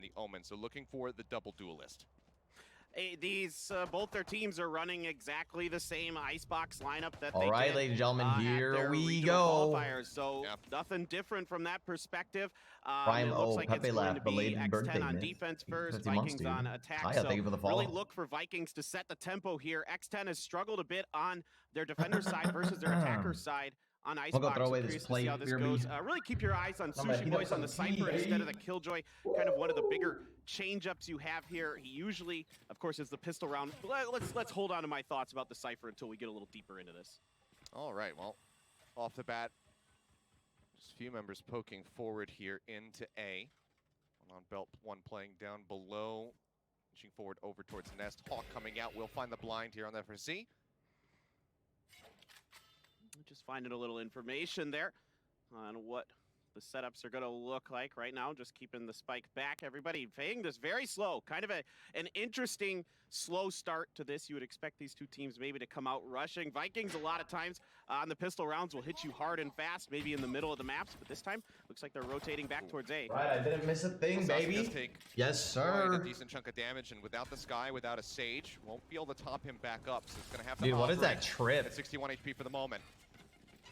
the Omen. So looking for the double duelist. These both their teams are running exactly the same icebox lineup that All they right, did, ladies and gentlemen, here we regional go. qualifiers. So nothing different from that perspective. Prime it looks like Pepe it's going Lab, to be belated birthday, X10 on man. defense first, 50 months, Vikings dude. on attack. Hiya, So thank you for the really follow. look for Vikings to set the tempo here. X10 has struggled a bit on their defender side versus their attacker side on Icebox. We'll go throw away So this curious to see how this goes. Really keep your eyes on sushiboys on the Cypher instead of the Killjoy. Kind of one of the bigger change-ups you have here. He usually, of course, is the pistol round. Let's hold on to my thoughts about the Cypher until we get a little deeper into this. All right, well, off the bat, just a few members poking forward here into A. One on belt, one playing down below. Inching forward over towards Nest. Hawk coming out. We'll find the blind here on the FRC. Just finding a little information there on what the setups are going to look like right now. Just keeping the spike back. Everybody playing this very slow. Kind of an interesting slow start to this. You would expect these two teams maybe to come out rushing. Vikings a lot of times on the pistol rounds will hit you hard and fast, maybe in the middle of the maps, but this time looks like they're rotating back towards A. Right, I didn't miss a thing, baby. Yes, sir. Quite a decent chunk of damage, and without the Sky, without a Sage, won't be able to top him back up, so it's going to have to Dude, what is that trip? At 61 HP for the moment.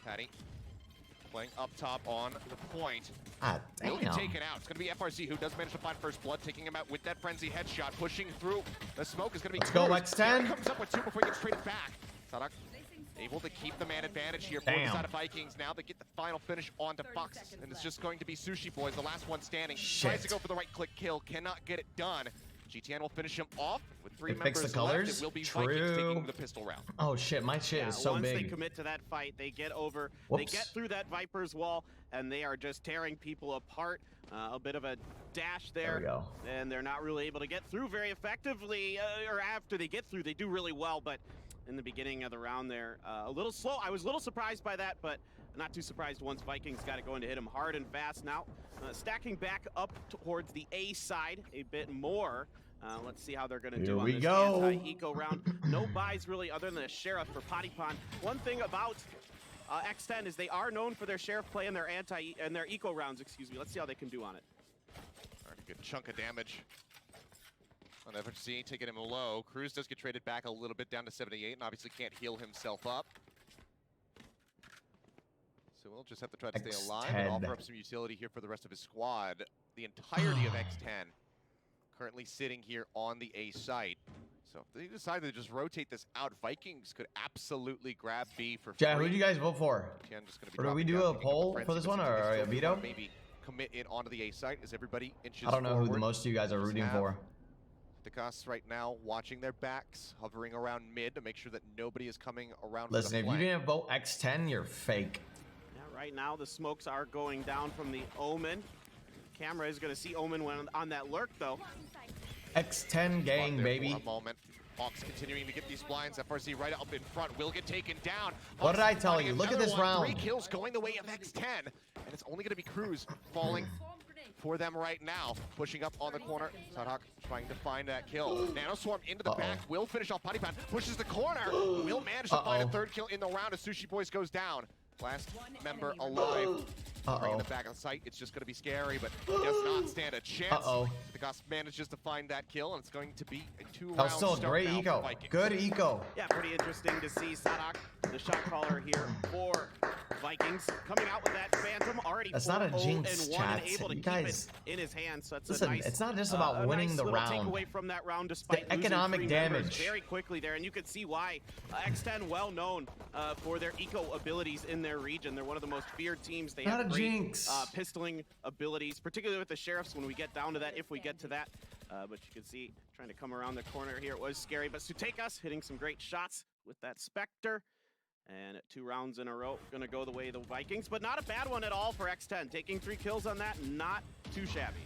Patty playing up top on the point. Ah, He'll be damn. taken out. It's going to be FRC who does manage to find first blood, taking him out with that frenzy headshot, pushing through. The smoke is going to be Let's go, Crws. X10. Comes up with two before he gets traded back. Saadhak able to keep the man advantage here for the side of Vikings. Now they get the final finish onto foxz, and it's just going to be sushiboys, the last one standing. Tries to go for the right click kill, cannot get it done. GTN will finish him off with three members the colors. left. It will be Vikings taking the pistol round. Oh shit, my shit is so once big. Once they commit to that fight, they get over, Whoops. they get through that Viper's wall, and they are just tearing people apart. A bit of a dash there, we go. And they're not really able to get through very effectively, or after they get through, they do really well, but in the beginning of the round there, a little slow. I was a little surprised by that, but not too surprised once Vikings got it going to hit him hard and fast. Now, stacking back up towards the A side a bit more. Let's see how they're going to do on this anti-eco round. No buys really other than a Sheriff for Patiphan. One thing about X10 is they are known for their Sheriff play and their eco rounds, excuse me. Let's see how they can do on it. All right, a good chunk of damage on FRC, taking him low. Crws does get traded back a little bit down to 78 and obviously can't heal himself up. So we'll just have to try to stay alive and offer up some utility here for the rest of his squad. The entirety of X10 currently sitting here on the A site. So if they decide to just rotate this out, Vikings could absolutely grab B for free. Yeah, who do you guys vote for? Just gonna be or do we do a poll for this one, or a veto? Maybe commit in onto the A site as everybody inches I don't know forward. who the most of you guys are rooting for. sutecas right now watching their backs, hovering around mid to make sure that nobody is coming around. Listen, if you didn't vote X10, you're fake. Yeah, right now the smokes are going down from the Omen. Camera is going to see Omen when on that lurk, though. X10 gang, baby. For a moment. Hawks continuing to get these blinds. FRC right up in front will get taken down. What did I tell you? Look at this round. 3 kills going the way of X10. And it's only going to be Crws falling for them right now. Pushing up on the corner. Saadhak trying to find that kill. Nanoswarm into the back. Will finish off Patiphan. Pushes the corner. Will manage to find a third kill in the round as sushiboys goes down. Last member alive. Right in the back of the site, it's just going to be scary, but does not stand a chance. sutecas manages to find that kill, and it's going to be a 2-round That was still a great eco. Good eco. Yeah, pretty interesting to see Saadhak, the shot caller here for Vikings, coming out with that Phantom already. That's not a jinx, chat. Able to you keep guys, it in his hands. So that's listen, a nice, it's not just about winning the round. Takeaway from that round, despite the economic damage very quickly there, and you can see why X10 well known for their eco abilities in their region. They're one of the most feared teams. They have great pistoling abilities, particularly with the Sheriffs when we get down to that, if we get to that. But you can see trying to come around the corner here. It was scary, but sutecas hitting some great shots with that Spectre. And 2 rounds in a row, gonna go the way of the Vikings, but not a bad one at all for X10. Taking 3 kills on that, not too shabby.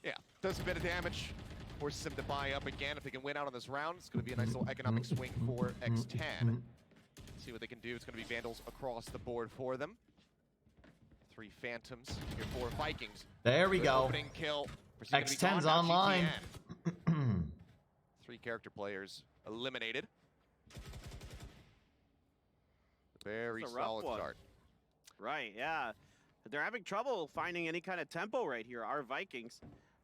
Yeah, does a bit of damage. Forces him to buy up again. If they can win out on this round, it's gonna be a nice little economic swing for X10. See what they can do. It's gonna be Vandals across the board for them. 3 Phantoms here for Vikings. There we go. Opening kill. X10's online. 3 character players eliminated. Very solid start. Right, yeah. They're having trouble finding any kind of tempo right here, our Vikings.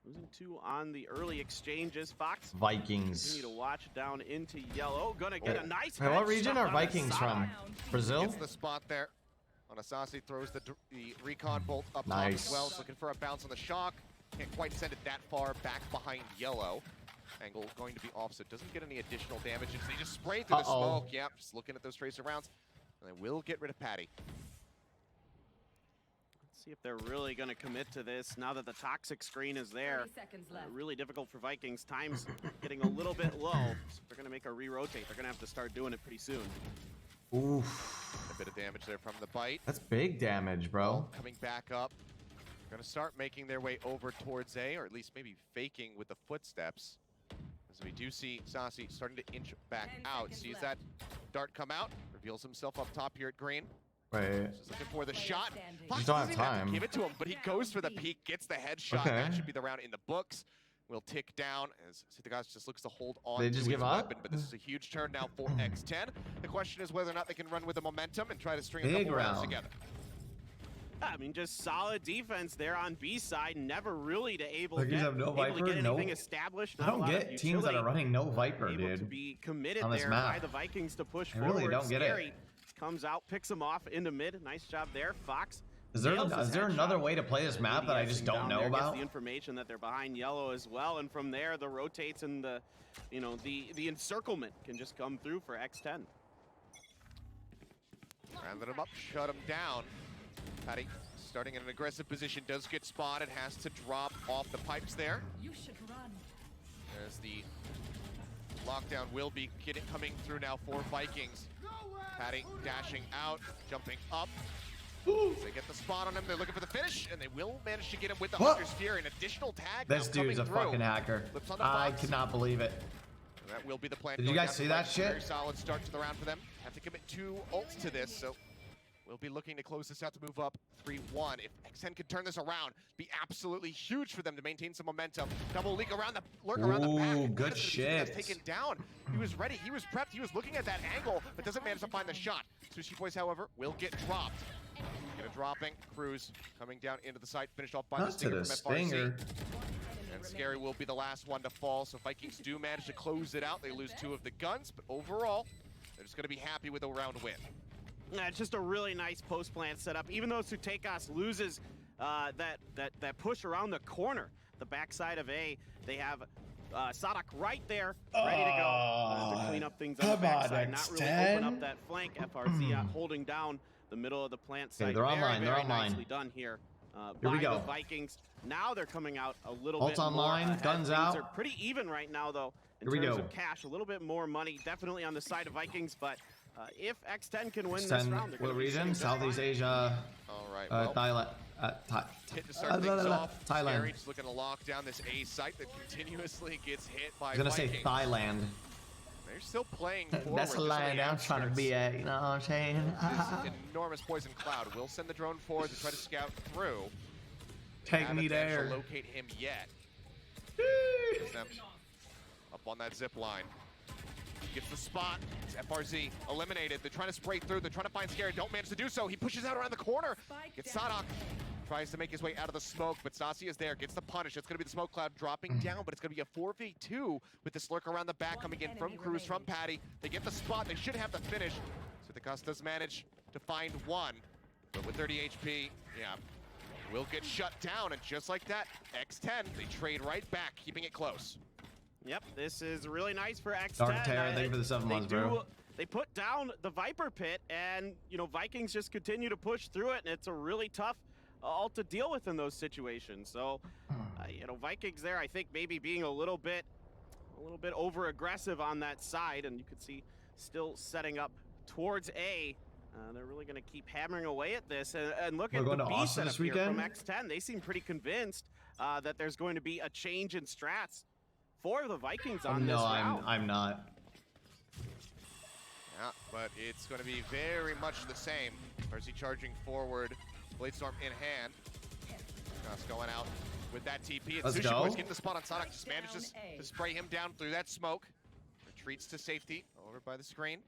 Losing 2 on the early exchanges. foxz Vikings. continue to watch down into yellow. Gonna get a nice Hey, what region headshot are on Vikings Saadhak. from? Brazil? Gets the spot there. On a Sacy, throws the recon bolt up top Nice. as well. He's looking for a bounce on the shock. Can't quite send it that far back behind yellow. Angle going to be off, so it doesn't get any additional damage. They just spray through the smoke. Yep, just looking at those tracer rounds. And they will get rid of Patty. Let's see if they're really going to commit to this now that the toxic screen is there. Really difficult for Vikings. Time's getting a little bit low. So they're going to make a re-rotate. They're going to have to start doing it pretty soon. Oof. A bit of damage there from the bite. That's big damage, bro. Coming back up. Going to start making their way over towards A, or at least maybe faking with the footsteps. As we do see Sacy starting to inch back out. Sees that dart come out. Reveals himself up top here at green. Wait. Just looking for the shot. Just don't have time. Give it to him, but he goes for the peek, gets the headshot. Okay. That should be the round in the books. Will tick down as sutecas just looks to hold on They to just his give up? weapon, but this is a huge turn now for X10. The question is whether or not they can run with the momentum and try to string a Big couple rounds round. together. I mean, just solid defense there on B side. Never really able Vikings have no to Viper, get anything no- established. I Not a don't lot of get teams that are utility. running no Viper, Able to dude. be committed on this there map. by the Vikings to push I forward. really don't get it. sScary comes out, picks him off into mid. Nice job there. foxz. Is there nails his another headshot. way to play this map that I just don't Down know there, gets about? the information that they're behind yellow as well, and from there the rotates and the, you know, the encirclement can just come through for X10. Rounded him up, shut him down. Patty starting in an aggressive position, does get spotted, has to drop off the pipes there. You should run. As the lockdown will be coming through now for Vikings. Patty dashing out, jumping up. They get the spot on him, they're looking for the finish, and they will manage to get him with the Hunter's Fury. An additional tag This now dude's a coming through. fucking hacker. Flips on the I foxz. cannot believe it. And that will be the plan. Did you going guys down see the that right. shit? Very solid start to the round for them. Have to commit 2 ults to this, so we'll be looking to close this out to move up 3-1. If X10 could turn this around, be absolutely huge for them to maintain some momentum. Double leak around the lurk around the back. Ooh, And good notice that he gets shit. taken down. He was ready, he was prepped, he was looking at that angle, but doesn't manage to find the shot. sushiboys, however, will get dropped. Get a dropping. Crws coming down into the site, finished off by the Not to stinger the from FRC. stinger. And sScary will be the last one to fall, so Vikings do manage to close it out. They lose 2 of the guns, but overall, they're just going to be happy with a round win. Yeah, it's just a really nice post plant setup. Even though sutecas loses that push around the corner, the backside of A, they have Saadhak right there, ready to go to clean up things on the backside. Not really open up that flank. FRC holding down the middle of the plant site. they're online, Very they're online. nicely done here. Here we by go. The Vikings. Now they're coming out a little Ult bit more online, ahead. guns Things out. are pretty even right now, though, in Here we terms go. of cash. A little bit more money, definitely on the side of Vikings, but if X10 can win this round, they're What gonna be region? sitting just Southeast fine. Asia, All right, well, Thailand. hit to start things off. Thailand. sScary just looking to lock down this A site that continuously gets hit by I was gonna say Vikings. Thailand. They're still playing forward. That's the just on line I'm trying to outskirts. be at, you know what I'm saying? This enormous poison cloud will send the drone forward to try to scout through. Take Haven't me managed to there. locate him yet. Gets them up on that zip line. Gets the spot. It's FRZ eliminated. They're trying to spray through. They're trying to find sScary. Don't manage to do so. He pushes out around the corner. Gets Saadhak. Tries to make his way out of the smoke, but Sacy is there. Gets the punish. It's going to be the smoke cloud dropping down, but it's going to be a 4v2 with this lurk around the back coming in from Crws, from Patty. They get the spot. They should have the finish. sutecas does manage to find one, but with 30 HP, yeah, will get shut down. And just like that, X10, they trade right back, keeping it close. Yep, this is really nice for X10. Dark Terror, thank you for the 7 months, bro. They put down the Viper Pit, and, you know, Vikings just continue to push through it, and it's a really tough ult to deal with in those situations. So, you know, Vikings there, I think maybe being a little bit over aggressive on that side, and you could see still setting up towards A. They're really going to keep hammering away at this, and look We're at going the to B Austin setup this here from weekend? X10. They seem pretty convinced that there's going to be a change in strats for the Vikings on this No, round. I'm not. Yeah, but it's going to be very much the same. Percy charging forward, Bladestorm in hand. Just going out with that TP. And Let's sushiboys go. getting the spot on Saadhak. Just manages to spray him down through that smoke. Retreats to safety over by the screen.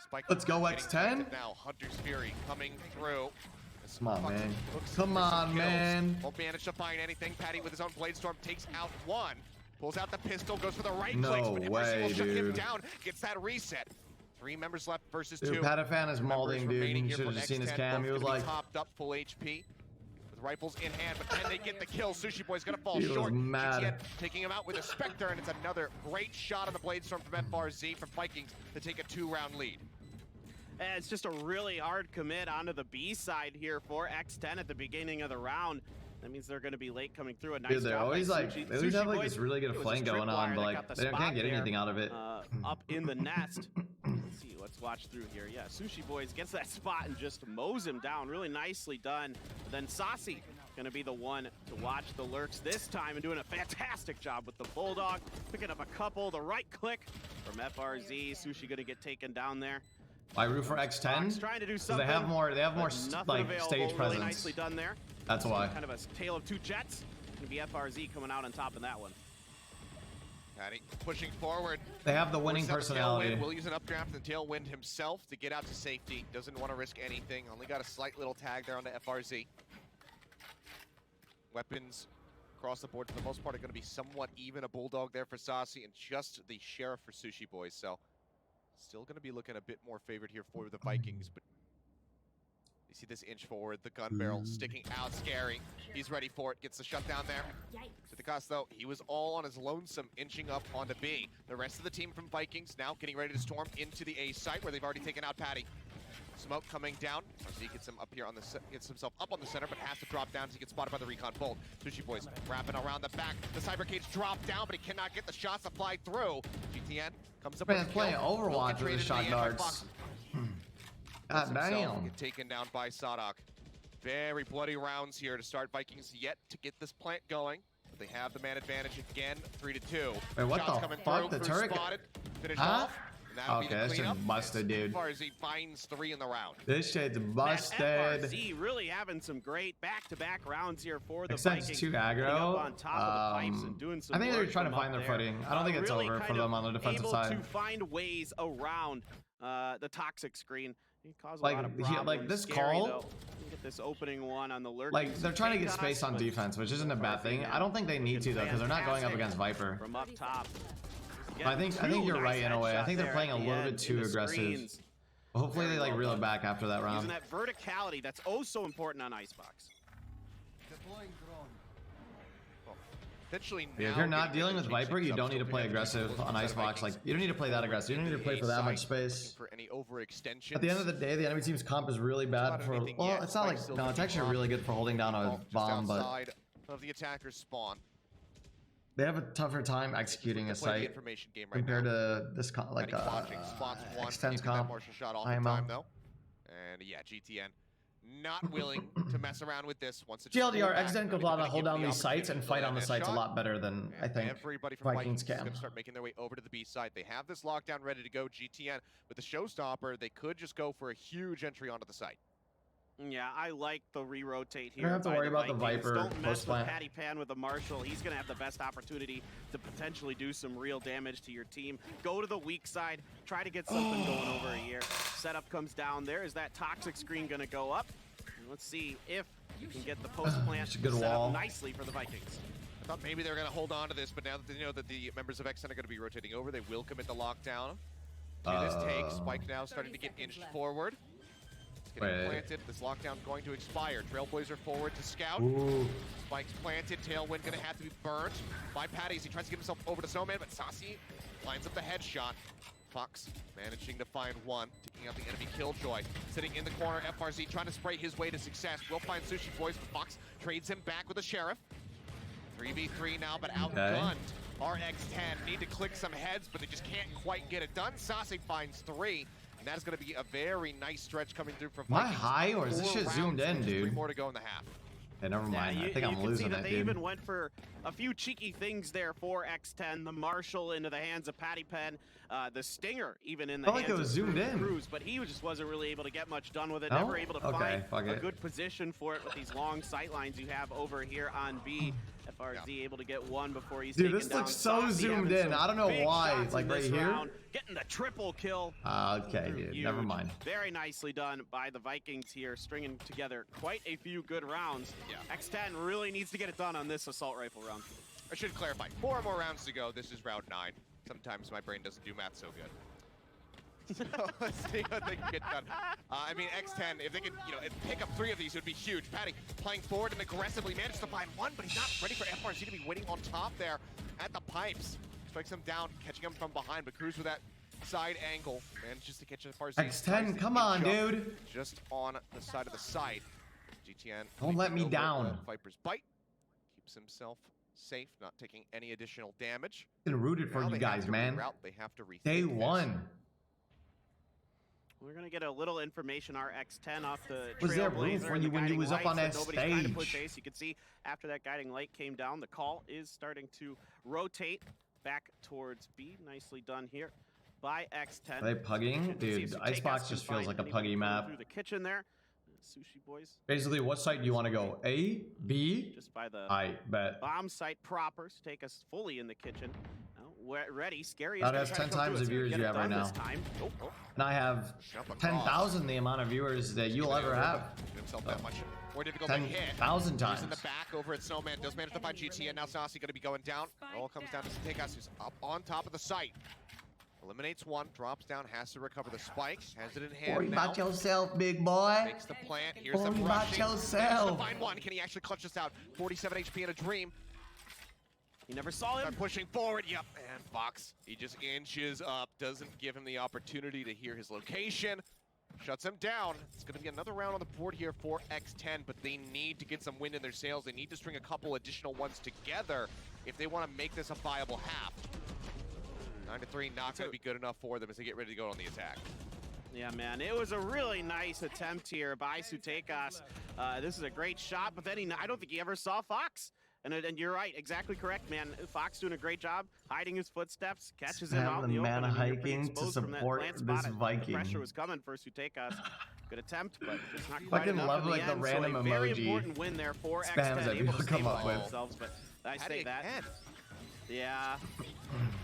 Spike Let's go, getting X10. planted now. Hunter's Fury coming through. as Come on, Fox man. looks Come for some on, kills. man. Won't manage to find anything. Patty with his own Blade Storm takes out one. Pulls out the pistol, goes for the right No clicks, but way, will shut him dude. down. Gets that reset. 3 members left versus Dude, 2. Patiphan is molding, dude. Remaining You here should have for just seen his X10, cam. He both was gonna be like, topped up, full HP. With rifles in hand, but can they get the kill? Sushiboys gonna fall He was short. mad. GTN taking him out with a Spectre, and it's another great shot on the Blade Storm from FRZ from Vikings to take a 2-round lead. And it's just a really hard commit onto the B side here for X10 at the beginning of the round. That means they're going to be late coming through. A nice dude, they're job always by like, Sushi. they always have like Boys, this really good it was flank a going on, tripwire but that like got the they spot can't get there, anything out of it. Up in the nest. Let's see, let's watch through here. Yeah, Sushiboys gets that spot and just mows him down. Really nicely done. Then Sacy gonna be the one to watch the lurks this time and doing a fantastic job with the Bulldog. Picking up a couple, the right click from FRZ. Sushi gonna get taken down there. I root for X10 trying to do because something. they have more like available. stage Really presence. nicely done there. That's why. Kind of a tale of 2 jets. Gonna be FRZ coming out on top in that one. Patty pushing forward. They have the winning Forces up personality. Tailwind. Will use an updraft and Tailwind himself to get out to safety. Doesn't want to risk anything. Only got a slight little tag there on the FRZ. Weapons across the board for the most part are going to be somewhat even. A Bulldog there for Sacy and just the Sheriff for Sushiboys. So still going to be looking a bit more favored here for the Vikings. But you see this inch forward, the gun barrel sticking out, scary. He's ready for it, gets the shutdown there. To the cost though, he was all on his lonesome, inching up onto B. The rest of the team from Vikings now getting ready to storm into the A site where they've already taken out Patty. Smoke coming down. RZ gets him up here on the gets himself up on the center, but has to drop down as he gets spotted by the Recon Bolt. Sushiboys wrapping around the back. The Cyber Cage dropped down, but he cannot get the shots to fly through. GTN comes up Man, with a playing kill. Overwatch with the shot darts. God damn. Get taken down by Saadhak. Very bloody rounds here to start. Vikings yet to get this plant going. But they have the man advantage again, 3-2. Wait, what Shots the coming fuck? through. The Crws turret? spotted. Finished Huh? off. And that'll Okay, be this the shit's cleanup. busted, dude. As far as he finds 3 in the round. This shit's busted. FRZ really having some great back-to-back rounds here for the Extends Vikings. too Getting aggro. up on top of the pipes and doing some I think they're work trying to from find up their there. footing. I don't think it's Really over for kind them of on the defensive able side. to find ways around the toxic screen. He caused a Like, lot of he- problems. like, this Scary, call- though. Get this opening one on the lurk. Like, they're trying to get space on defense, which isn't a bad thing. I don't think they need to, though, because they're not going up against Viper. From up top. I think you're right in a way. I think they're playing a little bit too aggressive. Hopefully they like reel it back after that round. Using that verticality that's oh so important on Icebox. Potentially Yeah, if now you're not getting dealing the with chase Viper, you up, don't need still to play gonna have aggressive people on inside Icebox. Like, Vikings. you don't need to play that aggressive. You don't need to play for that much space. For any overextension. At the end of the day, the enemy team's comp is really bad for. Well, it's not like no, it's actually really good for holding down a bomb, but outside of the attacker's spawn. they have a tougher time executing a Play the site information game right compared now. to this like Patty watching spots one, X10's keeping that comp. Marshall shot off IMO. the time though. And yeah, GTN not willing to mess around with this. Once it's GLDR, pulled back, X10 they're goes on gonna to hold give down the these sites opportunity and to fight land on the that sites a shot. lot better than I And think everybody from Vikings is can. going to start making their way over to the B side. They have this lockdown ready to go. GTN with the showstopper, they could just go for a huge entry onto the site. Yeah, I like the re-rotate here. don't have to by worry about the Vikings. Viper Don't mess with post-plant. Patiphan with the Marshall. He's going to have the best opportunity to potentially do some real damage to your team. Go to the weak side. Try to get something going over here. Setup comes down there. Is that toxic screen going to go up? And let's see if you can get the post-plant It's a good set wall. up nicely for the Vikings. I thought maybe they were going to hold on to this, but now that they know that the members of X10 are going to be rotating over, they will commit the lockdown. To this take, Spike now starting to get inched forward. It's getting planted. This lockdown going to expire. Trailblazer forward to scout. Ooh. Spike's planted. Tailwind going to have to be burnt by Patty as he tries to get himself over to Snowman, but Sacy lines up the headshot. Fox managing to find one, taking out the enemy Killjoy. Sitting in the corner, FRZ trying to spray his way to success. Will find Sushiboys, but Fox trades him back with a Sheriff. 3v3 now, but outgunned. RX10 need to click some heads, but they just can't quite get it done. Sacy finds 3, and that is going to be a very nice stretch coming through from Am I Vikings. high or is this 4 shit zoomed rounds, in, just 3 dude? more to go in the half. Yeah, never mind. I think you I'm can losing see that it, they dude. even went for a few cheeky things there for X10. The Marshall into the hands of Patiphan. The Stinger even in the Felt like hands it was of zoomed in. Crws, but he just wasn't really able to get much done with it. No? Never able to Okay, find fuck a it. good position for it with these long sight lines you have over here on B. FRZ able to get one before he's Dude, taken this down. looks so Sacy zoomed having in. some I don't know big why. shots Like in right this here. round. Getting the triple kill. Okay, dude. Huge. Never mind. Very nicely done by the Vikings here, stringing together quite a few good rounds. Yeah. X10 really needs to get it done on this assault rifle round. I should clarify, 4 more rounds to go. This is round 9. Sometimes my brain doesn't do math so good. So let's see what they can get done. I mean, X10, if they could, pick up 3 of these, it would be huge. Patty playing forward and aggressively managed to find one, but he's not ready for FRZ to be waiting on top there at the pipes. Strikes him down, catching him from behind, but Crws with that side angle manages to catch FRZ. X10, come on, dude. Just on the side of the site. GTN. Don't let me down. Viper's bite. Keeps himself safe, not taking any additional damage. Been rooted for you guys, man. They have to Day 1. We're gonna get a little information. Our X10 off the Was there room Trailblazer for and you the when you guiding was up on lights that nobody's trying to push stage? ace. You can see after that guiding light came down, the call is starting to rotate back towards B. Nicely done here by X10. Are they pugging? Let's see if Dude, Sutecas Icebox can just feels find like a anybody puggy map. through the kitchen there. Sushiboys Basically, what site do you want to go? A? B? just by the I bet. bomb site proper. Sutecas fully in the kitchen. We're ready. Scary. That has 10 times the viewers you have right now. And I have 10,000 the amount of viewers that you'll ever have. Himself that much more difficult to hit. 10,000 He's times. in the back over at Snowman. Does manage to find GT, and now Sacy going to be going down. It all comes down to Sutecas, who's up on top of the site. Eliminates one, drops down, has to recover the spike. Has it in hand Worry now. about yourself, big boy. Makes the plant. Here's the Worry about rushing. Manages to yourself. find one. Can he actually clutch this out? 47 HP in a dream. You never saw him. Start pushing forward. Yep. And foxz, he just inches up. Doesn't give him the opportunity to hear his location. Shuts him down. It's going to be another round on the board here for X10, but they need to get some wind in their sails. They need to string a couple additional ones together if they want to make this a viable half. 9-3, not going to be good enough for them as they get ready to go on the attack. Yeah, man, it was a really nice attempt here by Sutecas. This is a great shot, but then I don't think he ever saw foxz. And you're right, exactly correct, man. foxz doing a great job, hiding his footsteps, catches him out in the open. Mana I mean, you're pretty hiking to exposed from that support plant this spot. Viking. Pressure was coming for Sutecas. Good attempt, but just not quite Fucking enough love in like the end. random So a very emoji important win there for spams X10, that able people to come up with. themselves, but I say that. Again. Yeah.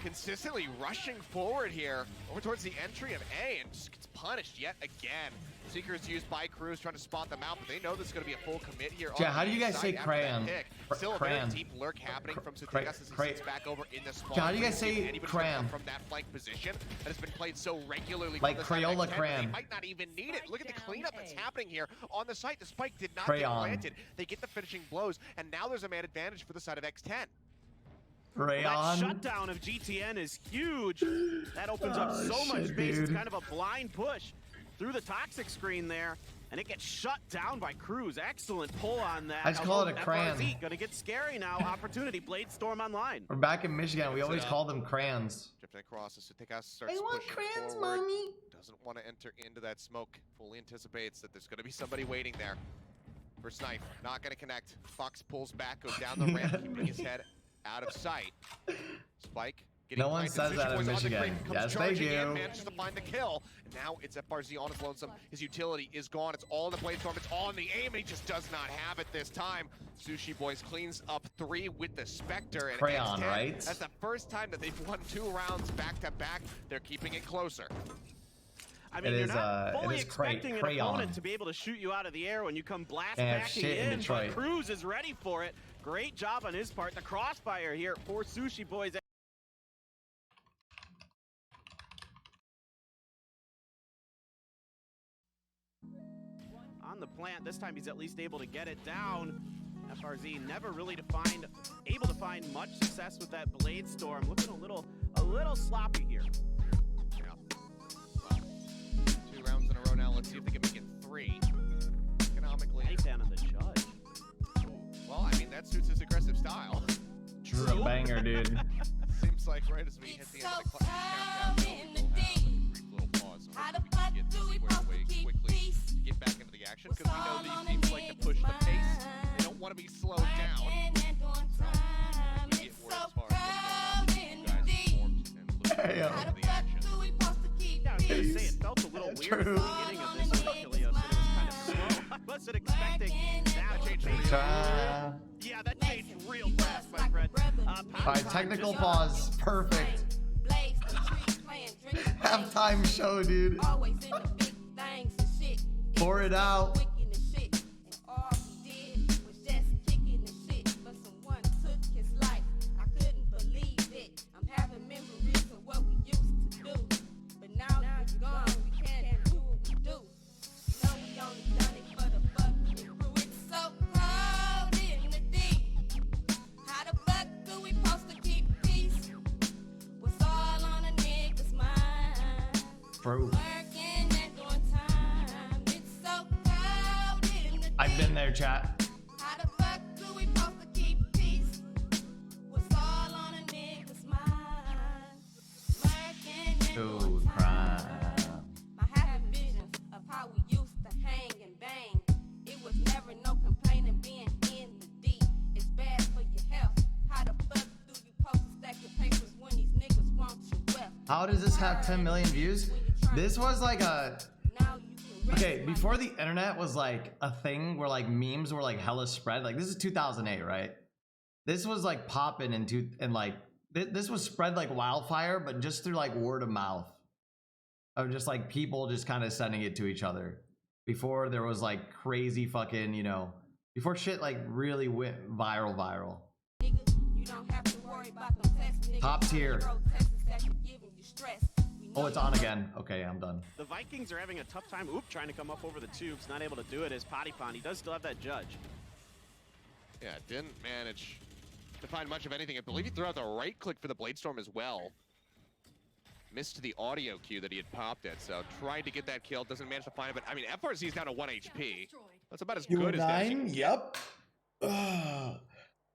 Consistently rushing forward here over towards the entry of A and just gets punished yet again. Seekers used by Crws trying to spot them out, but they know this is going to be a full commit here. Yeah, how do you guys say crayon? Still a Crayon. very deep lurk happening from Sutecas as he sits back over in the spawn. How do you guys say crayon? From that flank position that has been played so regularly. Like from the side of Crayola X10, crayon. They might not even need it. Look at the cleanup that's happening here on the site. The spike did not Crayon. get planted. They get the finishing blows, and now there's a man advantage for the side of X10. Well, that Rayon. shutdown of GTN is huge. That opens up so much space. It's kind of a blind push through the toxic screen there, and it gets shut down by Crws. Excellent pull on that. I just call it a crayon. FRZ gonna get scary now. Opportunity, Blade Storm online. We're back in Michigan. We always call them crayons. Drifting across as Sutecas starts I want pushing crayons, forward. mommy. Doesn't want to enter into that smoke. Fully anticipates that there's going to be somebody waiting there. First knife, not going to connect. foxz pulls back, goes down the ramp, keeping his head out of sight. Spike. No one says that in Michigan. Yes, they do. Manages to find the kill. And now it's FRZ on his lonesome. His utility is gone. It's all in the Blade Storm. It's all in the aim. And he just does not have it this time. sushiboys cleans up 3 with the Spectre. And Crayon, X10, right? That's the first time that they've won 2 rounds back to back. They're keeping it closer. I mean, you're not fully expecting an opponent to be able to shoot you out of the air when you come blast backing in, but Crws is ready for it. Great job on his part. The crossfire here for sushiboys. On the plant, this time he's at least able to get it down. FRZ never really able to find much success with that Blade Storm. Looking a little sloppy here. Yeah. Well, 2 rounds in a row now. Let's see if they can make it 3. Economically. Patiphan on the judge. Well, I mean, that suits his aggressive style. True. A banger, dude. Seems like right as we hit the end of the countdown, we'll have a brief little pause. So we can get squared away quickly, get back into the action, because we know these teams like to push the pace. They don't want to be slowed down. So, as we get word as far as what's going on, you guys informed and looking forward to the action. Yeah, I was gonna say, it felt a little weird at the beginning of this Hercules. It was kind of slow. I wasn't expecting that change. Try. Yeah, that changed real fast. All right, technical pause. Perfect. Halftime show, dude. Pour it out. Bro. I've been there, chat. How the fuck do we supposed to keep peace? What's all on a nigga's mind? Dude, crime. I have visions of how we used to hang and bang. It was never no complaining being in the deep. It's bad for your health. How the fuck do you post a stack of papers when these niggas want your wealth? How does this have 10 million views? This was like a... Okay, before the internet was like a thing where like memes were like hella spread. Like this is 2008, right? This was like popping into and like this was spread like wildfire, but just through like word of mouth of just like people just kind of sending it to each other. Before there was like crazy fucking, you know, before shit like really went viral. Top tier. Oh, it's on again. Okay, I'm done. The Vikings are having a tough time. Oop, trying to come up over the tubes. Not able to do it as Patiphan. He does still have that judge. Yeah, didn't manage to find much of anything. I believe he threw out the right click for the Blade Storm as well. Missed the audio cue that he had popped it, so tried to get that kill. Doesn't manage to find it, but I mean, FRZ is down to 1 HP. That's about as good as that. Yep.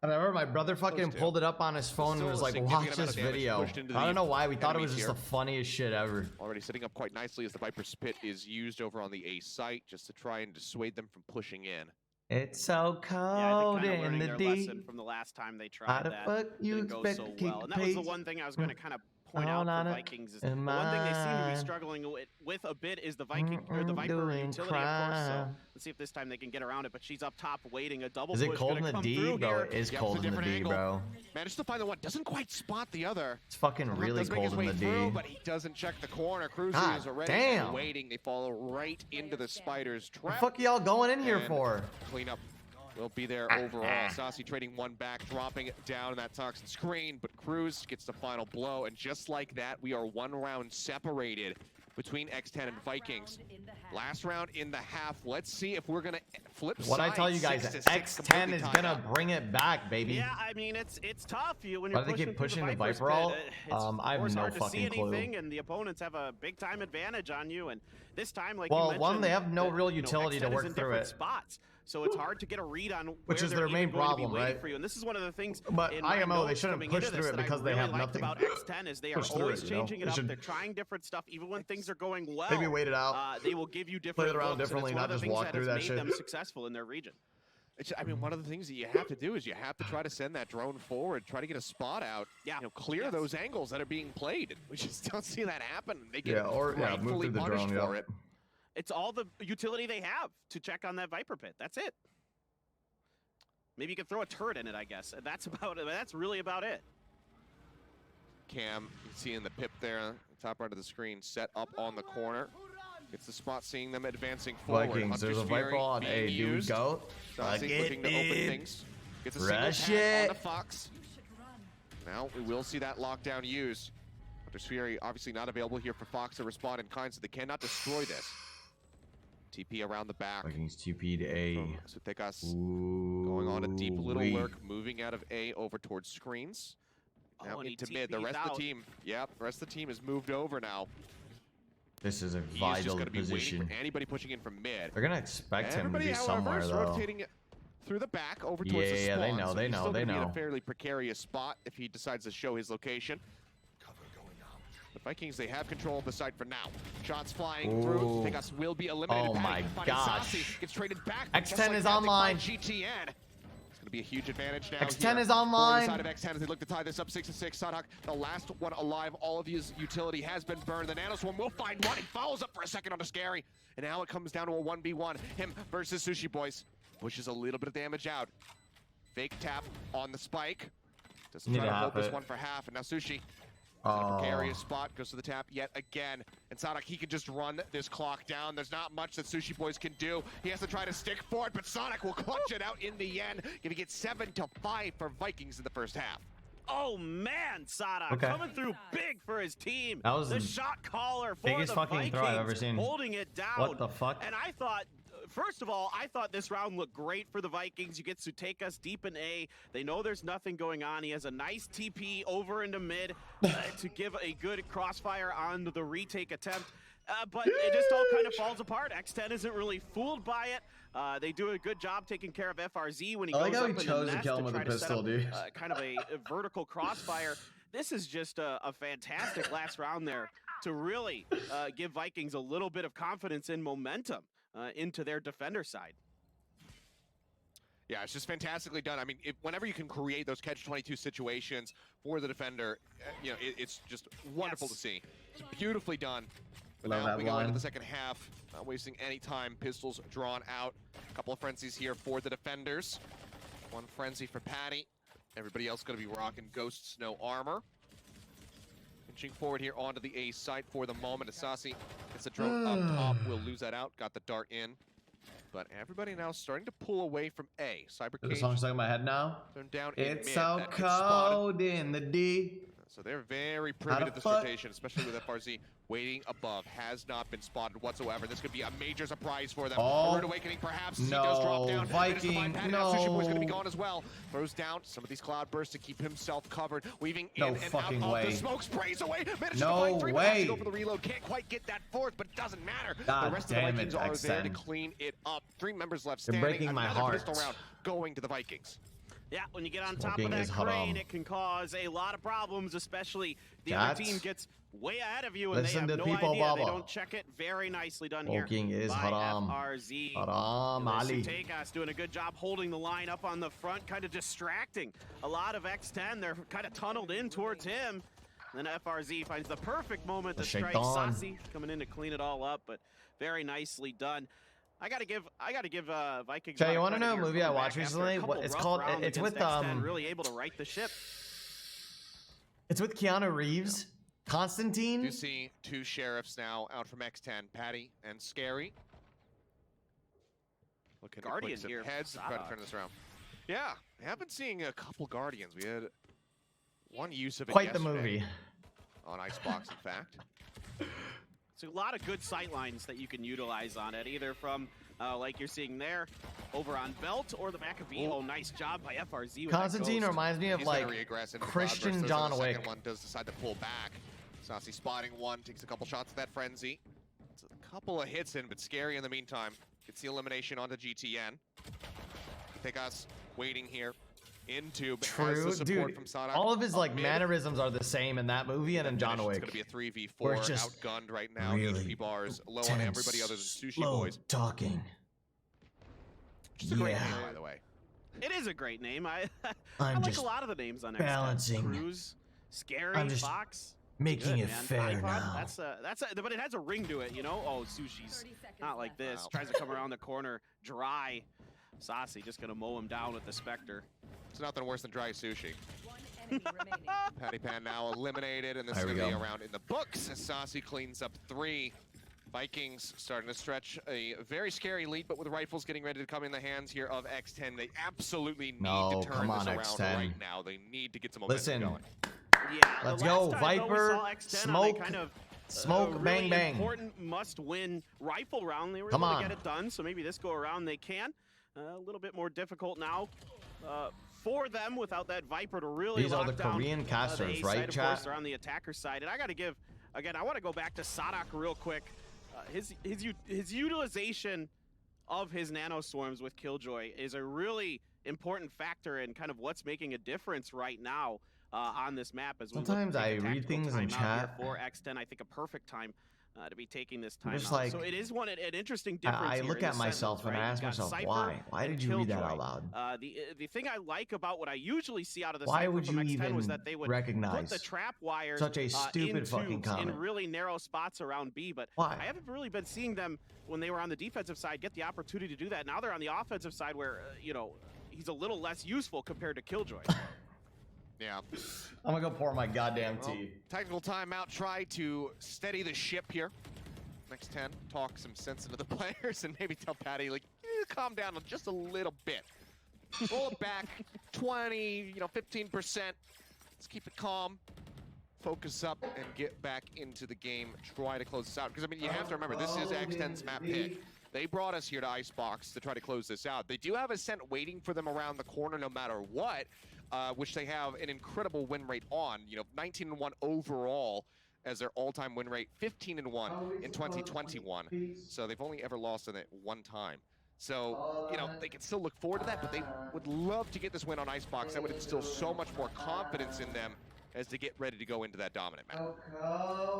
And I remember my brother fucking pulled it up on his phone and was like, watch this video. I don't know why, we thought it was just the funniest shit ever. Already setting up quite nicely as the Viper's Pit is used over on the A site just to try and dissuade them from pushing in. It's so cold in the deep. From the last time they tried How the that, fuck you didn't go expect so to keep well. And that was the one thing I was going to kind of point out for Vikings is the one thing they seem to be struggling with a bit is the Viking or the Viper utility, of course. So let's see if this time they can get around it. But she's up top waiting a double. Is it cold in the D, bro? It is cold in the D, bro. Managed to find the one, doesn't quite spot the other. It's fucking really cold in the D. But he doesn't check the corner. Crws is already waiting. They follow right into the Spider's trap. What the fuck are y'all going in here for? Cleanup will be there overall. Sacy trading one back, dropping it down that toxin screen, but Crws gets the final blow, and just like that, we are 1 round separated between X10 and Vikings. Last round in the half. Let's see if we're gonna flip sides. What I tell you guys, X10 is gonna bring it back, baby. Yeah, I mean it's tough. When you're why do they keep pushing the Viper all? I have no fucking clue. And the opponents have a big time advantage on you, and this time, like well, you mentioned, one, they have no real utility to work in through it. Spots. So it's hard to get a read on which is their main problem, right? For you. And this is one of the things. But IMO, they shouldn't push through it because they have nothing. About X10 is they are always changing it up. They're trying different stuff, even when things are going well. Maybe wait it out. They will give you different. Play it around differently, not just walk through that shit. Made them successful in their region. I mean, one of the things that you have to do is you have to try to send that drone forward, try to get a spot out, clear those angles that are being played. We just don't see that happen. They get move through the drone for it. It's all the utility they have to check on that Viper Pit. That's it. Maybe you can throw a turret in it, I guess. That's about it. That's really about it. Cam, you can see in the pip there, top right of the screen, set up on the corner. Gets the spot, seeing them advancing forward. Vikings, there's a Viper on A, dude, go. Sacy looking to open things. Gets a single tap on the foxz. Now we will see that lockdown used. sScary obviously not available here for foxz to respond in kind, so they cannot destroy this. TP around the back. Vikings TP to A. Sutecas going on a deep little lurk, moving out of A over towards screens. Now into mid. The rest of the team, the rest of the team has moved over now. This is a vital position. For anybody pushing in from mid. They're gonna expect him to be somewhere though. Rotating through the back over towards the spawn. Yeah, they know, so they know, they know. In a fairly precarious spot if he decides to show his location. The Vikings, they have control of the site for now. Shots flying through. Sutecas will be eliminated. Oh my gosh. Sacy gets traded back. X10 is online. GTN. It's going to be a huge advantage now. X10 is online. On the side of X10 as they look to tie this up 6-6. Saadhak, the last one alive. All of his utility has been burned. The Nanoswarm will find one. He follows up for a second on sScary. And now it comes down to a 1v1. Him versus sushiboys. Pushes a little bit of damage out. Fake tap on the spike. Doesn't Need try to to hold have this it. one for half, and now Sushi in a precarious spot, goes to the tap yet again. And Saadhak, he can just run this clock down. There's not much that sushiboys can do. He has to try to stick for it, but Saadhak will clutch it out in the end, giving it 7-5 for Vikings in the first half. Oh man, Saadhak coming through big for his team. That was the the shot caller for biggest the fucking Vikings, throw I've ever seen. holding it down. What the fuck? And I thought, first of all, I thought this round looked great for the Vikings. You get sutecas deep in A. They know there's nothing going on. He has a nice TP over into mid to give a good crossfire on the retake attempt. But it just all kind of falls apart. X10 isn't really fooled by it. They do a good job taking care of FRZ when he goes up in the nest to try to set up kind of a vertical crossfire. This is just a fantastic last round there to really give Vikings a little bit of confidence and momentum into their defender side. Yeah, it's just fantastically done. I mean, whenever you can create those catch-22 situations for the defender, you know, it's just wonderful to see. It's beautifully done. But Love now that we go into line. the second half, not wasting any time. Pistols drawn out. A couple of frenzies here for the defenders. One frenzy for Patty. Everybody else going to be rocking Ghosts, no armor. Inching forward here onto the A site for the moment. Sacy gets the drone up top. We'll lose that out. Got the dart in. But everybody now starting to pull away from A. Cyber The Cage song's stuck in my head now. turned down in It's mid. so That gets spotted. cold in the D. So they're very privy to this fuck? rotation, especially with FRZ waiting above. Has not been spotted whatsoever. This could be a major surprise for them. Oh, A rude awakening, perhaps. As he no, does drop down. Viking, Now sushiboys going to be no. gone as well. Throws down some of these cloud bursts to keep himself covered. Weaving No in and fucking out way. of the smoke. Sprays away. Manages No to find 3, but has to go way. for the reload. Can't quite get that fourth, but it doesn't matter. God the rest of the damn Vikings it, are there to X10. clean it up. 3 members left They're standing. breaking my Another heart. pistol round going to the Vikings. Yeah, when you get on top Smoking of is that haram. crane, it can cause a lot of problems, especially the other team gets way ahead of you and Listen they have to no people, idea. They Baba. don't check it. Very nicely done Smoking here is by haram. FRZ. Haram, And Ali. sutecas doing a good job holding the line up on the front, kind of distracting a lot of X10. They're kind of tunneled in towards him. Then FRZ finds the perfect moment to strike Shaitan. Sacy, coming in to clean it all up, but very nicely done. I gotta give Vikings. Jay, a lot you of wanna credit know a here movie coming I back watched after a recently? couple What- it's rough called- rounds it's against with, X10, really able to right the ship. It's with Keanu Reeves. Constantine. You see 2 sheriffs now out from X10, Patty and Scary. Looking to Guardian click some here, heads and try to Saadhak. turn this around. Yeah, I have been seeing a couple Guardians. We had one use of it Quite the yesterday movie. on Icebox, in fact. So a lot of good sight lines that you can utilize on it, either from like you're seeing there, over on Belt or the back of B. Oh, nice job by FRZ with Constantine that ghost. reminds me of He's like very aggressive. Christian The John second Wick. one does decide to pull back. Sacy spotting one, takes a couple shots at that frenzy. It's a couple of hits in, but Scary in the meantime gets the elimination onto GTN. Sutecas waiting here into, but has the True, support dude. from Saadhak. All of his like mid. mannerisms are the same in that movie and in John It's Wick. going to be a 3v4, Where it's just outgunned right now. really HP bars low on everybody other than Sushi slow Boys. talking. Just a great Yeah. name, by the way. It is a great name. I I'm like just a lot of the names on balancing. Crws, Scary, I'm just Fox. making Good, it man. fair Patiphan, now. That's but it has a ring to it, you know. Oh, Sushi's not like this. Wow. Tries to come around the corner, dry. Sacy just gonna mow him down with the Spectre. It's nothing worse than dry sushi. One enemy remaining. Patiphan now eliminated, and this There is we going to be go. around in the books as Sacy cleans up 3. Vikings starting to stretch a very scary lead, but with rifles getting ready to come in the hands here of X10. They absolutely need No, to turn come on, this around X10. right now. They need to get some momentum Listen, going. Yeah, Let's the go, last time, though, we Viper, saw X10 on a smoke, kind of, smoke, really bang, bang. Important must-win rifle round. They were Come able on. to get it done, so maybe this go around they can. A little bit more difficult now for them without that Viper to really These are lock the down, Korean the casters, A right, side. Of chat? course, they're on the attacker side, and I got to give again. I want to go back to Saadhak real quick. His utilization of his nano swarms with Killjoy is a really important factor in kind of what's making a difference right now on this map. As we look to Sometimes take a I read tactical things in timeout here chat. for X10. I think a perfect time to be taking this time just out. like- So it is an interesting difference. I here look in at the myself sentence, and I right? ask You've got myself, Cypher why? Why and did you read that Killjoy. out loud? The thing I like about what I usually see out of the Why Cypher would from you X10 even was that they would put recognize the trap wires such a stupid in fucking tubes comment? in really narrow spots around B, but Why? I haven't really been seeing them when they were on the defensive side get the opportunity to do that. Now they're on the offensive side where, you know, he's a little less useful compared to Killjoy. Yeah. I'm gonna go pour my goddamn tea. Technical timeout. Try to steady the ship here. X10, talk some sense into the players and maybe tell Patty, like, calm down just a little bit. Roll it back 20, 15%. Let's keep it calm. Focus up and get back into the game. Try to close this out. Because, I mean, you have to remember, this is X10's map pick. They brought us here to Icebox to try to close this out. They do have Ascent waiting for them around the corner no matter what, which they have an incredible win rate on. 19-1 overall as their all-time win rate, 15-1 in 2021. So they've only ever lost in it one time. So, they can still look forward to that, but they would love to get this win on Icebox. That would instill so much more confidence in them as they get ready to go into that dominant map.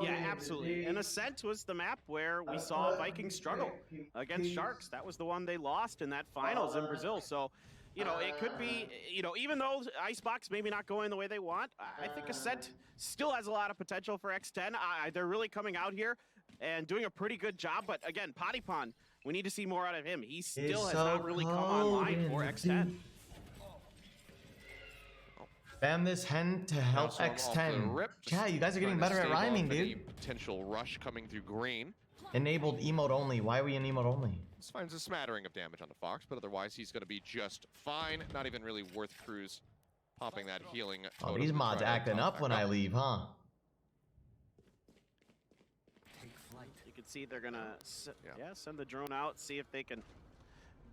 Yeah, absolutely. And Ascent was the map where we saw Vikings struggle against Sharks. That was the one they lost in that finals in Brazil. So, it could be, even though Icebox maybe not going the way they want, I think Ascent still has a lot of potential for X10. They're really coming out here and doing a pretty good job. But again, Patiphan, we need to see more out of him. He still has not really come online for X10. Spam this hen to help X10. Yeah, you guys are getting better at rhyming, dude. Potential rush coming through green. Enabled emote only. Why are we in emote only? This finds a smattering of damage on the Fox, but otherwise he's going to be just fine. Not even really worth Crws popping that healing. Oh, these mods acting up when I leave, huh? You can see they're going to send the drone out, see if they can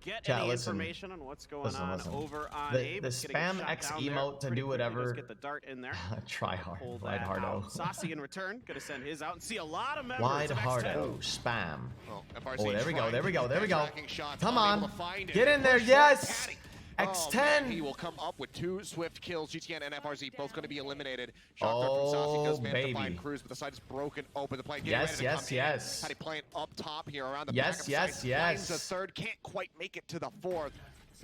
get Chat, any listen. information on what's going on over on the Abe. The spam X emote to do whatever. Get the dart in there. Try hard. Wide hardo. Sacy in return, gonna send his out and see a lot of members Wide of hardo. Spam. Oh, there we go. There we go. There we go. Shots, Come on. Get in there. Yes. X10. He will come up with 2 swift kills. GTN and FRZ both going to be eliminated. Shot from Sacy does manage to find Crws, but the side is broken open. The play yes. Patty playing up top here around the yes. back of the finds the third, can't quite make it to the fourth.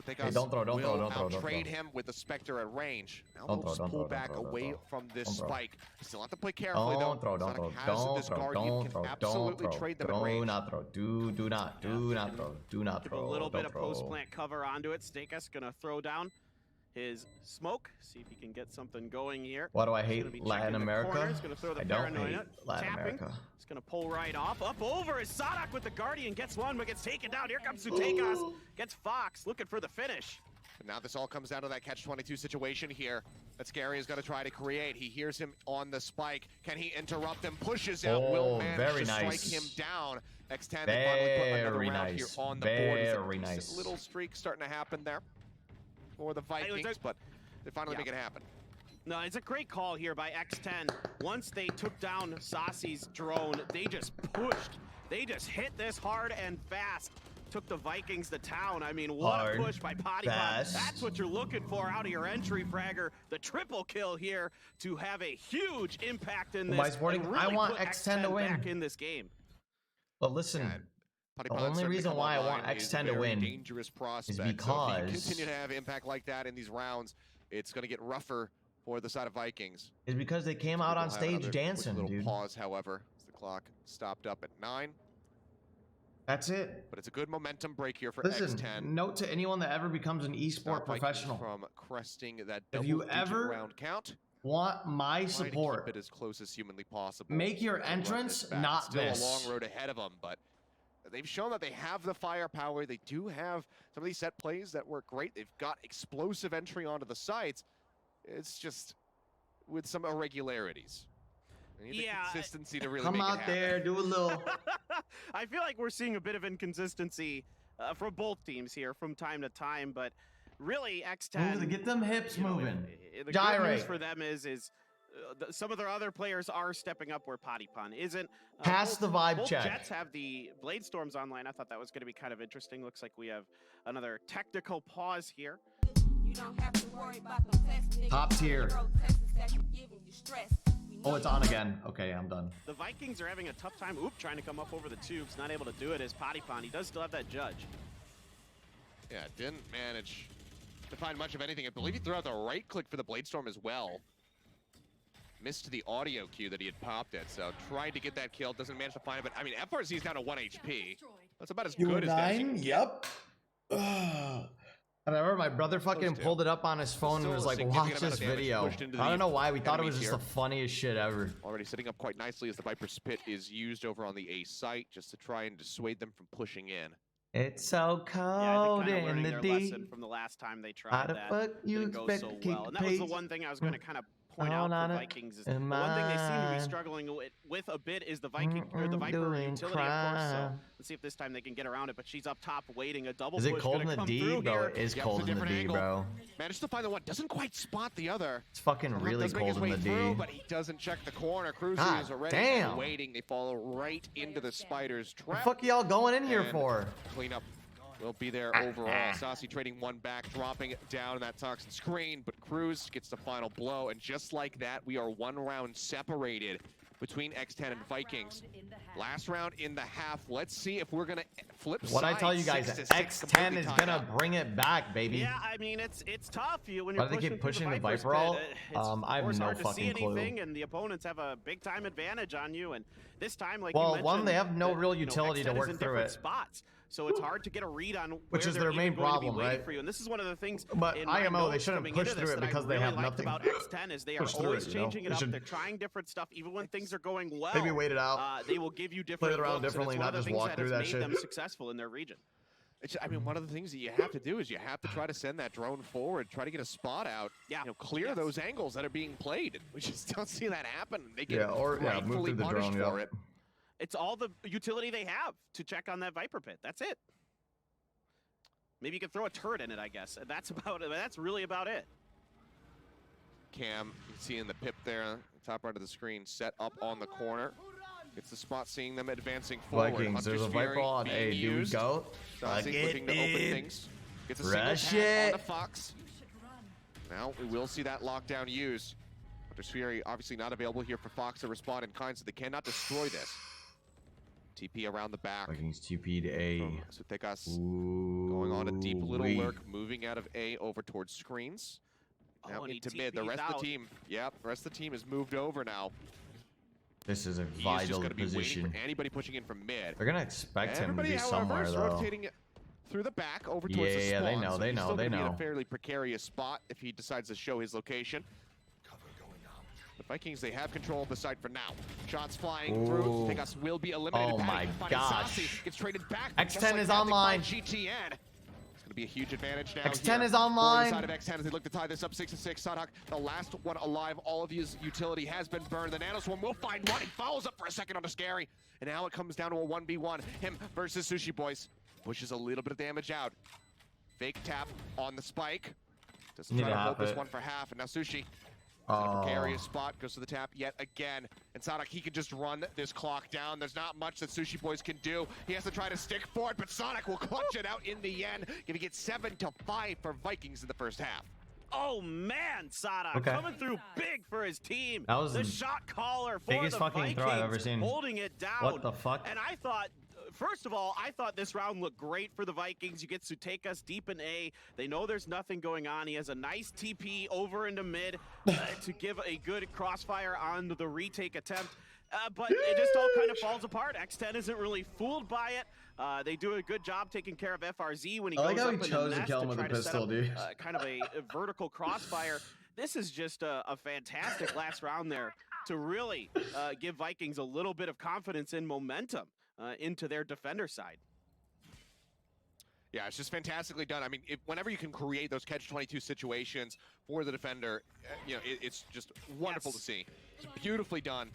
Hey, don't throw. Trade him with the Spectre at range. Now we'll pull back away from this spike. Still have to play carefully though. Don't throw. You can absolutely trade them at range. Do not throw. Do not throw. Do not throw. A little bit of post plant cover onto it. sScary gonna throw down his smoke. See if he can get something going here. Why do I hate Latin America? He's gonna throw the I don't paranoia. hate Latin America. He's gonna pull right off. Up over is Saadhak with the Guardian. Gets one, but gets taken down. Here comes sutecas. Gets foxz, looking for the finish. And now this all comes down to that catch-22 situation here that sScary is going to try to create. He hears him on the spike. Can he interrupt him? Pushes out. Will manage to strike him down. X10 they finally put another round here on the board. Very nice. Little streak starting to happen there for the Vikings, but they finally make it happen. No, it's a great call here by X10. Once they took down Sacy's drone, they just pushed. They just hit this hard and fast. Took the Vikings to town. I mean, what a push by Patiphan. That's what you're looking for out of your entry fragger. The triple kill here to have a huge impact in this. By sporting, really I want X10 to win. Back in this game. But listen, the only reason why I want X10 to win is because so if you continue to have impact like that in these rounds, it's going to get rougher for the side of Vikings. Is because they came out on stage dancing, little dude. Pause, however, as the clock stopped up at 9. That's it. But it's a good momentum break here for Listen, X10. Note to anyone that ever becomes an esport professional. From cresting that if you ever round count, want my support, keep it as close as humanly possible. Make your entrance not Still this. a long road ahead of them, but they've shown that they have the firepower. They do have some of these set plays that work great. They've got explosive entry onto the sites. It's just with some irregularities. They need the consistency to really come make out it there, do a little. I feel like we're seeing a bit of inconsistency from both teams here from time to time, but really X10. Get them hips moving. The good news for them is some of their other players are stepping up where Patiphan isn't. Pass the vibe both check. Jets have the Blade Storms online. I thought that was going to be kind of interesting. Looks like we have another technical pause here. You don't have to worry about them testing. Top tier. Oh, it's on again. Okay, I'm done. The Vikings are having a tough time. Trying to come up over the tubes. Not able to do it as Patiphan. He does still have that judge. Yeah, didn't manage to find much of anything. I believe he threw out the right click for the Blade Storm as well. Missed the audio cue that he had popped it, so tried to get that kill. Doesn't manage to find it, but I mean, FRZ's down to 1 HP. That's about as good as that. Yep. I remember my brother fucking pulled it up on his phone and was like, watch this video. I don't know why. We thought it was just the funniest shit ever. Already setting up quite nicely as the Viper's Pit is used over on the A site just to try and dissuade them from pushing in. It's so Yeah, cold I think in the their D. lesson from the last time they tried the that fuck you didn't go expect so to keep well. And that was the pace? one thing I was going to kind of point out for Vikings is the one thing they seem to be struggling with a bit is the Viking or the Viper doing utility, of course. So crime. let's see if this time they can get around it. But she's up top waiting a double. Is it push cold in gonna the come D, through bro? here. It is Yep, cold it's a in the different D, angle. bro. Managed to find the one, doesn't quite spot the other. It's fucking really Does make his cold in way the through, D. but he doesn't check the corner. Crws God is already damn. waiting. They fall right into the spider's The trap. fuck y'all going in here And for? Cleanup will be there overall. Sacy trading one back, dropping it down in that toxin screen, but Crws gets the final blow, and just like that, we are one round separated between X10 and Vikings. Last round in the half. Let's see if we're gonna flip What I tell you sides, guys, 6 to 6, X10 completely is tied gonna up. bring it back, baby. Yeah, I mean it's tough. When Why you're do they keep pushing pushing the through Viper ult? it's I have of course no hard to see fucking clue. anything, and the opponents have a big time advantage on you. And this time, like Well, you mentioned, one, they have no real you know, utility to X10 is work in through different it. spots. So it's hard to get a read on Which where is they're their main even going to be problem, waiting right? for you. And this is one of the things. But in my IMO, they notes shouldn't coming push into through this it that I because they really have liked nothing. about X10 is they are Push through always it, you know? changing it They up. should They're trying different stuff, even when things are going well. Maybe wait it out. They will give you different Play it around looks, and differently, it's one not of the just things walk that through has that made shit. them successful in their region. I mean, one of the things that you have to do is you have to try to send that drone forward, try to get a spot out, Yeah. clear those angles that are being played. We just don't see that happen. They get Move rightfully through the punished drone, for yeah. it. It's all the utility they have to check on that Viper pit. That's it. Maybe you could throw a turret in it, I guess. That's about it. That's really about it. Cam, you can see in the pip there, top right of the screen, set up on the corner. It's the spot seeing them advancing forward. Vikings, there's a Hunter's Viper Fury on being A, dude, used. go. Sacy looking to open things. Gets a Rush single tag it. on the foxz. Now we will see that lockdown used. Hunter's Fury obviously not available here for foxz to respond in kind, so they cannot destroy this. TP around the back. Vikings TP'd A. Sutecas going on a deep little Ooh-wee. lurk, moving out of A over towards screens. Now and he into mid. The TP'd rest of out. the team, the rest of the team has moved over now. This is a He's just vital going to be waiting position. for anybody pushing in from mid. They're gonna expect him to Everybody, be however, somewhere is though. rotating through the back over towards the Yeah, spawn. they know, so they he's know, still they gonna be in know. a fairly precarious spot if he decides to show his location. The Vikings, they have control of the site for now. Shots flying through. Ooh. Sutecas will be eliminated. Oh my Finding gosh. Sacy, gets traded back. X10 just like is that, online. they find GTN. It's going to be a huge advantage now. X10 here is online. For the side of X10 as they look to tie this up 6-6. Saadhak, the last one alive. All of his utility has been burned. The Nanoswarm will find one. He follows up for a second on the sScary. And now it comes down to a 1v1. Him versus sushiboys. Pushes a little bit of damage out. Fake tap on the spike. Doesn't Need try to to hold have this it. one for half. And now Sushi in a Oh. precarious spot, goes to the tap yet again. And Saadhak, he can just run this clock down. There's not much that sushiboys can do. He has to try to stick for it, but Saadhak will clutch it out in the end, giving it 7-5 for Vikings in the first half. Oh man, Saadhak Okay. coming through big for his team. That was the the shot caller for biggest the fucking Vikings, throw I've ever seen. holding it down. What the fuck? And I thought, first of all, I thought this round looked great for the Vikings. You get sutecas deep in A. They know there's nothing going on. He has a nice TP over into mid to give a good crossfire on the retake attempt. But it just all kind of falls apart. X10 isn't really fooled by it. They do a good job taking care of FRZ when he I goes like how up he in the chose to nest kill him with try a to set pistol, up, dude. kind of a vertical crossfire. This is just a fantastic last round there to really give Vikings a little bit of confidence and momentum into their defender side. Yeah, it's just fantastically done. I mean, whenever you can create those catch-22 situations for the defender, it's just wonderful to see. It's beautifully done.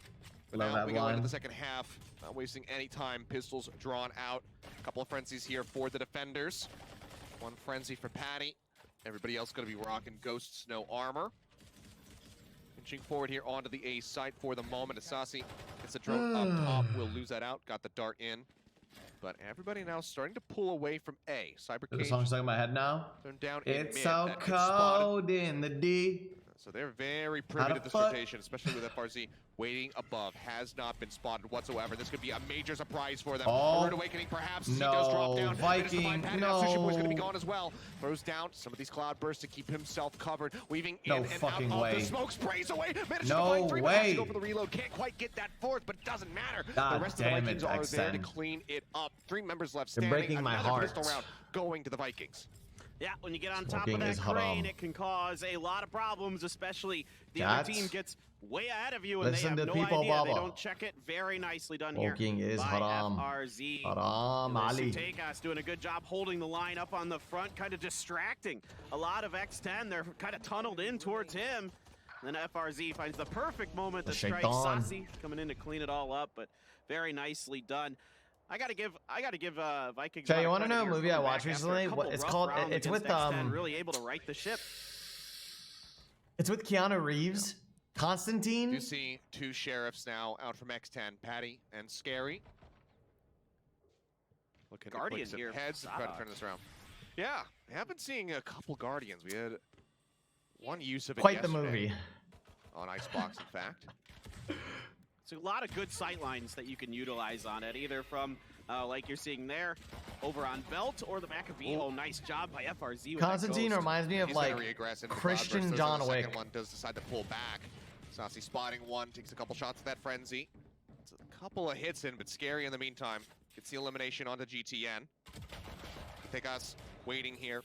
But Love now that we go line. into the second half, not wasting any time. Pistols drawn out. A couple of frenzies here for the defenders. One frenzy for Patty. Everybody else going to be rocking Ghosts, no armor. Inching forward here onto the A site for the moment. Sacy gets the drone up top. We'll lose that out. Got the dart in. But everybody now starting to pull away from A. Cyber The Cage song's stuck in my head now. turned down in It's mid. so That gets spotted. cold in the D. So they're very privy to the this fuck? rotation, especially with FRZ waiting above. Has not been spotted whatsoever. This could be a major surprise for them. Oh, A rude awakening perhaps. As he no, does drop down. Viking, Sushiboy's going to be no. gone as well. Throws down some of these cloud bursts to keep himself covered. Weaving No in and fucking out way. of the smoke. Sprays away. Manages No to find three. way. Has to go for the reload. Can't quite get that fourth, but it doesn't matter. God the rest of the damn Vikings it, are there to X10. clean it up. 3 members left You're standing. breaking my Another heart. pistol round going to the Vikings. Yeah, when you get on top Smoking of is that crane, haram. it can cause a lot of problems, especially the other team gets way ahead of you and Listen they have to no people, idea. Baba. They don't check it. Very nicely done here. Smoking is by haram. FRZ. Haram, The Ali. sutecas doing a good job holding the line up on the front, kind of distracting a lot of X10. They're kind of tunneled in towards him. Then FRZ finds the perfect moment to strike. Sacy coming in to clean it all up, but very nicely done. I gotta give Vikings. Jay, you want to know a movie I watched recently? It's called. It's with really able to right the ship. It's with Keanu Reeves. Constantine. You see two sheriffs now out from X10, Patty and Scary. Looking Guardian to here. Heads and try to turn this around. Yeah, we have been seeing a couple Guardians. We had one use of it Quite the yesterday movie. on Icebox, in fact. It's a lot of good sight lines that you can utilize on it, either from, like you're seeing there, over on Belt or the back of B. Oh, nice job by FRZ with Constantine that reminds me of He's like very aggressive. Christian The John second Wick. one does decide to pull back. Sacy spotting one, takes a couple shots at that frenzy. It's a couple of hits in, but Scary in the meantime gets the elimination onto GTN. Sutecas waiting here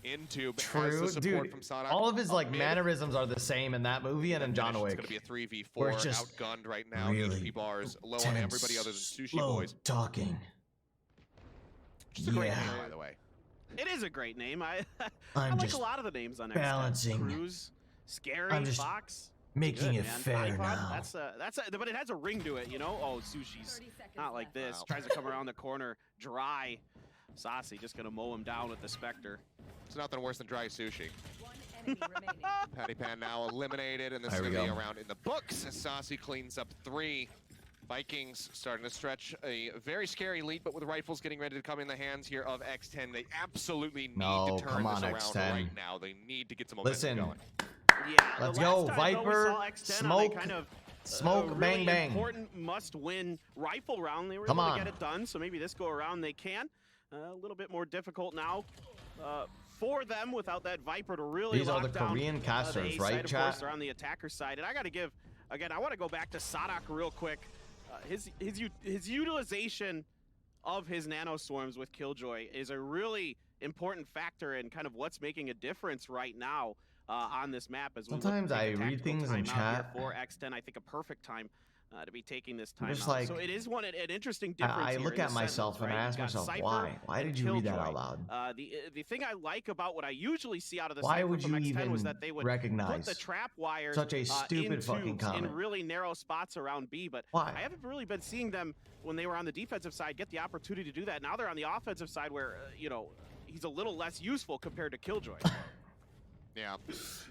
into True, dude. From Saadhak. All of his like Mid. mannerisms are the same in that movie and in John Wick. It's going to be a 3v4, We're just outgunned right now. really HP bars low on everybody other than Sushiboys. Talking. Which is a great Yeah. name, by the way. It is a great name. I I'm like just a lot of the names on balancing. Crws, Scary, I'm just Fox. making Good, it man. fair Patiphan, now. but it has a ring to it, you know? Oh, Sushi's not like this. Wow. Tries to come around the corner dry. Sacy just gonna mow him down with the Spectre. It's nothing worse than dry sushi. Patiphan now eliminated, and this is There going we to be go. around in the books as Sacy cleans up 3. Vikings starting to stretch a very scary lead, but with rifles getting ready to come in the hands here of X10, they absolutely need No, to turn come on, this around X10. right now. They need to get some momentum Listen, going. Yeah, Let's the go, last time, though, we Viper, saw X10 on a smoke, kind of, smoke, really bang, bang. important must-win rifle round. They were Come able on. to get it done, so maybe this go around they can. A little bit more difficult now for them without that Viper to really These are lock the down, Korean the casters, A right, side, of chat? course, they're on the attacker side, and I got to give again. I want to go back to Saadhak real quick. His utilization of his nano swarms with Killjoy is a really important factor in kind of what's making a difference right now on this map. As we Sometimes look to I take a read tactical things in timeout here chat. for X10. I think a perfect time to be taking this time just out. like- So it is an interesting difference. I here look in at the myself sentence, and I right? ask You've got myself, Cypher why? Why and did you read that Killjoy. out loud? The thing I like about what I usually see out of the Why Cypher would from you X10 was even that they would recognize put the trap wires such a stupid in fucking tubes comment? in really narrow spots around B, but Why? I haven't really been seeing them when they were on the defensive side get the opportunity to do that. Now they're on the offensive side where, you know, he's a little less useful compared to Killjoy. Yeah.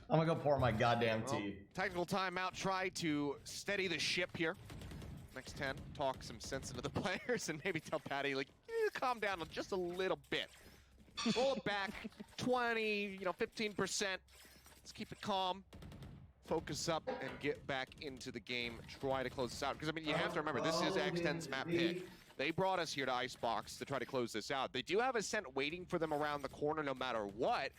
I'm gonna go pour my goddamn Well, tea. technical timeout. Try to steady the ship here. Next 10, talk some sense into the players and maybe tell Patty, like, calm down just a little bit. Roll it back 20, 15%. Let's keep it calm. Focus up and get back into the game. Try to close this out. Because, I mean, you have to remember, this is X10's map pick. They brought us here to Icebox to try to close this out. They do have Ascent waiting for them around the corner no matter what,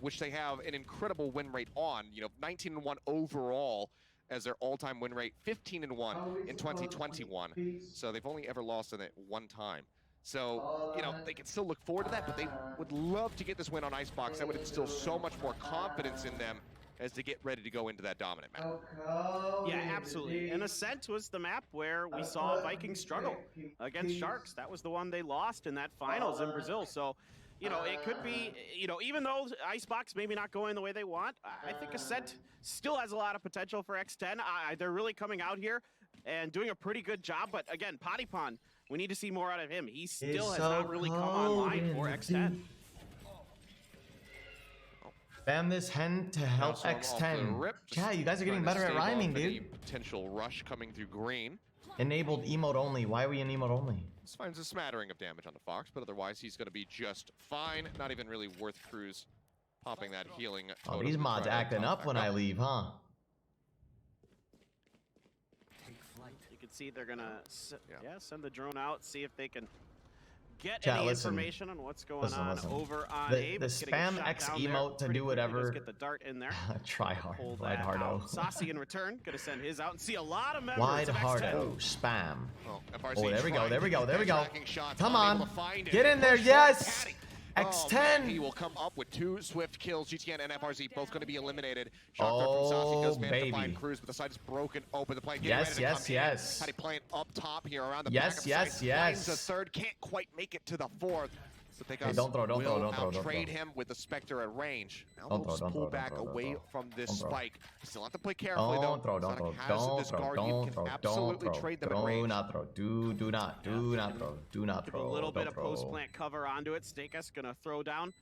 which they have an incredible win rate on. 19-1 overall as their all-time win rate, 15-1 in 2021. So they've only ever lost in it one time. So, they can still look forward to that, but they would love to get this win on Icebox. That would instill so much more confidence in them as to get ready to go into that dominant map. Yeah, absolutely. And Ascent was the map where we saw Vikings struggle against Sharks. That was the one they lost in that finals in Brazil. So, it could be, even though Icebox maybe not going the way they want, I think Ascent still has a lot of potential for X10. They're really coming out here and doing a pretty good job. But again, Patiphan, we need to see more out of him. He still has not really come online for X10. Spam this hen to help Now, so off the X10. rip, Yeah, you guys are getting trying to better at stave off rhyming, any dude. Potential rush coming through green. Enabled emote only. Why are we in emote only? This finds a smattering of damage on the Fox, but otherwise he's going to be just fine. Not even really worth Crws popping that healing. Oh, totem these to mods try to acting top up back when I leave, huh? You can see they're going to send the drone out, see if they can get Chat, any listen. information on what's going Listen, on listen. over on The A. but it's getting spam shot X down there emote to pretty do quickly. whatever. Just get the dart in there. Try hard. Pull Wide that hardo. out. Sacy in return, gonna send his out and see a lot of members Wide of X10. hardo. Spam. Well, FRZ Oh, there we go, trying there we to go, get there we that go. tracking shot, Come unable on. to find it. Get in there, Push yes! Patty. X10. He will come up with 2 swift kills. GTN and FRZ both going to be eliminated. Shot throw from Sacy does manage to find Crws, but the side is broken open. The play getting ready to come in. Patiphan up top here around the back of the side. Finds the third, can't quite make it to the fourth. So they don't trade him with the Spectre at range. Now they'll pull back away from this spike. Still have to play carefully though. Saadhak has this Guardian, can absolutely trade them at range. Do not throw. Do not throw. A little bit of post plant cover onto it. sScary gonna throw down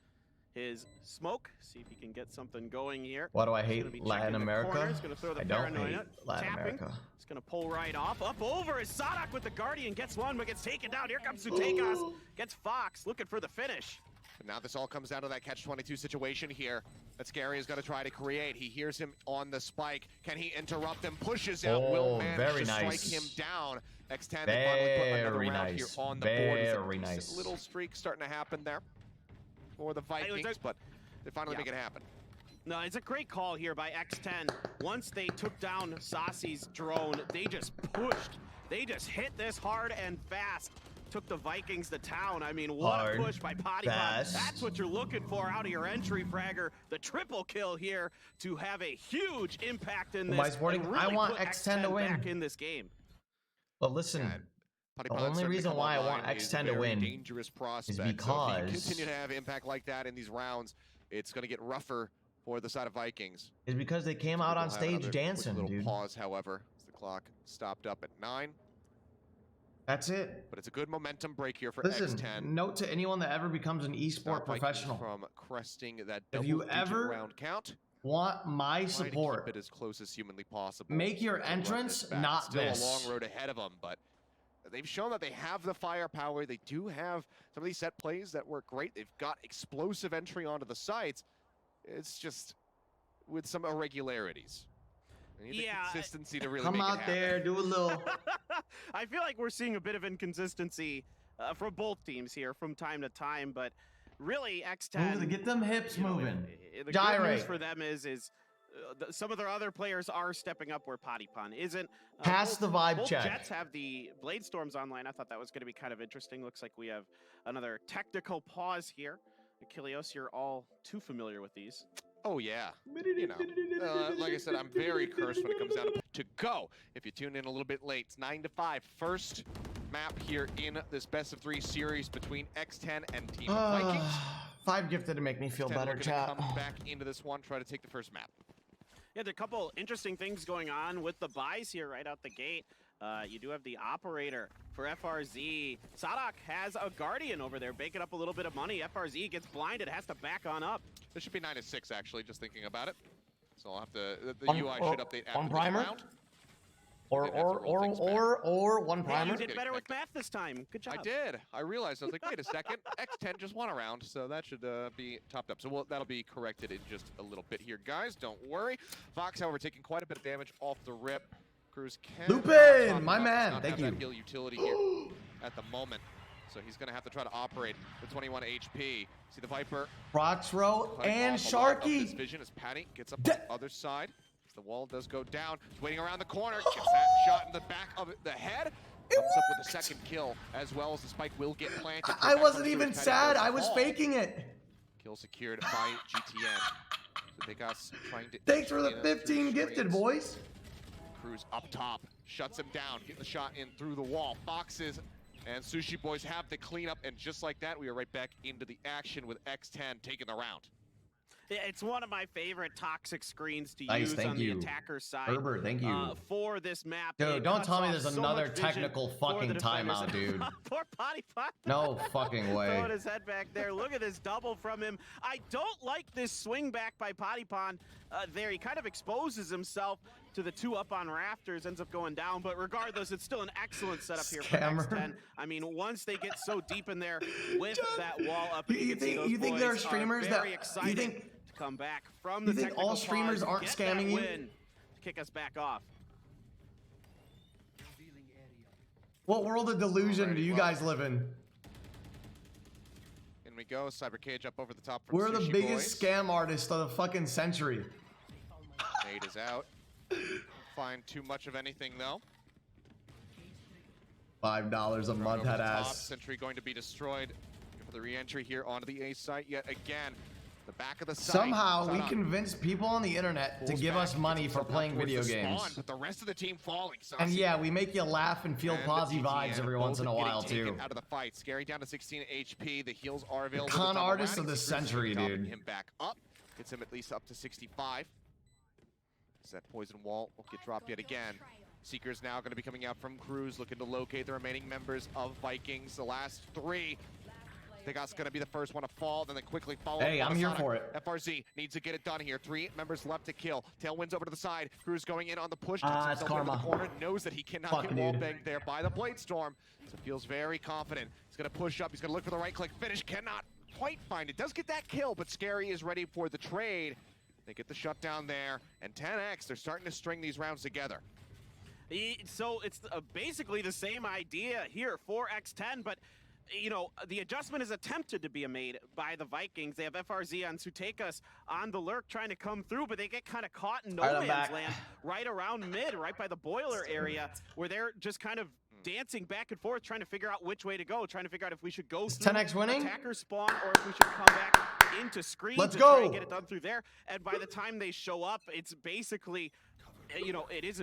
his smoke. See if he can get something going here. Why do I hate Latin America? He's gonna throw the I don't paranoia. hate Latin America. He's gonna pull right off. Up over is Saadhak with the Guardian. Gets one, but gets taken down. Here comes sutecas. Gets foxz, looking for the finish. And now this all comes down to that catch-22 situation here that sScary is going to try to create. He hears him on the spike. Can he interrupt him? Pushes out. Will manage to strike him down. X10 they finally put another round here on the board. Very nice. A little streak starting to happen there for the Vikings, but they finally make it happen. No, it's a great call here by X10. Once they took down Sacy's drone, they just pushed. They just hit this hard and fast. Took the Vikings to town. I mean, what a push by Patiphan. That's what you're looking for out of your entry fragger. The triple kill here to have a huge impact in this. Really I want X10 to win back in this game. But listen, the only reason why I want X10 to win is because if you continue to have impact like that in these rounds, it's going to get rougher for the side of Vikings. Is because they came out on stage dancing, dude. Pause, however, as the clock stopped up at 9. That's it. But it's a good momentum break here for Listen, X10. Note to anyone that ever becomes an esport professional. From cresting that if you ever round count, want my support, keep it as close as humanly possible. Make your entrance not Still this. a long road ahead of them, but they've shown that they have the firepower. They do have some of these set plays that work great. They've got explosive entry onto the sites. It's just with some irregularities. They need the consistency to really come make out it happen. there, do a little. I feel like we're seeing a bit of inconsistency from both teams here from time to time, but really X10. Get them hips moving. The good news for them is some of their other players are stepping up where Patiphan isn't. Pass the vibe check. Jets have the Blade Storms online. I thought that was going to be kind of interesting. Looks like we have another technical pause here. Achilleos, you're all too familiar with these. Oh yeah, you know, like I said, I'm very cursed when it comes down to go. If you tune in a little bit late, it's 9 to 5. First map here in this best of 3 series between X10 and Team Vikings. 5 gifted to make me feel better, chat. Come back into this one, try to take the first map. Yeah, there are a couple interesting things going on with the buys here right out the gate. You do have the operator for FRZ. Saadhak has a Guardian over there, baking up a little bit of money. FRZ gets blinded, has to back on up. This should be 9 to 6, actually, just thinking about it. So I'll have to, the UI should update after this round. Or one primer. You did better with math this time. Good job. I did. I realized. I was like, wait a second. X10 just won a round, so that should be topped up. So that'll be corrected in just a little bit here, guys. Don't worry. foxz, however, taking quite a bit of damage off the rip. Crws can Lupin, my man. Thank you. Heal utility here at the moment. So he's going to have to try to operate with 21 HP. See the Viper. Proxro and Sharky. This vision as Patty gets up on the other side. As the wall does go down. He's waiting around the corner. Gets that shot in the back of the head. Comes up with a second kill, as well as the spike will get planted. I wasn't even sad. I was faking it. Kill secured by GTN. So sutecas trying to. Thanks for the 15 gifted, boys. Crws up top, shuts him down, getting the shot in through the wall. foxz and sushiboys have the cleanup, and just like that, we are right back into the action with X10 taking the round. Yeah, it's one of my favorite toxic screens to use on the attacker side. Herbert, thank you. For this map. Dude, don't tell me there's another technical fucking timeout, dude. Poor Patiphan. No fucking way. Throwing his head back there. Look at this double from him. I don't like this swing back by Patiphan there. He kind of exposes himself to the 2 up on rafters, ends up going down, but regardless, it's still an excellent setup here for X10. I mean, once they get so deep in there with that wall up, you think there are streamers that you think to come back from the technical all streamers aren't scamming you? To kick us back off. What world of delusion do you guys live in? In we go, Cyber Cage up over the top from We're the biggest scam artists of the fucking century. Nade is out. Find too much of anything though. $5 a month, head ass. Sentry going to be destroyed. for the re-entry here onto the A site yet again. The back of the site. Somehow we convince people on the internet to give us money for playing video games. But the rest of the team falling. And yeah, we make you laugh and feel positive vibes every once in a while too. Out of the fight, Scary down to 16 HP. The heals are available. Con artist of the century, dude. Him back up, gets him at least up to 65. So that poison wall will get dropped yet again. Seeker's now going to be coming out from Crws, looking to locate the remaining members of Vikings. The last three. Sutecas going to be the first one to fall, then they quickly follow. Hey, I'm here for it. FRZ needs to get it done here. 3 members left to kill. Tailwind's over to the side. Crws going in on the push. It's Karma. The corner, knows that he cannot get wall banged there by the Blade Storm. So feels very confident. He's going to push up. He's going to look for the right click finish. Cannot quite find it. Does get that kill, but Scary is ready for the trade. They get the shutdown there. And 10X, they're starting to string these rounds together. So it's basically the same idea here for X10, but you know, the adjustment is attempted to be made by the Vikings. They have FRZ on Sutecas on the lurk trying to come through, but they get kind of caught in no man's land right around mid, right by the boiler area, where they're just kind of dancing back and forth, trying to figure out which way to go, trying to figure out if we should go through 10X winning? attacker spawn or if we should come back into screens and try and get it done through there. And by the time they show up, it's basically, you know, it is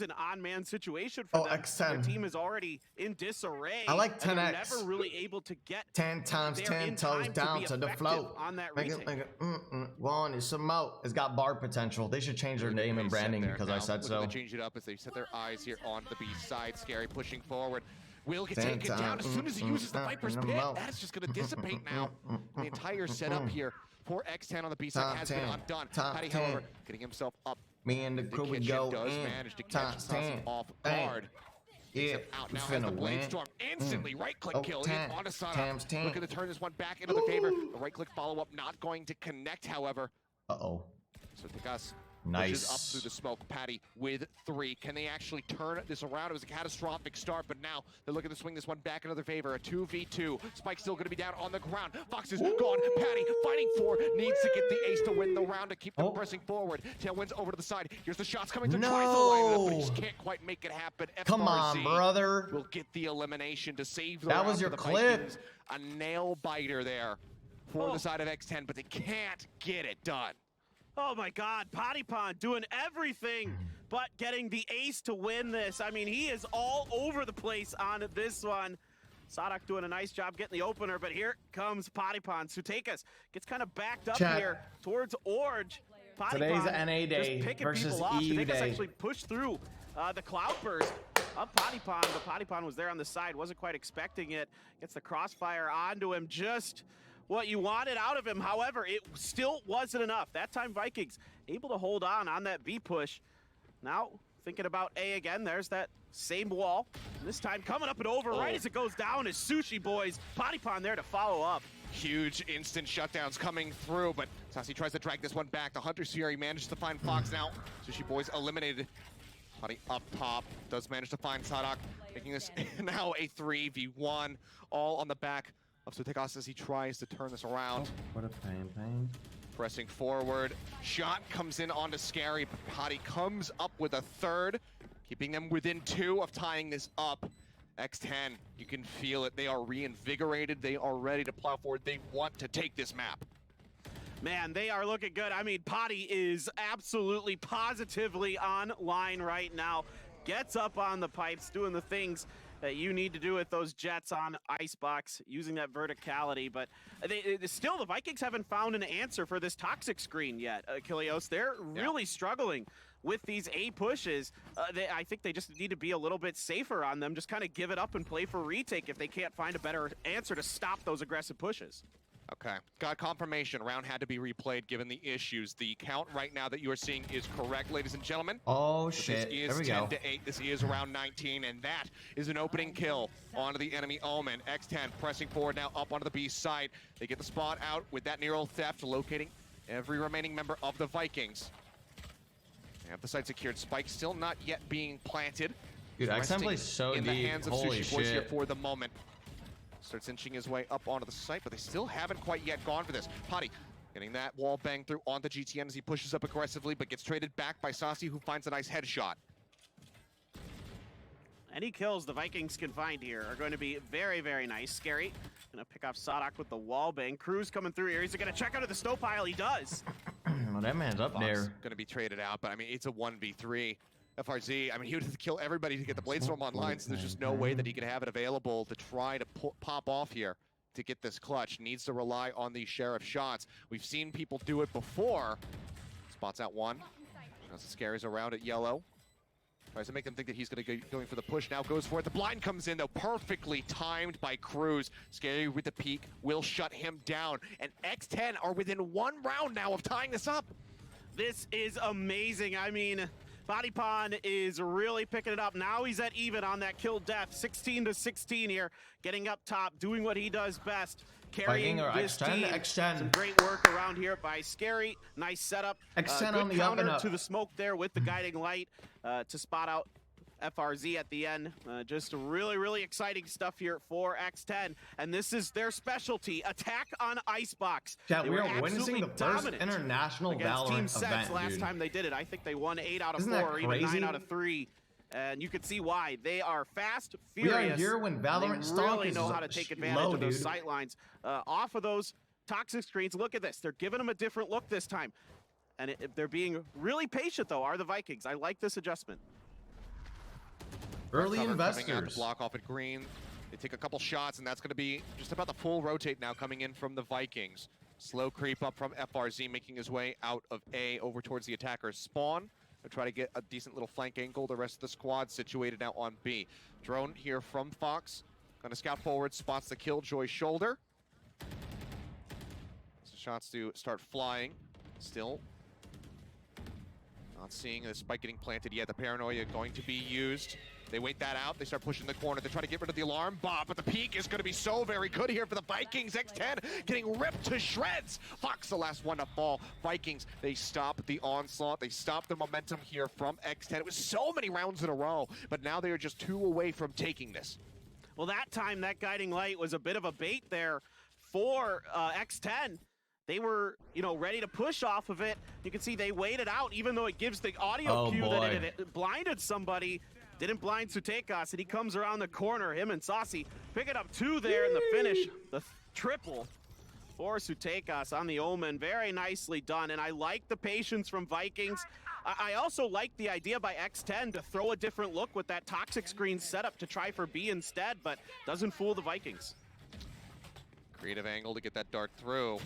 an on-man situation for them. X10. Their team is already in disarray. I like 10X. Never really able to get 10 times 10 toes down to the float. On that one is some more. It's got bar potential. They should change their name and branding because I said so. They change it up as they set their eyes here on the B side. Scary pushing forward. Will get taken down as soon as he uses the Viper's Pit. That is just going to dissipate now. The entire setup here for X10 on the B side has been undone. Patty, however, getting himself up. Me and the crew would go does in. manage to catch Sacy off guard. Yeah, out now as the Blade Storm instantly right-click kill in on Saadhak. Looking to turn this one back into the favor. The right-click follow-up not going to connect, however. Uh-oh. So Sutecas nice. Pushes up through the smoke. Patty with 3. Can they actually turn this around? It was a catastrophic start, but now they're looking to swing this one back into their favor. A 2v2. Spike still going to be down on the ground. Fox is gone. Patty fighting for, needs to get the ace to win the round to keep them pressing forward. Tailwind's over to the side. Here's the shots coming through. Tries to line it up, but he just can't quite make it happen. Come on, brother. Will get the elimination to save the that round was your for the clip. Vikings. A nail biter there for the side of X10, but they can't get it done. Oh my God, Patiphan doing everything but getting the ace to win this. I mean, he is all over the place on this one. Saadhak doing a nice job getting the opener, but here comes Patiphan. Sutecas gets kind of backed up here towards Orge. Today's NA day versus EU day. Actually pushed through the cloudburst of Patiphan, but Patiphan was there on the side, wasn't quite expecting it. Gets the crossfire onto him, just what you wanted out of him. However, it still wasn't enough. That time Vikings able to hold on that B push. Now thinking about A again, there's that same wall. This time coming up and over right as it goes down is sushiboys. Patiphan there to follow up. Huge instant shutdowns coming through, but Sacy tries to drag this one back. The Hunter's Fury manages to find Fox now. Sushiboys eliminated. Patty up top, does manage to find Saadhak, making this now a 3v1, all on the back of Sutecas as he tries to turn this around. What a pain. Pressing forward, shot comes in onto Scary, but Patty comes up with a third, keeping them within 2 of tying this up. X10, you can feel it. They are reinvigorated. They are ready to plow forward. They want to take this map. Man, they are looking good. I mean, Patty is absolutely positively online right now. Gets up on the pipes, doing the things that you need to do with those jets on Icebox, using that verticality. But still, the Vikings haven't found an answer for this toxic screen yet, Kilios. They're really struggling with these A pushes. I think they just need to be a little bit safer on them. Just kind of give it up and play for retake if they can't find a better answer to stop those aggressive pushes. Okay, got confirmation. Round had to be replayed given the issues. The count right now that you are seeing is correct, ladies and gentlemen. Oh shit, this is there we go. 10-8. This is round 19, and that is an opening kill onto the enemy Omen. X10 pressing forward now up onto the B side. They get the spot out with that Neural Theft, locating every remaining member of the Vikings. They have the site secured. Spike still not yet being planted. Dude, X10 plays so in deep. the hands of Holy Sushi shit. Boys here for the moment. Starts inching his way up onto the site, but they still haven't quite yet gone for this. Patty getting that wall bang through onto GTN as he pushes up aggressively, but gets traded back by Sacy, who finds a nice headshot. Any kills the Vikings can find here are going to be very, very nice. sScary gonna pick off Saadhak with the wall bang. Crws coming through here. He's gonna check under the snow pile. He does. Well, that man's up there. Going to be traded out, but I mean, it's a 1v3. FRZ, I mean, he would have to kill everybody to get the Bladestorm online, so there's just no way that he could have it available to try to pop off here to get this clutch. Needs to rely on these Sheriff shots. We've seen people do it before. Spots out one. sScary's around at yellow. Tries to make them think that he's going to go going for the push. Now goes for it. The blind comes in, though, perfectly timed by Crws. sScary with the peek will shut him down. And X10 are within 1 round now of tying this up. This is amazing. I mean, Patiphan is really picking it up. Now he's at even on that kill death. 16-16 here, getting up top, doing what he does best. Carrying this team. X10. Some great work around here by sScary. Nice setup. X10 good on the counter up and up. to the smoke there with the guiding light to spot out FRZ at the end. Just really, really exciting stuff here for X10. And this is their specialty, attack on Icebox. Yeah, They we were are witnessing absolutely the first dominant international against Team Valorant Sets event, last dude. time they did it. I think they won 8 out of Isn't 4, that or even crazy? 9 out of 3. And you can see why. They are fast, We furious. are here when and Valorant they stock really is know how to take advantage low, of those dude. sight lines. Off of those toxic screens, look at this. They're giving them a different look this time. And they're being really patient, though, are the Vikings. I like this adjustment. Early Cover coming out investors. to block off at green. They take a couple shots, and that's going to be just about the full rotate now coming in from the Vikings. Slow creep up from FRZ, making his way out of A over towards the attacker's spawn. They'll try to get a decent little flank angle. The rest of the squad situated now on B. Drone here from foxz. Gonna scout forward, spots the Killjoy shoulder. So shots to start flying. Still not seeing the spike getting planted yet. The paranoia going to be used. They wait that out. They start pushing the corner. They try to get rid of the alarm bomb, but the peak is going to be so very good here for the Vikings. X10 getting ripped to shreds. foxz the last one to fall. Vikings, they stop the onslaught. They stop the momentum here from X10. It was so many rounds in a row, but now they are just 2 away from taking this. Well, that time, that guiding light was a bit of a bait there for X10. They were, ready to push off of it. You can see they waited out, even though it gives the audio cue that it blinded somebody. Didn't blind sutecas, and he comes around the corner. Him and Sacy picking up 2 there in the finish. The triple for sutecas on the Omen. Very nicely done, and I like the patience from Vikings. I also like the idea by X10 to throw a different look with that toxic screen setup to try for B instead, but doesn't fool the Vikings. Creative angle to get that dart through.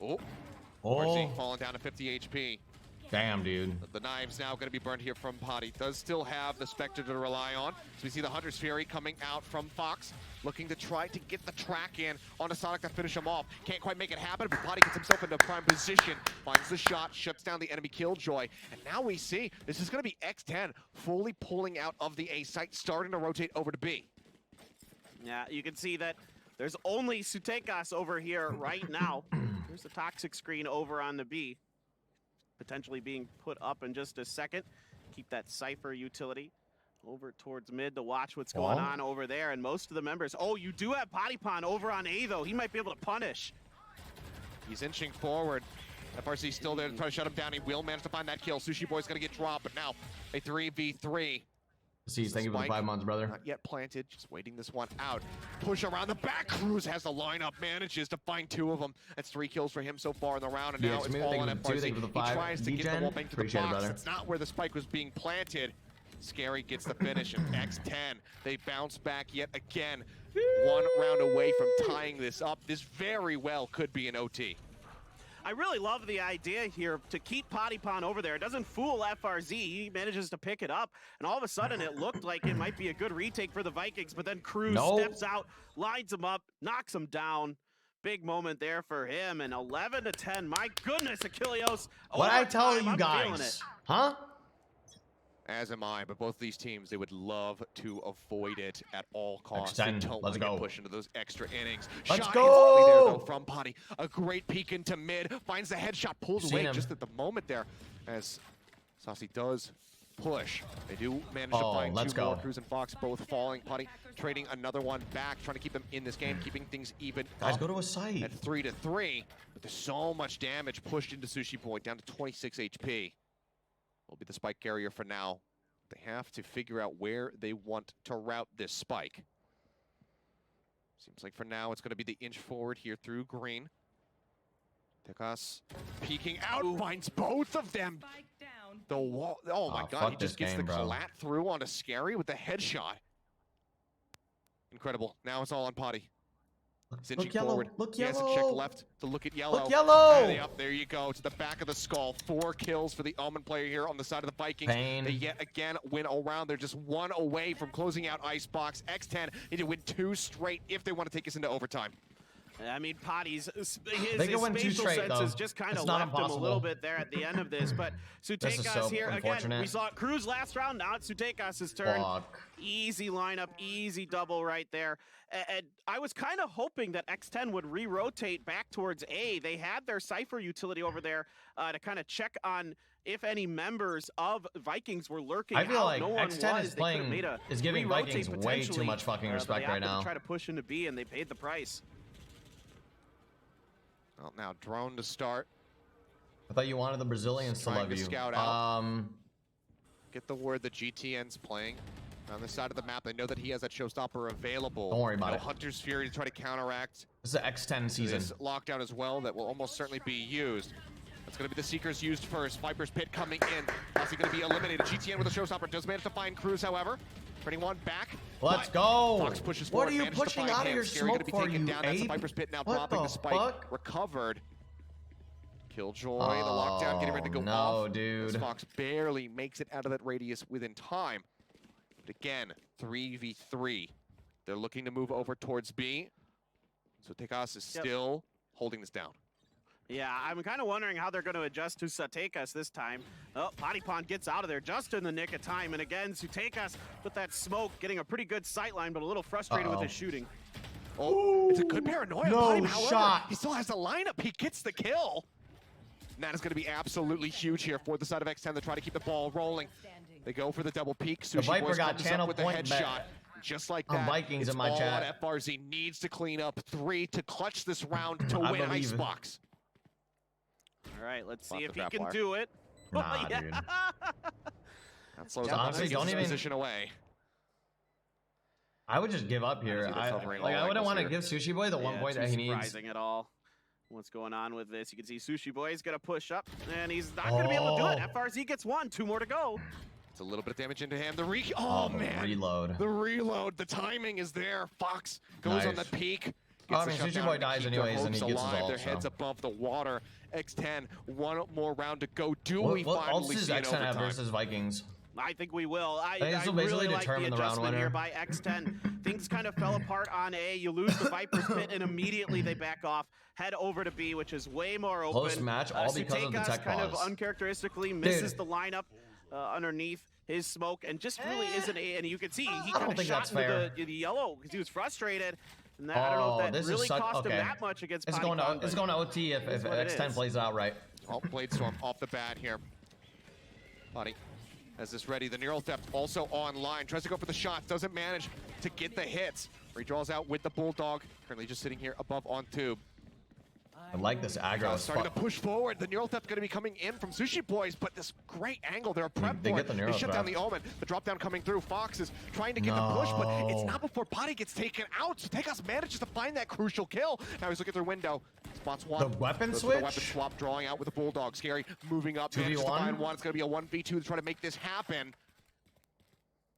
Oh. Falling down to 50 HP. Damn, dude. The knives now going to be burned here from Patty. Does still have the Spectre to rely on. So we see the Hunter's Fury coming out from foxz, looking to try to get the track in onto Saadhak to finish him off. Can't quite make it happen, but Patty gets himself into prime position, finds the shot, shuts down the enemy Killjoy. And now we see this is going to be X10 fully pulling out of the A site, starting to rotate over to B. Yeah, you can see that there's only sutecas over here right now. There's the toxic screen over on the B. Potentially being put up in just a second. Keep that Cypher utility over towards mid to watch what's going on over there. And most of the members, you do have Patiphan over on A, though. He might be able to punish. He's inching forward. FRC still there to try to shut him down. He will manage to find that kill. sushiboys going to get dropped, but now a 3v3. See, thank you for the 5 months, brother. Not yet planted, just waiting this one out. Push around the back. Crws has the lineup, manages to find 2 of them. That's 3 kills for him so far in the round, and now it's all on FRC. He tries to get the wall bank to the box. That's not where the spike was being planted. sScary gets the finish, and X10, they bounce back yet again. 1 round away from tying this up. This very well could be an OT. I really love the idea here to keep Patiphan over there. It doesn't fool FRZ. He manages to pick it up, and all of a sudden it looked like it might be a good retake for the Vikings, but then Crws steps out, lines him up, knocks him down. Big moment there for him, and 11-10. My goodness, Achilleos. What I tell you guys, huh? As am I, but both these teams, they would love to avoid it at all costs. X10, They don't let's want to go. get pushed into those extra innings. Let's Shot go! instantly there, though, from Patty. A great peek into mid, finds the headshot, pulls Seen away him. just at the moment there, as Sacy does push. They do manage to find let's 2 more. go. Crws and foxz both falling. Patty trading another one back, trying to keep them in this game, keeping things even. Guys, go to a site. At 3-3, but there's so much damage pushed into sushiboy, down to 26 HP. Will be the spike carrier for now. They have to figure out where they want to route this spike. Seems like for now it's going to be the inch forward here through green. Sutecas peeking out, finds both of them. The wall. Oh my God! He just gets the collat through onto sScary with the headshot. Incredible. Now it's all on Patty. Look forward. Look he yellow. has to check left to look at yellow. Look yellow. Up there you go to the back of the skull. 4 kills for the Omen player here on the side of the Vikings. Pain. They yet again win around. They're just 1 away from closing out Icebox. X10 need to win 2 straight if they want to take us into overtime. I mean, Patty's his spatial senses just kind of left him a little bit there at the end of this. But Sutecas here again. We saw Crws last round. Now it's Sutecas' turn. Easy lineup, easy double right there. And I was kind of hoping that X10 would re-rotate back towards A. They had their Cypher utility over there to kind of check on if any members of Vikings were lurking. I feel out. like No one X10 was. is playing, is giving Vikings way too much fucking respect right now. To try to push into B, and they paid the price. Well, now drone to start. I thought you wanted the Brazilians to love you. Scout out. Get the word that GTN's playing on the side of the map. They know that he has that showstopper available. Don't worry about it. Hunter's Fury to try to counteract. This is an X10 season. This lockdown as well that will almost certainly be used. That's going to be the Seekers used first. Viper's Pit coming in. Foxy going to be eliminated. GTN with a showstopper does manage to find Crws, however. Turning one back. Let's go. Fox pushes forward. What are you pushing out of your smoke for, you down. That's the Viper's Pit now dropping the spike. Recovered. Killjoy, the lockdown, getting ready to go off. Dude. Fox barely makes it out of that radius within time. But again, 3v3. They're looking to move over towards B. So Sutecas is still holding this down. Yeah, I'm kind of wondering how they're going to adjust to Sutecas this time. Oh, Patiphan gets out of there just in the nick of time. And again, Sutecas with that smoke, getting a pretty good sightline, but a little frustrated with his shooting. Oh, it's a good paranoia. No however, shot. He still has the lineup. He gets the kill. And that is going to be absolutely huge here for the side of X10 to try to keep the ball rolling. They go for the double peek. The Viper got channel with point the headshot. Just like that, Vikings it's in my all chat. on FRZ. Needs to clean up 3 to clutch this round to win Icebox. All right, let's see if he can do it. Nah, dude. That slows honestly, don't even position away. I would just give up here. I wouldn't want to give Sushiboy the 1 point that he needs. Surprising at all. What's going on with this? You can see Sushiboy's gonna push up, and he's not gonna be able to do it. FRZ gets 1, 2 more to go. It's a little bit of damage into him. The man, reload. The reload. The timing is there. Fox goes on the peak. I mean, Sushiboy dies anyways, and he gets his ult. Their heads above the water. X10, 1 more round to go. Do we finally see it X10 have versus Vikings? I think we will. I really really like the adjustment here by X10. Things kind of fell apart on A. You lose the Viper's Pit, and immediately they back off, head over to B, which is way more open. Close match, all because of the tech kind pause. of uncharacteristically misses the lineup underneath his smoke, and just really isn't A. And you can see he kind of shot into the yellow because he was frustrated. And that, I don't know if that really cost him that much against Patiphan. It's going to OT if X10 plays it out right. Oh, Blade Storm off the bat here. Buddy has this ready. The Neural Theft also online. Tries to go for the shot. Doesn't manage to get the hits. Redraws out with the Bulldog. Currently just sitting here above on tube. I like this aggro. Starting to push forward. The Neural Theft going to be coming in from sushiboys, but this great angle. They're prep for it. They shut down the Omen. The drop down coming through. Fox is trying to get the push, but it's not before Patty gets taken out. So Sutecas manages to find that crucial kill. Now he's looking through window. Spots one. The weapon switch? The weapon swap, drawing out with the Bulldog. sScary moving up. Manages to find one. It's going to be a 1v2 to try to make this happen.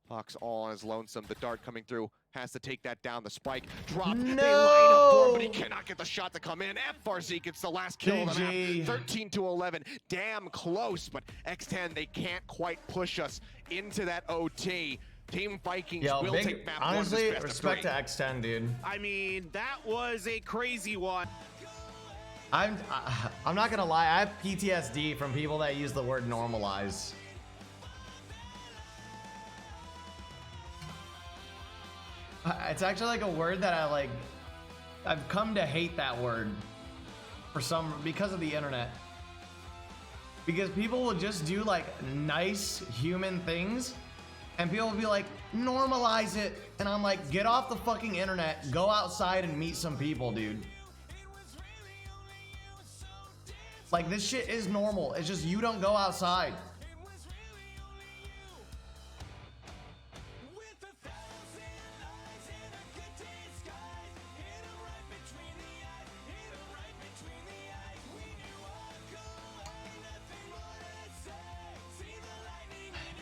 Fox all on his lonesome. The dart coming through has to take that down. The spike drop. No! They line up for him, but he cannot get the shot to come in. FRZ gets the last kill of the map. 13 to 11. Damn close, but X10, they can't quite push us into that OT. Team Vikings will take map honestly, one. respect to X10, dude. I mean, that was a crazy one. I'm not gonna lie. I have PTSD from people that use the word normalize. It's actually like a word that I've come to hate that word because of the internet. Because people will just do like nice human things and people will be like, normalize it. And I'm like, get off the fucking internet, go outside and meet some people, dude. Like, this shit is normal. It's just you don't go outside.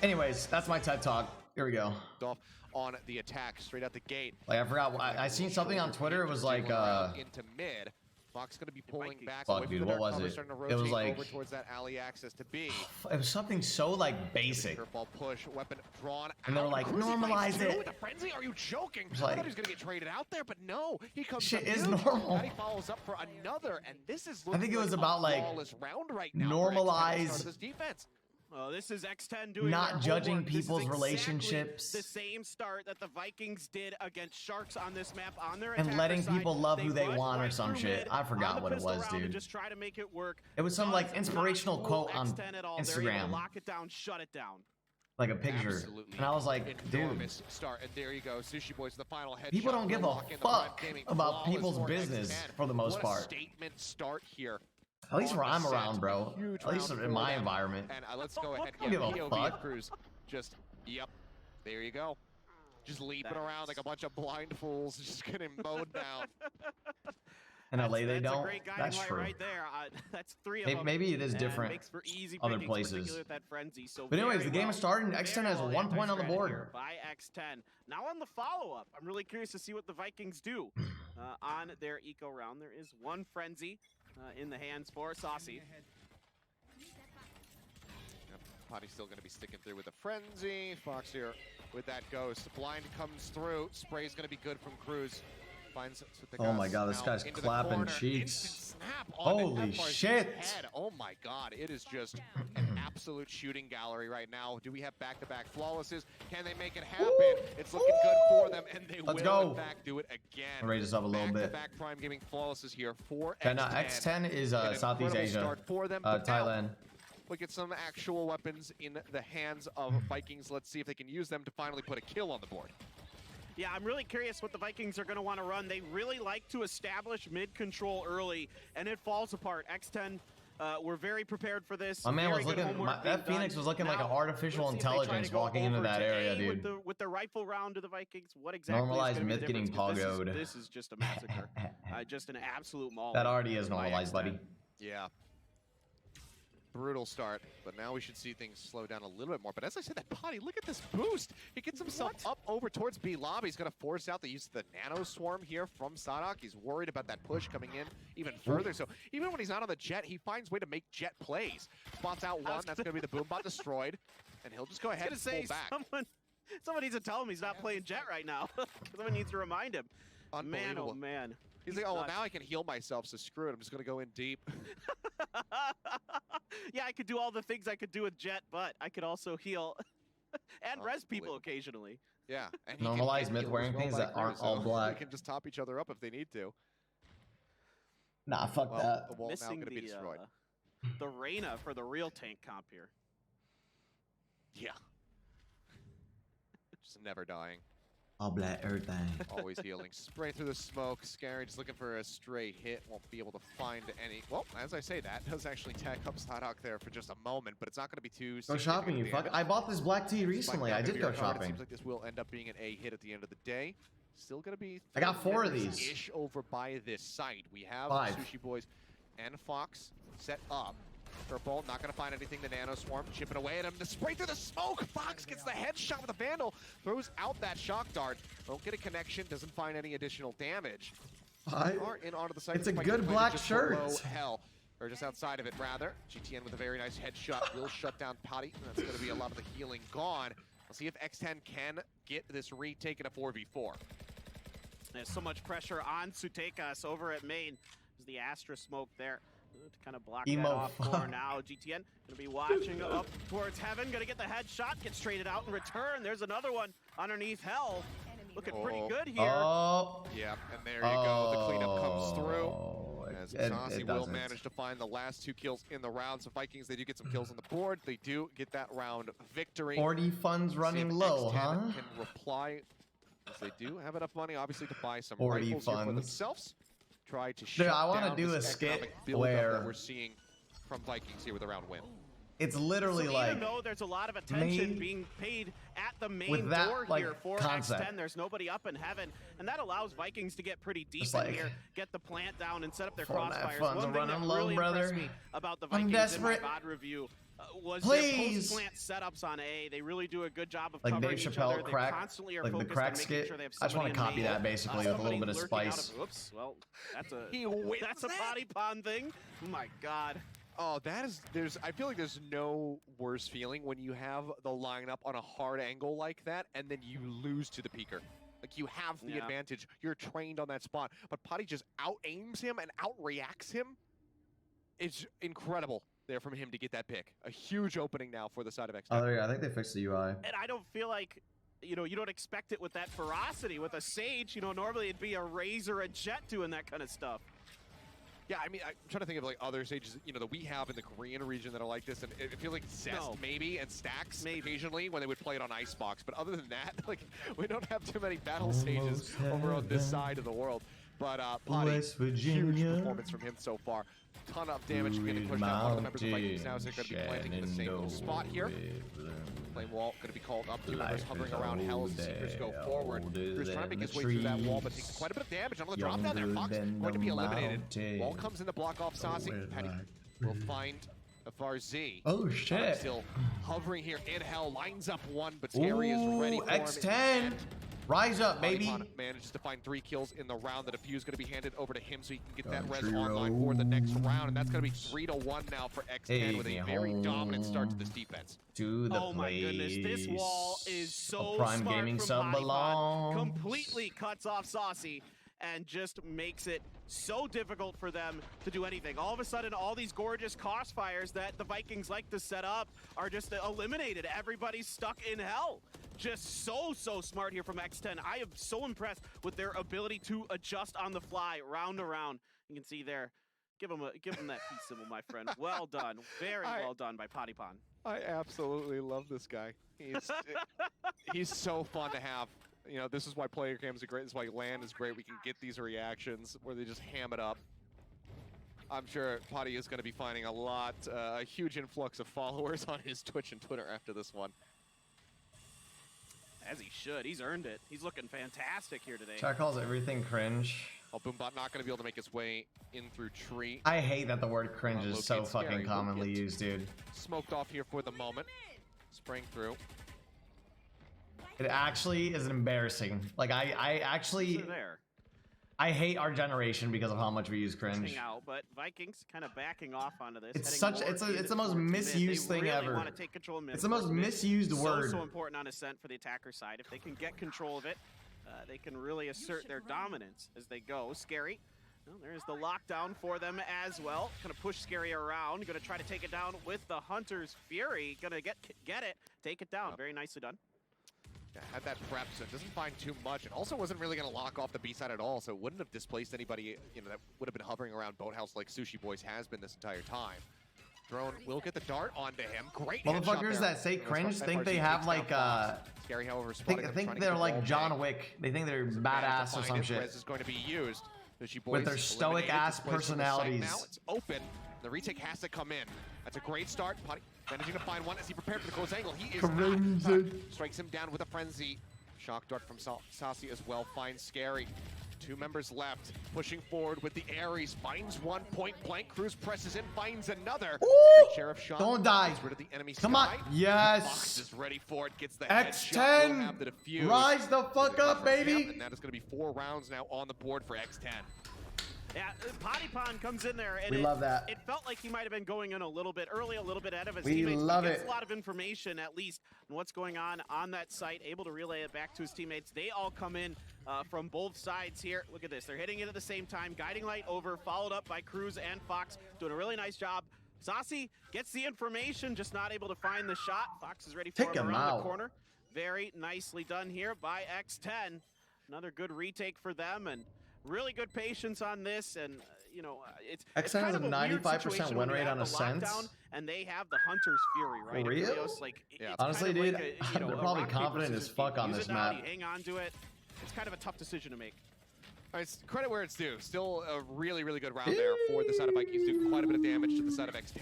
Anyways, that's my TED talk. Here we go. Off on the attack straight out the gate. Like I forgot. I seen something on Twitter. It was like into mid. Fox going to be pulling back. Fuck, dude, what was it? It was like over towards that alley access to B. It was something so like basic. Curveball push, weapon drawn. And they were like, normalize it. With a frenzy? Are you joking? It's I like, thought he was going to get traded out there, but no. He comes. Shit is huge. normal. Now he follows up for another, and this is. I think it was about like round right now normalize. This defense. Oh, this is X10 doing not their judging homework. people's This is relationships. the same start that the Vikings did against Sharks on this map on their and attacker letting side. people love who they rushed want or right some through shit. mid, I on forgot the what it pistol was, round, and dude. just try to make it work. It was some like inspirational quote on X10 at all. They're able to Instagram, lock it down, shut it down. like a picture, Absolutely. and I was like, dude, Enormous start, and there you go. Sushiboys, the final headshot. people don't give a Lock in the fuck Prime Gaming about flawless people's for business X10. for the most What part. a statement start here. At least where on the I'm set. around, bro. Huge At least round in for my them. environment. And let's go ahead. I don't give a POV fuck. of Crws. Just, yep. There you go. Just leaping around like a bunch of blind fools, just getting mowed down. In LA, they That's a don't. great guiding That's light true. right there. That's three of them. Maybe it is and different makes for easy other pickings, places. particularly with that frenzy. So But anyways, very the game is starting. X10 has very 1 point on the anti-strategy board. here by X10. Now on the follow-up, I'm really curious to see what the Vikings do on their eco round. There is one frenzy in the hands for Sacy. Potty's still going to be sticking through with a frenzy. Fox here with that ghost. Blind comes through. Spray's going to be good from Crws. Finds Oh my god, this now guy's into the clapping corner. cheeks. Instant snap onto Holy FRZ's shit. head. Oh my god, it is just an absolute shooting gallery right now. Do we have back-to-back flawlesses? Can they make it happen? It's looking good for them, and they Let's will go. in fact do it again. I'll raise this up a little bit. Back-to-back Prime Gaming flawlesses here for Okay, X10. now X10 is An Southeast incredible Asia, start for them, but now Thailand. we get some actual weapons in the hands of Vikings. Let's see if they can use them to finally put a kill on the board. Yeah, I'm really curious what the Vikings are going to want to run. They really like to establish mid-control early, and it falls apart. X10, we're very prepared for this. My man Very was good looking, homework that being Phoenix done. was looking like an Now, artificial let's see if they try to intelligence go walking into over that area, today dude. With the rifle round to the Vikings. What exactly is Normalized gonna be myth the getting difference? 'Cause poggoed. This is just a massacre. Just an absolute maul. That already is normalized, buddy. Yeah. Brutal start, but now we should see things slow down a little bit more. But as I said, that Potty, look at this boost. He gets himself up over towards B lobby. He's going to force out the use of the nano swarm here from Saadhak. He's worried about that push coming in even further. So even when he's not on the jet, he finds way to make jet plays. Spots out one. That's going to be the boom bot destroyed. And he'll just go ahead and pull back. Someone needs to tell him he's not playing jet right now. Someone needs to remind him. Man, Unbelievable. oh man. He's like, oh, well, now I can heal myself, so screw it. I'm just going to go in deep. Yeah, I could do all the things I could do with Jet, but I could also heal and res people occasionally. Yeah. And he Normalize can myth heal wearing as well things by that aren't Crws, all so black. They can just top each other up if they need to. Nah, fuck Well, that. the wall now Missing going to be destroyed. the Reyna for the real tank comp here. Yeah. Just never dying. All black everything. Always healing. Spray through the smoke. Scary, just looking for a straight hit. Won't be able to find any. Well, as I say that, does actually tag up Saadhak there for just a moment, but it's not going to be too Go shopping, you fuck. I bought this black tee recently. I did go It shopping. seems like this will end up being an A hit at the end of the day. Still going to be. I got 4 of these. Ish over by this site. We have 5. Sushiboys and Fox set up. Purple, not going to find anything. The Nano Swarm chipping away at him. The spray through the smoke. Fox gets the headshot with the Vandal. Throws out that shock dart. Won't get a connection. Doesn't find any additional damage. Are in onto the site. It's a Spike good is black just shirt. below Hell. Or just outside of it, rather. GTN with a very nice headshot will shut down Potty. That's going to be a lot of the healing gone. We'll see if X10 can get this retake in a 4v4. There's so much pressure on sutecas over at main. There's the Astra smoke there to kind of block that off for now. GTN going to be watching up towards heaven. Going to get the headshot, gets traded out in return. There's another one underneath Hell. Looking pretty good here. Oh. Yeah, and there you go. The cleanup comes through. As Sacy it will doesn't. manage to find the last 2 kills in the round. So Vikings, they do get some kills on the board. They do get that round victory. 40 funds running See if low, X10 huh? can reply, as they do have enough money, obviously, to buy some 40 rifles here for funds. themselves. Try to shut I wanna down do this a skit economic buildup where- that we're seeing from Vikings here with a round win. It's literally So like even though there's a lot of attention me being paid at the main with that, door like, here for concept. X10, there's nobody up in heaven, and that allows Vikings to get pretty deep Just in like, here, get the plant down, and set up their throwing that crossfires. funds One thing running that low, really brother. impressed me about the I'm Vikings in my desperate. VOD review was Please. their post-plant setups on A. They really do a good job of Like covering Dave each other. Chappelle They crack, constantly are like the focused crack on making skit. sure they have I just want somebody to copy in main. that basically with a little Somebody bit of lurking out spice. Oops, well, that's a He wins that's a that? Patiphan thing. Oh my god. Oh, I feel like there's no worse feeling when you have the lineup on a hard angle like that, and then you lose to the peeker. Like, you have the advantage. You're trained on that spot. But Putty just out-aims him and out-reacts him. It's incredible there from him to get that pick. A huge opening now for the side of X10. Oh, there you go. I think they fixed the UI. And I don't feel like, you know, you don't expect it with that ferocity. With a Sage, you know, normally it'd be a Razor, a Jet doing that kind of stuff. Yeah, I mean, I'm trying to think of like other stages, you know, that we have in the Korean region that are like this, and I feel like Zest maybe and Stacks occasionally when they would play it on Icebox. But other than that, like, we don't have too many battle stages over on this side of the world. But Potty, huge performance from him so far. Ton of damage getting pushed out. One of the members of Vikings now is going to be planting in the same little spot here. Flame wall going to be called up. Two members hovering around hell as the Seekers go forward. Crws trying to make his way through that wall, but takes quite a bit of damage. On the drop down there, foxz going to be eliminated. Wall comes in to block off Sacy. Patty will find a foxz. Oh shit! Still hovering here in hell, lines up one, but sScary is ready for him. X10. Rise up, baby. Patiphan manages to find 3 kills in the round. The defuse going to be handed over to him so he can get that res online for the next round. And that's going to be 3-1 now for X10 with a very dominant start to this defense. To the oh my goodness, this wall is so Prime smart Gaming from sub Patiphan. belongs. Completely cuts off Sacy and just makes it so difficult for them to do anything. All of a sudden, all these gorgeous crossfires that the Vikings like to set up are just eliminated. Everybody's stuck in hell. Just so smart here from X10. I am so impressed with their ability to adjust on the fly, round to round. You can see there. Give him that peace symbol, my friend. Well done. Very well done by Patiphan. I absolutely love this guy. He's so fun to have. You know, this is why player cams are great. This is why LAN is great. We can get these reactions where they just ham it up. I'm sure Patty is going to be finding a huge influx of followers on his Twitch and Twitter after this one. As he should. He's earned it. He's looking fantastic here today. Chat calls everything cringe. Oh, Boombot not going to be able to make his way in through tree. I hate that the word cringe is so fucking commonly used, dude. Smoked off here for the moment. Spraying through. It actually is embarrassing. Like, I actually... I hate our generation because of how much we use cringe. Out, but Vikings kind of backing off onto this. It's the most misused thing ever. Want to take control of mid. It's the most misused word. So important on Ascent for the attacker side. If they can get control of it, they can really assert their dominance as they go. sScary. Well, there's the lockdown for them as well. Gonna push sScary around. Gonna try to take it down with the Hunter's Fury. Gonna get it. Take it down. Very nicely done. Yeah, had that prep, so it doesn't find too much. It also wasn't really going to lock off the B side at all, so it wouldn't have displaced anybody, you know, that would have been hovering around Boathouse like sushiboys has been this entire time. Drone will get the dart onto him. Great motherfuckers that say cringe think they have like sScary, however, think they're like John Wick. They think they're badass or some shit. Is going to be used. With their stoic ass personalities. Now it's open. The retake has to come in. That's a great start. Putty managing to find one as he prepared for the close angle. He is not. Strikes him down with a frenzy. Shock dart from Sacy as well. Finds sScary. 2 members left. Pushing forward with the Ares. Finds one point blank. Crws presses in. Finds another. Sheriff shot. Don't die. Gets rid of the enemy Come on. Yes. foxz is ready for it. Gets the X10. Headshot. Rise the fuck up, baby. And that is going to be 4 rounds now on the board for X10. Yeah, Patiphan comes in there, and we love that. It felt like he might have been going in a little bit early, a little bit ahead of his teammates. We love it. He gets a lot of information, at least, on what's going on that site, able to relay it back to his teammates. They all come in from both sides here. Look at this. They're hitting it at the same time. Guiding light over, followed up by Crws and foxz, doing a really nice job. Sacy gets the information, just not able to find the shot. foxz is ready for him around the corner. Very nicely done here by X10. Another good retake for them, and really good patience on this, and you know, it's X10 has a 95% win rate on Ascent, and they have the Hunter's Fury, right? For real? Like, yeah. Honestly, kind of dude, like a, they're probably confident as fuck on this map. Hang on to it. It's kind of a tough decision to make. It's credit where it's due. Still a really, really good round there for the side of Vikings. Do quite a bit of damage to the side of X10.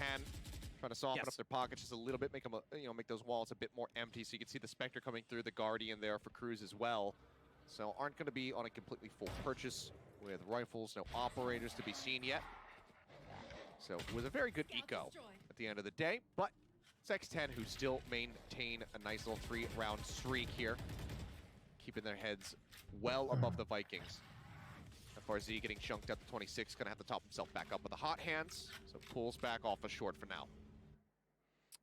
Trying to soften up their pockets just a little bit, make them, make those walls a bit more empty. So you can see the Spectre coming through, the Guardian there for Crws as well. So aren't going to be on a completely full purchase with rifles, no operators to be seen yet. So it was a very good eco at the end of the day, but It's X10 who still maintain a nice little 3-round streak here, keeping their heads well above the Vikings. FRZ getting chunked at the 26, gonna have to top himself back up with the hot hands, so pulls back off a short for now.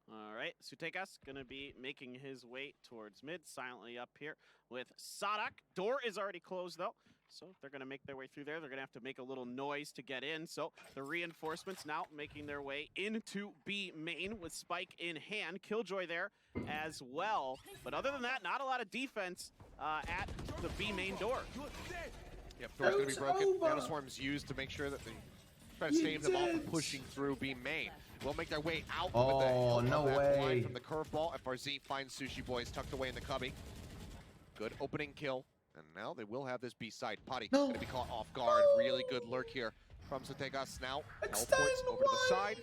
All right, Sutecas gonna be making his way towards mid, silently up here with Saadhak. Door is already closed though, so they're gonna make their way through there. They're gonna have to make a little noise to get in. So the reinforcements now making their way into B main with Spike in hand. Killjoy there as well. But other than that, not a lot of defense at the B main door. Yep, door's gonna be broken. Nanoswarm's used to make sure that they try to save them off from pushing through B main. Will make their way out with the no that way. line from the curveball. FRZ finds Sushiboys tucked away in the cubby. Good opening kill. And now they will have this B side. Pati gonna be caught off guard. Really good lurk here from Sutecas now. Teleports over to the side.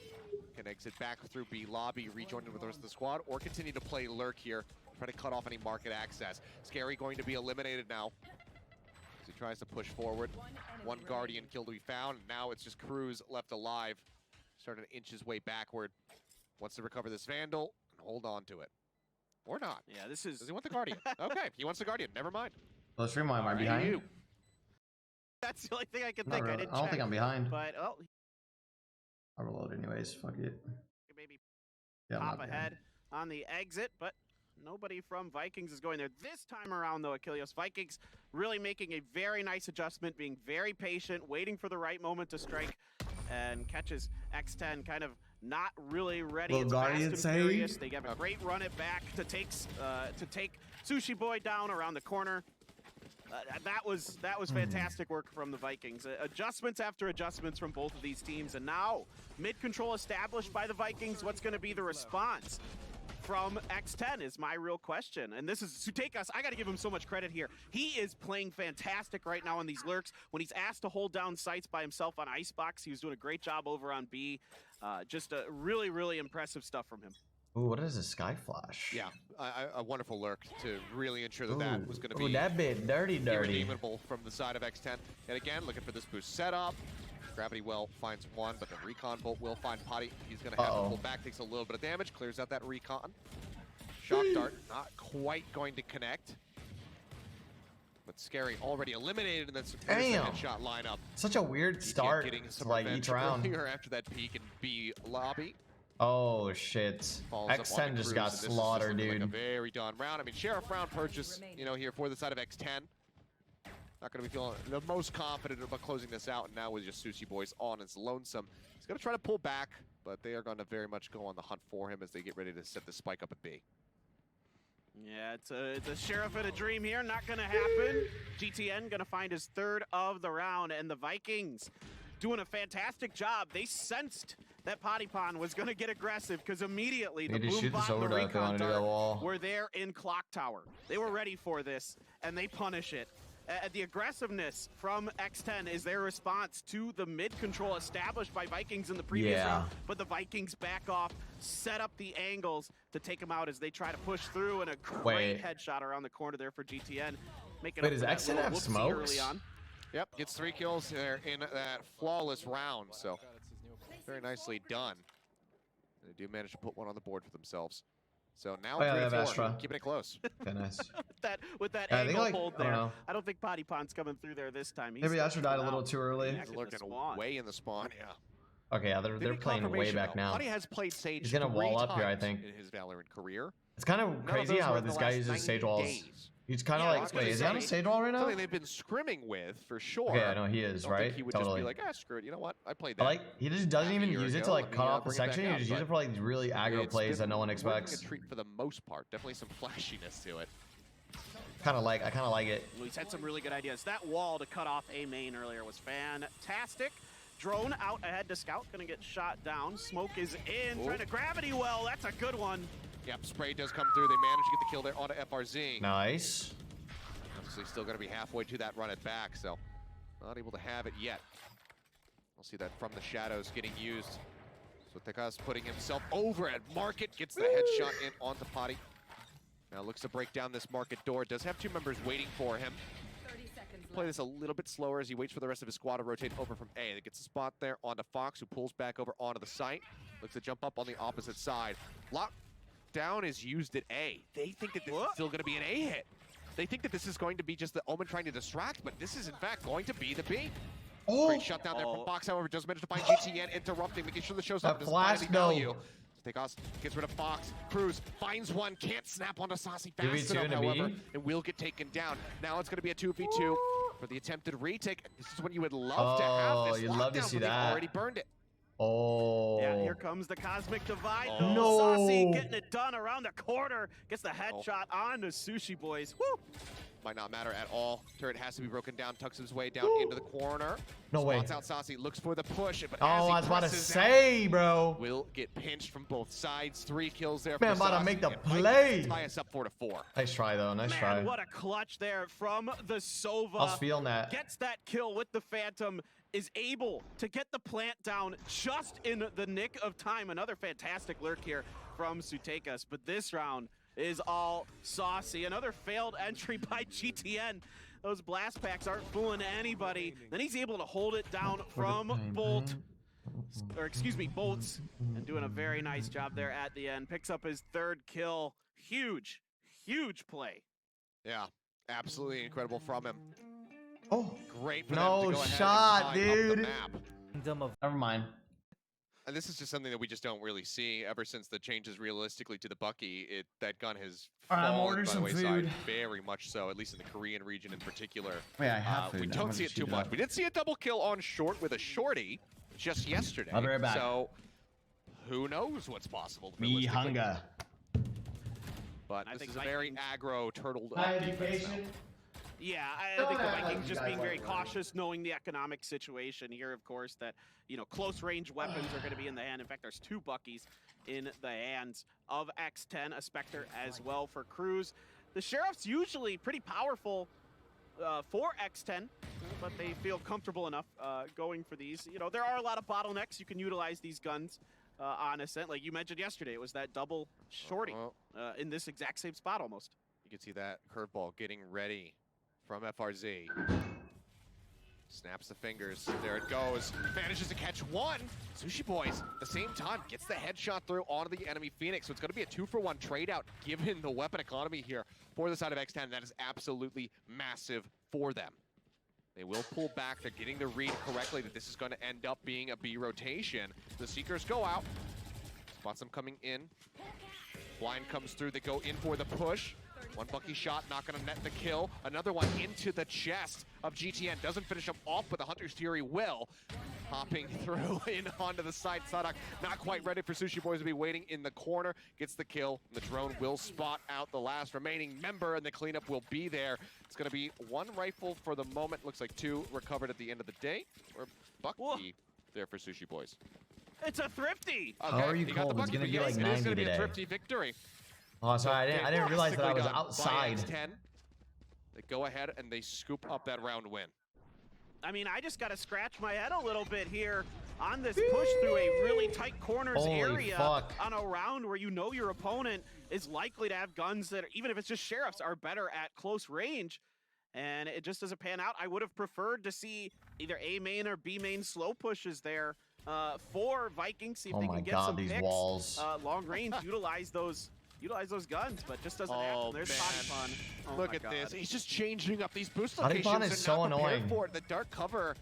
Can exit back through B lobby, rejoining with the rest of the squad, or continue to play lurk here. Try to cut off any market access. sScary going to be eliminated now. As he tries to push forward. One Guardian kill to be found. Now it's just Crws left alive. Starting to inch his way backward. Wants to recover this Vandal and hold on to it. Or not. Yeah, this is... Does he want the Guardian? Okay, he wants the Guardian. Never mind. Let's remind, am I behind? You. That's the only thing I can Not think. really. I didn't I don't check, think I'm behind. But, oh, I'll reload anyways. Fuck it. maybe Yeah, I'm pop not ahead on the exit, but nobody from Vikings is going there. This time around, though, Achilles, Vikings really making a very nice adjustment, being very patient, waiting for the right moment to strike, and catches X10 kind of not really ready. Will It's Guardian fast and furious. save? They have a great run it back to take Sushi Boy down around the corner. That was fantastic work from the Vikings. Adjustments after adjustments from both of these teams, and now mid-control established by the Vikings. What's going to be the response from X10 is my real question. And this is Sutecas. I got to give him so much credit here. He is playing fantastic right now in these lurks. When he's asked to hold down sites by himself on Icebox, he was doing a great job over on B. Just a really, really impressive stuff from him. Ooh, what is a Sky Flash? Yeah, a wonderful lurk to really ensure that that was going to be that bit dirty. irredeemable from the side of X10. And again, looking for this boost setup. Gravity Well finds one, but the Recon Bolt will find Pati. He's going to have to pull back, takes a little bit of damage, clears out that Recon. Shock Dart not quite going to connect. But sScary already eliminated in that headshot lineup. Such a weird start Getting some like each round. earlier after that peak in B lobby. Oh shit. Follows up on X10 the just Crws, got and this is slaughtered, looking dude. like a very done round. I mean, Sheriff round purchase, you know, here for the side of X10. Not going to be feeling the most confident about closing this out. And now with just Sushiboys on his lonesome. He's going to try to pull back, but they are going to very much go on the hunt for him as they get ready to set the spike up at B. Yeah, it's a Sheriff in a dream here. Not going to happen. GTN going to find his third of the round, and the Vikings doing a fantastic job. They sensed that Patiphan was going to get aggressive because immediately the Boombot and the Recon Dart were there in Clock Tower. They were ready for this, and they punish it. The aggressiveness from X10 is their response to the mid-control established by Vikings in the previous round, but the Vikings back off, set up the angles to take them out as they try to push through, and a great headshot around the corner there for GTN. Making Wait, does X10 have smokes? Early on. Yep, gets 3 kills there in that flawless round, so very nicely done. They do manage to put one on the board for themselves. So now 3-4, keeping it close. Okay, nice. with that angle hold there. I don't think Patiphan's coming through there this time. Maybe Astra died a little too early. He's lurking way in the spawn, yeah. Okay, yeah, they're playing way back now. Pati has played Sage. He's gonna wall up here, I think. In his Valorant career. It's kind of crazy how this guy uses Sage walls. He's kind of like, wait, is he on a Sage wall right now? Something they've been scrimming with for sure. Okay, I know he is, right? He would totally. just be like, screw it, you know what? I played that. He just doesn't even use it to like cut off the section. He just uses it for like really aggro plays that no one expects. A treat for the most part. Definitely some flashiness to it. I kind of like it. He's had some really good ideas. That wall to cut off A main earlier was fantastic. Drone out ahead to Scout, gonna get shot down. Smoke is in, trying to Gravity Well. That's a good one. Yep, spray does come through. They manage to get the kill there onto FRZ. Nice. Obviously still going to be halfway to that run it back, so not able to have it yet. We'll see that from the shadows getting used. So Sutecas putting himself over at Market, gets the headshot in onto Pati. Now looks to break down this Market door. Does have 2 members waiting for him. Play this a little bit slower as he waits for the rest of his squad to rotate over from A. That gets a spot there onto foxz, who pulls back over onto the site. Looks to jump up on the opposite side. Lock down is used at A. They think that this is still going to be an A hit. They think that this is going to be just the Omen trying to distract, but this is in fact going to be the B. Oh, Great shutdown there from foxz, however, does manage to find GTN interrupting, making sure the show's up. that flash, no. sTecas gets rid of foxz. Crws finds one, can't snap onto Sacy fast 2v2 enough, and a however, B? and will get taken down. Now it's going to be a 2v2 for the attempted retake. This is when you would love to have this you'd love to lockdown, see but they've that. already burned it. Oh. Yeah, here comes the Cosmic Divide. Oh. No. Sacy getting it done around the corner. Gets the headshot on the sushiboys. Woo! Might not matter at all. Turret has to be broken down, tucks his way down into the corner. No way. Spots out Sacy, looks for the push, but Oh, as he I was about to presses say, bro. out, will get pinched from both sides. 3 kills there. Man, for about to Sacy, make the and Vikings play. tie us up 4-4. Nice try, though. Nice Man, try. what a clutch there from the Sova. I was feeling that. Gets that kill with the Phantom, is able to get the plant down just in the nick of time. Another fantastic lurk here from sutecas, but this round is all Sacy. Another failed entry by GTN. Those blast packs aren't fooling anybody. Then he's able to hold it down from boltz, and doing a very nice job there at the end. Picks up his 3rd kill. Huge, huge play. Yeah, absolutely incredible from him. Oh, Great for no them to go ahead shot, and tie up the dude. map. Never mind. And this is just something that we just don't really see ever since the changes realistically to the Bucky. That gun has All right, I'm fallen ordering by the some wayside food. very much so, at least in the Korean region in particular. Wait, I have food. We I'm don't gonna see it shoot too much. We did see a double kill on short with a shorty just yesterday. I'll be right back. So who knows what's possible? Me realistically. hunger. But I this think is a very Vikings- aggro turtled up Hi, defense education. now. Yeah, I think the yeah, Vikings you just guys being very like- cautious, knowing the economic situation here, of course, that, you know, close range weapons are going to be in the hand. In fact, there's 2 Buckies in the hands of X10, a Spectre as well for Crws. The Sheriff's usually pretty powerful for X10, but they feel comfortable enough going for these. You know, there are a lot of bottlenecks. You can utilize these guns on Ascent. Like you mentioned yesterday, it was that double shorty in this exact same spot almost. You can see that curveball getting ready from FRZ. Snaps the fingers. There it goes. Manages to catch one. sushiboys, at the same time, gets the headshot through onto the enemy Phoenix. So it's going to be a 2-for-1 trade out given the weapon economy here for the side of X10. That is absolutely massive for them. They will pull back. They're getting the read correctly that this is going to end up being a B rotation. The Seekers go out. Spots them coming in. Blind comes through. They go in for the push. One Bucky shot, not going to net the kill. Another one into the chest of GTN. Doesn't finish him off, but the Hunter's Fury will. Hopping through in onto the side. Saadhak not quite ready for sushiboys to be waiting in the corner. Gets the kill. The drone will spot out the last remaining member, and the cleanup will be there. It's going to be 1 rifle for the moment. Looks like 2 recovered at the end of the day. Or Bucky Whoa. there for sushiboys. It's a thrifty. How are you he got the cold? It's Bucky, gonna but be like yes, it is 90 going to be a today. thrifty victory. Oh, sorry, I didn't realize that I was Fantastically done outside. by X10. They go ahead and they scoop up that round win. I mean, I just got to scratch my head a little bit here on this push through a really tight corners Holy area fuck. on a round where you know your opponent is likely to have guns that, even if it's just sheriffs, are better at close range. And it just doesn't pan out. I would have preferred to see either A main or B main slow pushes there for Vikings. See if Oh they my can get God, some these picks. walls. Long range, utilize those guns, but just doesn't happen. There's man. Patiphan. Oh Look my at God. this. He's just changing up these boost Patiphan locations is and so not prepared annoying. for it. The dark cover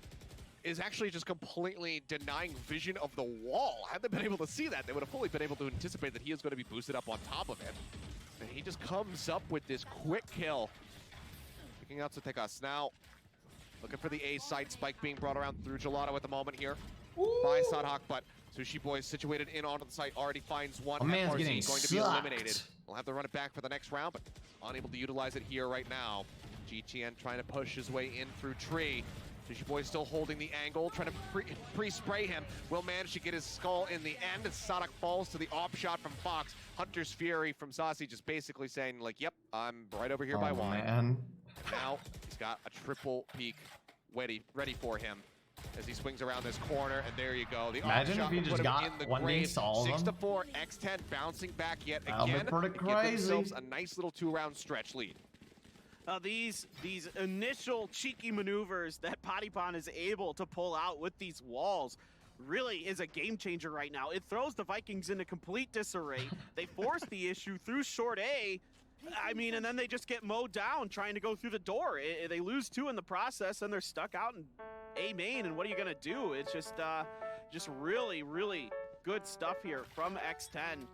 is actually just completely denying vision of the wall. Had they been able to see that, they would have fully been able to anticipate that he is going to be boosted up on top of it. And he just comes up with this quick kill. Picking out sTecas now. Looking for the A side spike being brought around through Gelato at the moment here by Saadhak, but sushiboys situated in onto the site already finds one. My man's FRZ getting going to be sucked. eliminated. We'll have to run it back for the next round, but unable to utilize it here right now. GTN trying to push his way in through tree. sushiboys still holding the angle, trying to pre-spray him. Will manage to get his skull in the end as Saadhak falls to the op shot from foxz. Hunter's Fury from Sacy just basically saying like, yep, I'm right over here by Oh, one. man. Now he's got a triple peek ready for him as he swings around this corner, and there you go. The Imagine off if he shot will just put him got in the one grave. against all of them. 6-4, X10 bouncing back yet That'll be again. pretty to give crazy. themselves a nice little 2-round stretch lead. These initial cheeky maneuvers that Patiphan is able to pull out with these walls really is a game changer right now. It throws the Vikings into complete disarray. They force the issue through short A. I mean, and then they just get mowed down trying to go through the door. They lose 2 in the process, and they're stuck out in A main, and what are you gonna do? It's just really, really good stuff here from X10.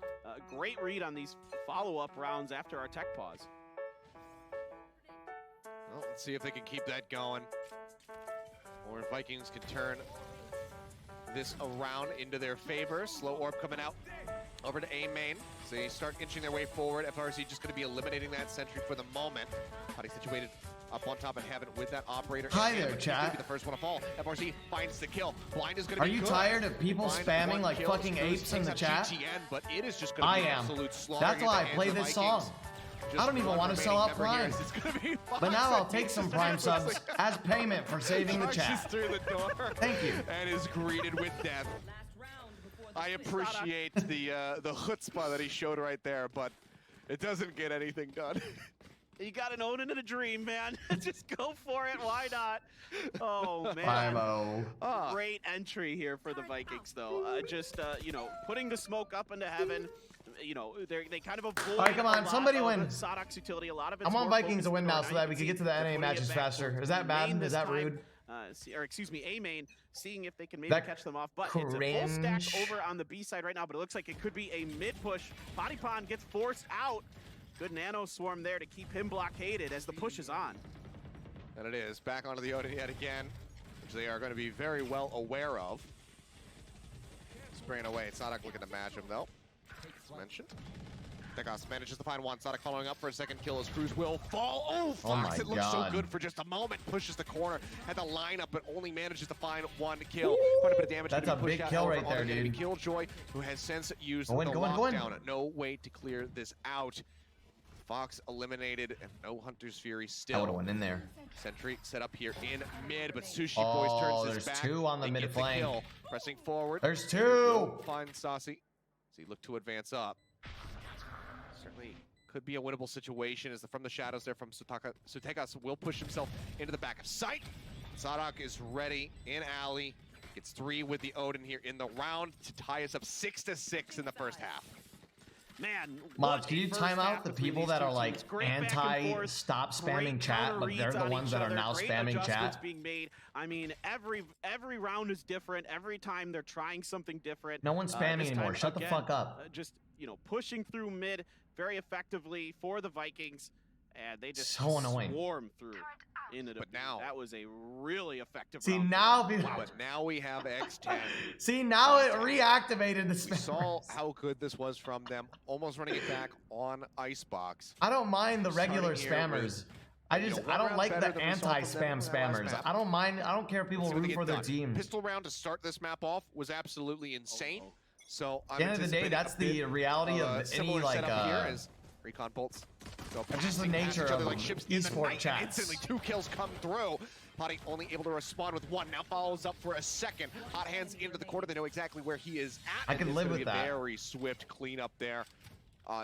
Great read on these follow-up rounds after our tech pause. Well, let's see if they can keep that going, or if Vikings can turn this around into their favor. Slow orb coming out over to A main. So they start inching their way forward. FRC just going to be eliminating that sentry for the moment. Patty situated up on top of heaven with that operator. Hi there, He's chat. going to be the first one to fall. FRC finds the kill. Blind is going to Are be you good. tired of people Blind, spamming one like kill. fucking Crws apes in takes the out chat? GTN, but it is just going to I be am. absolute slaughter. That's in why I the hands play of the this Vikings. song. Just I don't even one want to sell remaining out member here. Prime. It's gonna be But now I'll Foxz. take some Prime subs as payment for saving the Foxz is chat. through the door. Thank you. And is greeted with death. I appreciate the chutzpah that he showed right there, but it doesn't get anything done. You got an Odin and a dream, man. Just go for it. Why not? Oh, man. Primo. Great entry here for the Vikings, though. You know, putting the smoke up into heaven. You know, they kind of avoid. All right, come on, somebody win. Saadhak's utility. A lot of it's I want more Vikings to focused win now around so that we can get to the NA matches faster. Is that bad? Is that rude? Or excuse me, A main, seeing if they can maybe That catch them off. But it's a full stack cringe. over on the B side right now, but it looks like it could be a mid push. Patiphan gets forced out. Good nano swarm there to keep him blockaded as the push is on. And it is back onto the Odin yet again, which they are going to be very well aware of. Spraying away. Saadhak looking to match him though. As mentioned. Vikings manages to find one. Saadhak following up for a second kill as Crws will fall. Oh, Foxz, it looks so good for just a moment. Pushes the corner, had the lineup, but only manages to find 1 kill. Quite a bit of damage. That's a big kill right there, dude. Killjoy, who has since used Go in, the go in, go in. lockdown. No way to clear this out. Foxz eliminated, and no Hunter's Fury still. I would have went in there. Sentry set up here in mid, but sushiboys turns his back. There's 2 on the They mid get the flank. kill. Pressing forward. There's 2. Will find Sacy. So he look to advance up. Certainly could be a winnable situation as from the shadows there from sutecas will push himself into the back of sight. Saadhak is ready in alley. Gets 3 with the Odin here in the round to tie us up 6-6 in the first half. Man, Mods, can you time out the people that are like anti-stop spamming chat, but they're the ones that are now spamming chat? Being made. I mean, every round is different. Every time they're trying something different. No one's spamming anymore. Shut the fuck up. Just, you know, pushing through mid very effectively for the Vikings, and they just so annoying. Swarm through into the. But now that was a really effective. See round now, but now we have X10. See now it reactivated the spammers. We saw how good this was from them, almost running it back on Icebox. I don't mind the regular Starting here spammers. I don't like the anti-spam spammers. I don't mind. I don't care if people root for their teams. Pistol round to start this map off was absolutely insane. So at the end of the day, that's the reality of any like here as recon bolts. So that's just the nature of like ships esport chats. Instantly 2 kills come through. Patty only able to respond with 1. Now follows up for a second. Hot hands into the corner. They know exactly where he is at. I can live with that. Very swift cleanup there.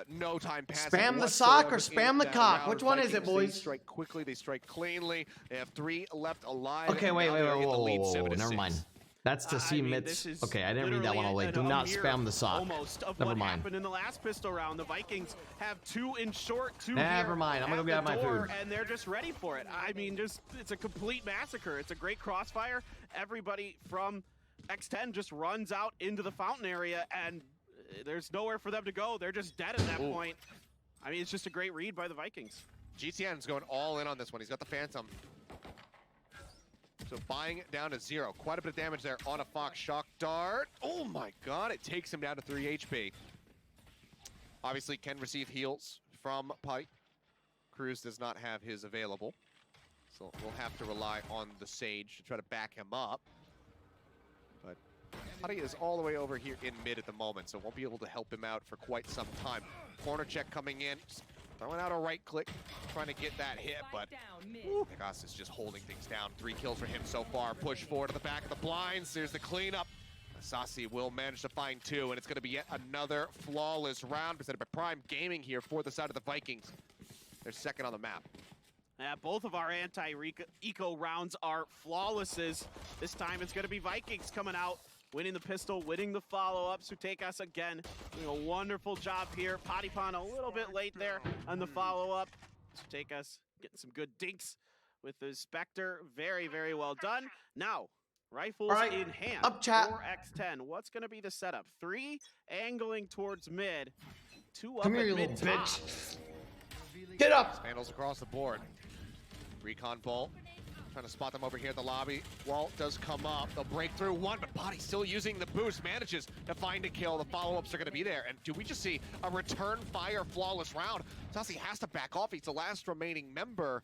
No time passing. Spam the sock or spam the cock. Which one is it, boys? They strike quickly. They strike cleanly. They have 3 left alive. Okay, wait, whoa, never mind. That's to see I mean, mitts. this is Okay, I didn't read that one all the way. Do literally not a mirror spam the sock. Almost of Never what mind. happened in the last pistol round. The Vikings have 2 in short, 2 Never here mind, I'm gonna at grab the my door, food. and they're just ready for it. I mean, it's a complete massacre. It's a great crossfire. Everybody from X10 just runs out into the fountain area, and there's nowhere for them to go. They're just dead at that point. I mean, it's just a great read by the Vikings. GTN's going all in on this one. He's got the Phantom. So buying it down to 0. Quite a bit of damage there on a Foxz shock dart. Oh my god, it takes him down to 3 HP. Obviously can receive heals from Patty. Crws does not have his available. So we'll have to rely on the Sage to try to back him up. But Patty is all the way over here in mid at the moment, so won't be able to help him out for quite some time. Corner check coming in. Just throwing out a right click, trying to get that hit, but Vikings is just holding things down. 3 kills for him so far. Push forward to the back of the blinds. There's the cleanup. Sacy will manage to find 2, and it's going to be yet another flawless round presented by Prime Gaming here for the side of the Vikings. They're second on the map. Both of our anti-eco rounds are flawlesses. This time it's going to be Vikings coming out winning the pistol, winning the follow-up. Sutecas again doing a wonderful job here. Patiphan a little bit late there on the follow-up. Sutecas getting some good dinks with the Spectre. Very, very well done. Now, rifles in hand. Up chat. For X10. What's going to be the setup? 3 angling towards mid. 2 up Come here, at you mid little top. bitch. Get up. Vandals across the board. Recon Bolt trying to spot them over here at the lobby. Walt does come up. They'll break through one, but Body still using the boost. Manages to find a kill. The follow-ups are going to be there. And do we just see a return fire flawless round? Sacy has to back off. He's the last remaining member.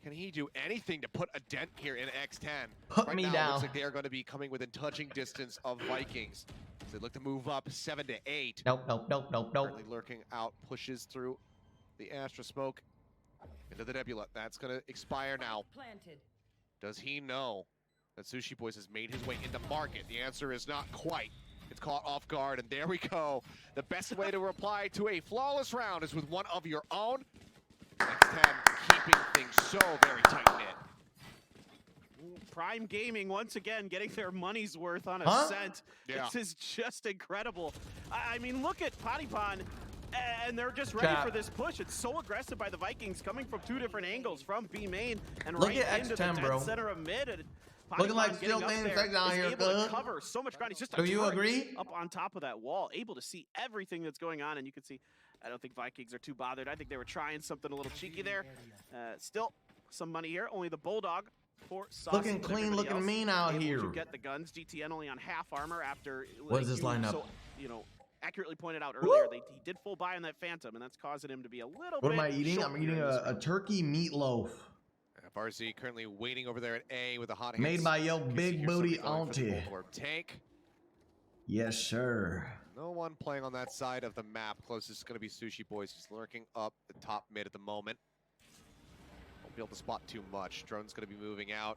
Can he do anything to put a dent here in X10? Put right me now, down. It looks like they are going to be coming within touching distance of Vikings. So they look to move up 7 to 8. Nope, nope, nope, nope, nope. Currently lurking out, pushes through the Astra smoke into the Nebula. That's going to expire now. Does he know that sushiboys has made his way into market? The answer is not quite. It's caught off guard, and there we go. The best way to reply to a flawless round is with one of your own. X10 keeping things so very tight-knit. Prime Gaming once again getting their money's worth on a cent. Yeah. This is just incredible. I mean, look at Patiphan, and they're just ready for this push. It's so aggressive by the Vikings, coming from 2 different angles, from B main and Look right at into X10, the bro. dead center of mid. And Looking like Patiphan still getting up playing there sex down is here, able to cuz. cover so much ground. He's just a Do you turret agree? up on top of that wall, able to see everything that's going on, and you can see. I don't think Vikings are too bothered. I think they were trying something a little cheeky there. Still, some money here. Only the Bulldog for Sacy. Looking clean, looking mean out able here. to get the guns. GTN only on half armor after. What is this lineup? So, accurately pointed out earlier, he did full buy on that Phantom, and that's causing him to be a little What bit. am I eating? short I'm here eating in this a turkey meatloaf. FRZ currently waiting over there at A with a hot hits. Made by yo You can big hear booty somebody going for the auntie. Bulldog tank. Yes, sir. No one playing on that side of the map. Closest is going to be sushiboys. He's lurking up the top mid at the moment. Won't be able to spot too much. Drone's going to be moving out.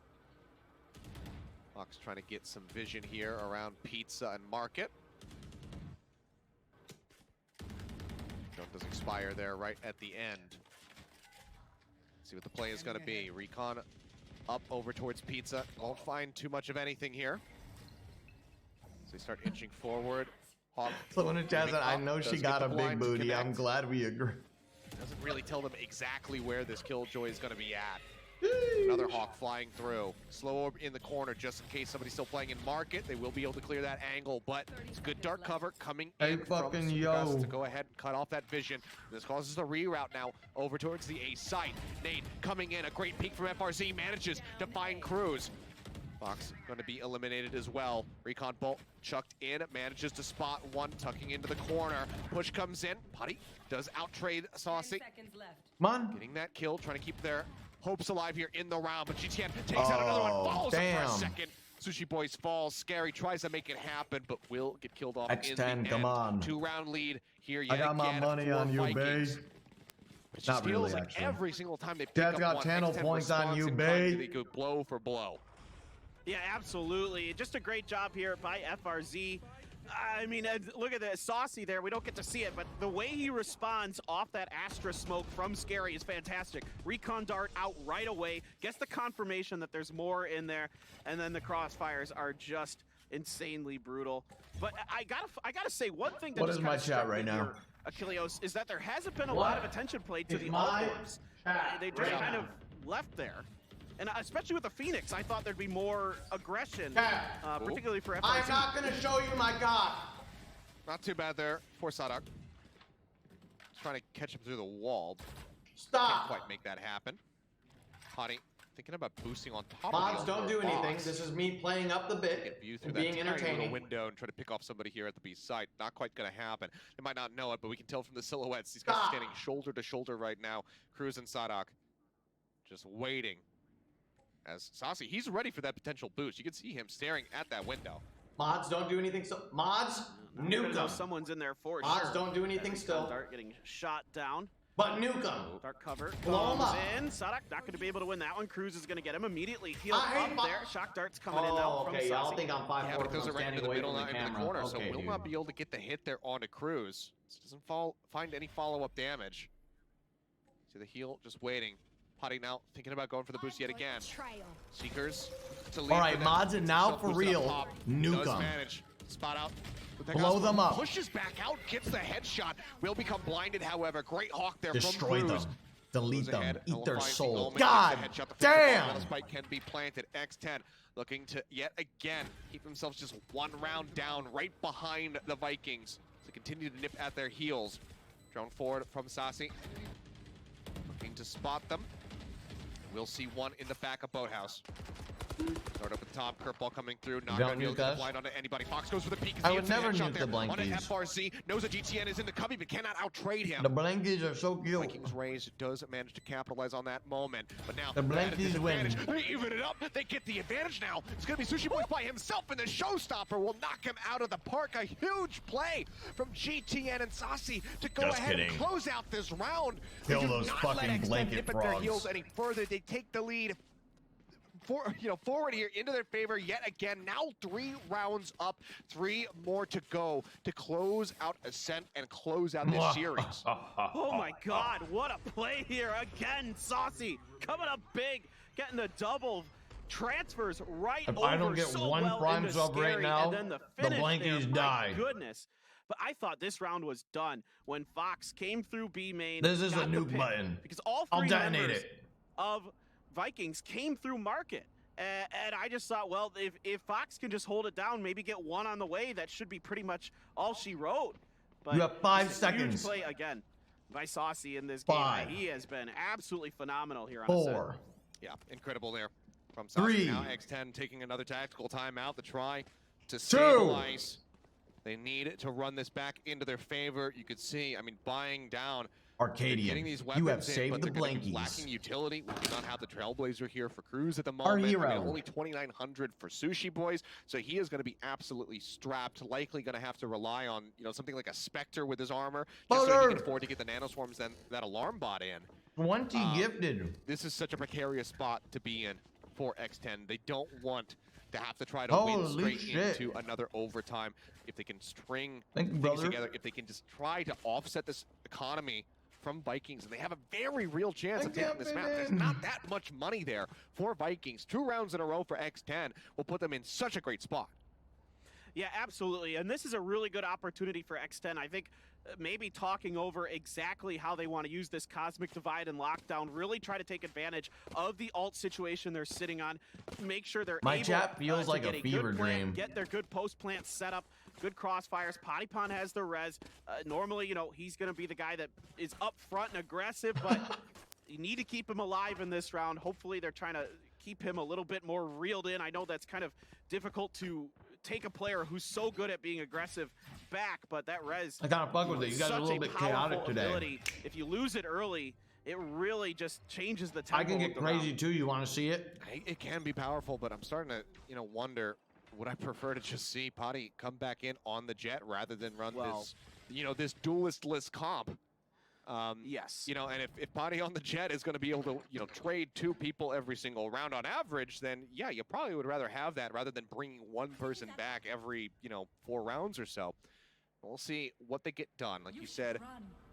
Fox trying to get some vision here around Pizza and Market. Drone does expire there right at the end. See what the play is going to be. Recon up over towards Pizza. Won't find too much of anything here. So they start inching forward. Hawk Someone in chat said, I know does she get got the a big blind to booty. I'm connect. glad we agree. Doesn't really tell them exactly where this Killjoy is going to be at. Another Hawk flying through. Slow orb in the corner just in case somebody's still playing in Market. They will be able to clear that angle, but it's good dark cover coming Hey, in from fucking Sutecas yo. to go ahead and cut off that vision. This causes a reroute now over towards the A site. Nate coming in, a great peek from FRZ, manages to find Crws. Fox going to be eliminated as well. Recon Bolt chucked in, manages to spot one, tucking into the corner. Push comes in, Putty does outtrade Sacy. Come on. Getting that kill, trying to keep their hopes alive here in the round, but GTN takes out another one, falls up for a damn. second. Sushiboys falls, Scary tries to make it happen, but will get killed off in the X10, end. come on. 2-round lead here I yet got my again money for on you, Vikings. babe. It just Not feels really, like actually. every single time they pick Dad's up got one, channel X10 points on responds you, in kind, babe. They go blow for blow. Yeah, absolutely. Just a great job here by FRZ. I mean, look at the Sacy there. We don't get to see it, but the way he responds off that Astra smoke from Scary is fantastic. Recon dart out right away, gets the confirmation that there's more in there, and then the crossfires are just insanely brutal. But I gotta say one thing that What just is my kinda chat struck right me now? here, Achilleos, is that there hasn't been a What lot of attention played to is the my alt-orbs. chat They just right kind now? of left there. And especially with the Phoenix, I thought there'd be more aggression, Chat. particularly for FRZ. I'm not gonna show you my cock. Not too bad there for Saadhak. Trying to catch him through the wall. Can't Stop. quite make that happen. Hottie thinking about boosting on top Mods, of the don't do anything. This is me playing up the Get bit view through and that being tiny little entertaining. window and try to pick off somebody here at the B site. Not quite going to happen. They might not know it, but we can tell from the silhouettes. These guys are standing shoulder to shoulder right now. Crws and Saadhak just waiting. As Sacy, he's ready for that potential boost. You can see him staring at that window. Mods, don't do anything. So mods, nuke them. Someone's in there for Mods, sure. don't do anything still. Dart getting shot down. But nuke them. Dark cover Blow 'em comes up. in. Saadhak not going to be able to win that one. Crws is going to get him immediately. Healed I hate up there. Shock darts coming in Oh, now from okay. Y'all Sacy. think I'm 5'4" Yeah, but because those I'm are right standing into the away middle, from not the into the camera. corner, so Okay, will dude. not be able to get the hit there onto Crws. Doesn't find any follow-up damage. See the heal just waiting. Potty now thinking about going for the boost yet again. Seekers to lead. All right, mods, and now for real, nuke them. Manage. Spot out. Blow them up. Pushes back out, gets the headshot. Will become blinded, however. Great hawk there Destroy from them. Crws. Delete them. Ahead, Eat their finds soul. the Omen, God gets the headshot. The damn! The spike can be planted. X10 looking to yet again keep themselves just one round down right behind the Vikings to continue to nip at their heels. Drone forward from Sacy. Looking to spot them. We'll see one in the back of Boathouse. Start up at the top, curveball coming through, not going to be able to get blind onto anybody. Foxz goes for the peek. I would never nuke the Blankies. On FRC, knows that GTN is in the cubby, but cannot out-trade him. The Blankies are so cute. Vikings Rays does manage to capitalize on that moment, but now the Blankies win. They even it up. They get the advantage now. It's going to be sushiboys by himself, and the showstopper will knock him out of the park. A huge play from GTN and Sacy to go ahead and close out this round. Kill those fucking blanket frogs. Their heels any further. They take the lead. Forward here into their favor yet again. Now 3 rounds up, 3 more to go to close out Ascent and close out this series. Oh my God, what a play here again. Sacy coming up big, getting the double transfers right over. If I don't get so one well prime sub right now, and then the Blankies die. My goodness. But I thought this round was done when Foxz came through B main. This is a nuke button. Because all 3 members of Vikings came through market, and I just thought, well, if Foxz can just hold it down, maybe get one on the way, that should be pretty much all she wrote. But you have 5 seconds. Huge play again by Sacy in this 5. game. He has been absolutely phenomenal here on 4. Yeah, incredible there from Sacy. 3. Now X10 taking another tactical timeout to try to stabilize. They need to run this back into their favor. You could see, I mean, buying down. Arcadian, you have saved the Blankies. Lacking utility. We do not have the Trailblazer here for Crws at the moment. Our hero. I mean, only 2,900 for Sushiboys, so he is going to be absolutely strapped. Likely going to have to rely on something like a Spectre with his armor, just so he can afford to get the nanoswarms and that alarm bot in. 20 gifted. This is such a precarious spot to be in for X10. They don't want to have to try to win straight into another overtime. If they can string things together, if they can just try to offset this economy from Vikings, and they have a very real chance of taking this map. There's not that much money there for Vikings. 2 rounds in a row for X10 will put them in such a great spot. Yeah, absolutely. And this is a really good opportunity for X10. I think maybe talking over exactly how they want to use this Cosmic Divide and Lockdown, really try to take advantage of the alt situation they're sitting on, make sure they're able chat feels like a fever dream. Get their good post plant set up, good crossfires. Patiphan has the res. Normally, he's going to be the guy that is up front and aggressive, but you need to keep him alive in this round. Hopefully they're trying to keep him a little bit more reeled in. I know that's kind of difficult to take a player who's so good at being aggressive back, but that res, I gotta fuck with it. You guys are a little bit chaotic today. Ability. If you lose it early, it really just changes the tempo. I can get crazy too. You want to see it? It can be powerful, but I'm starting to wonder, would I prefer to just see Patty come back in on the jet rather than run this this duelist-less comp? Yes. And if Patty on the jet is going to be able to, trade 2 people every single round on average, then yeah, you probably would rather have that rather than bringing one person back every, 4 rounds or so. We'll see what they get done. Like you said,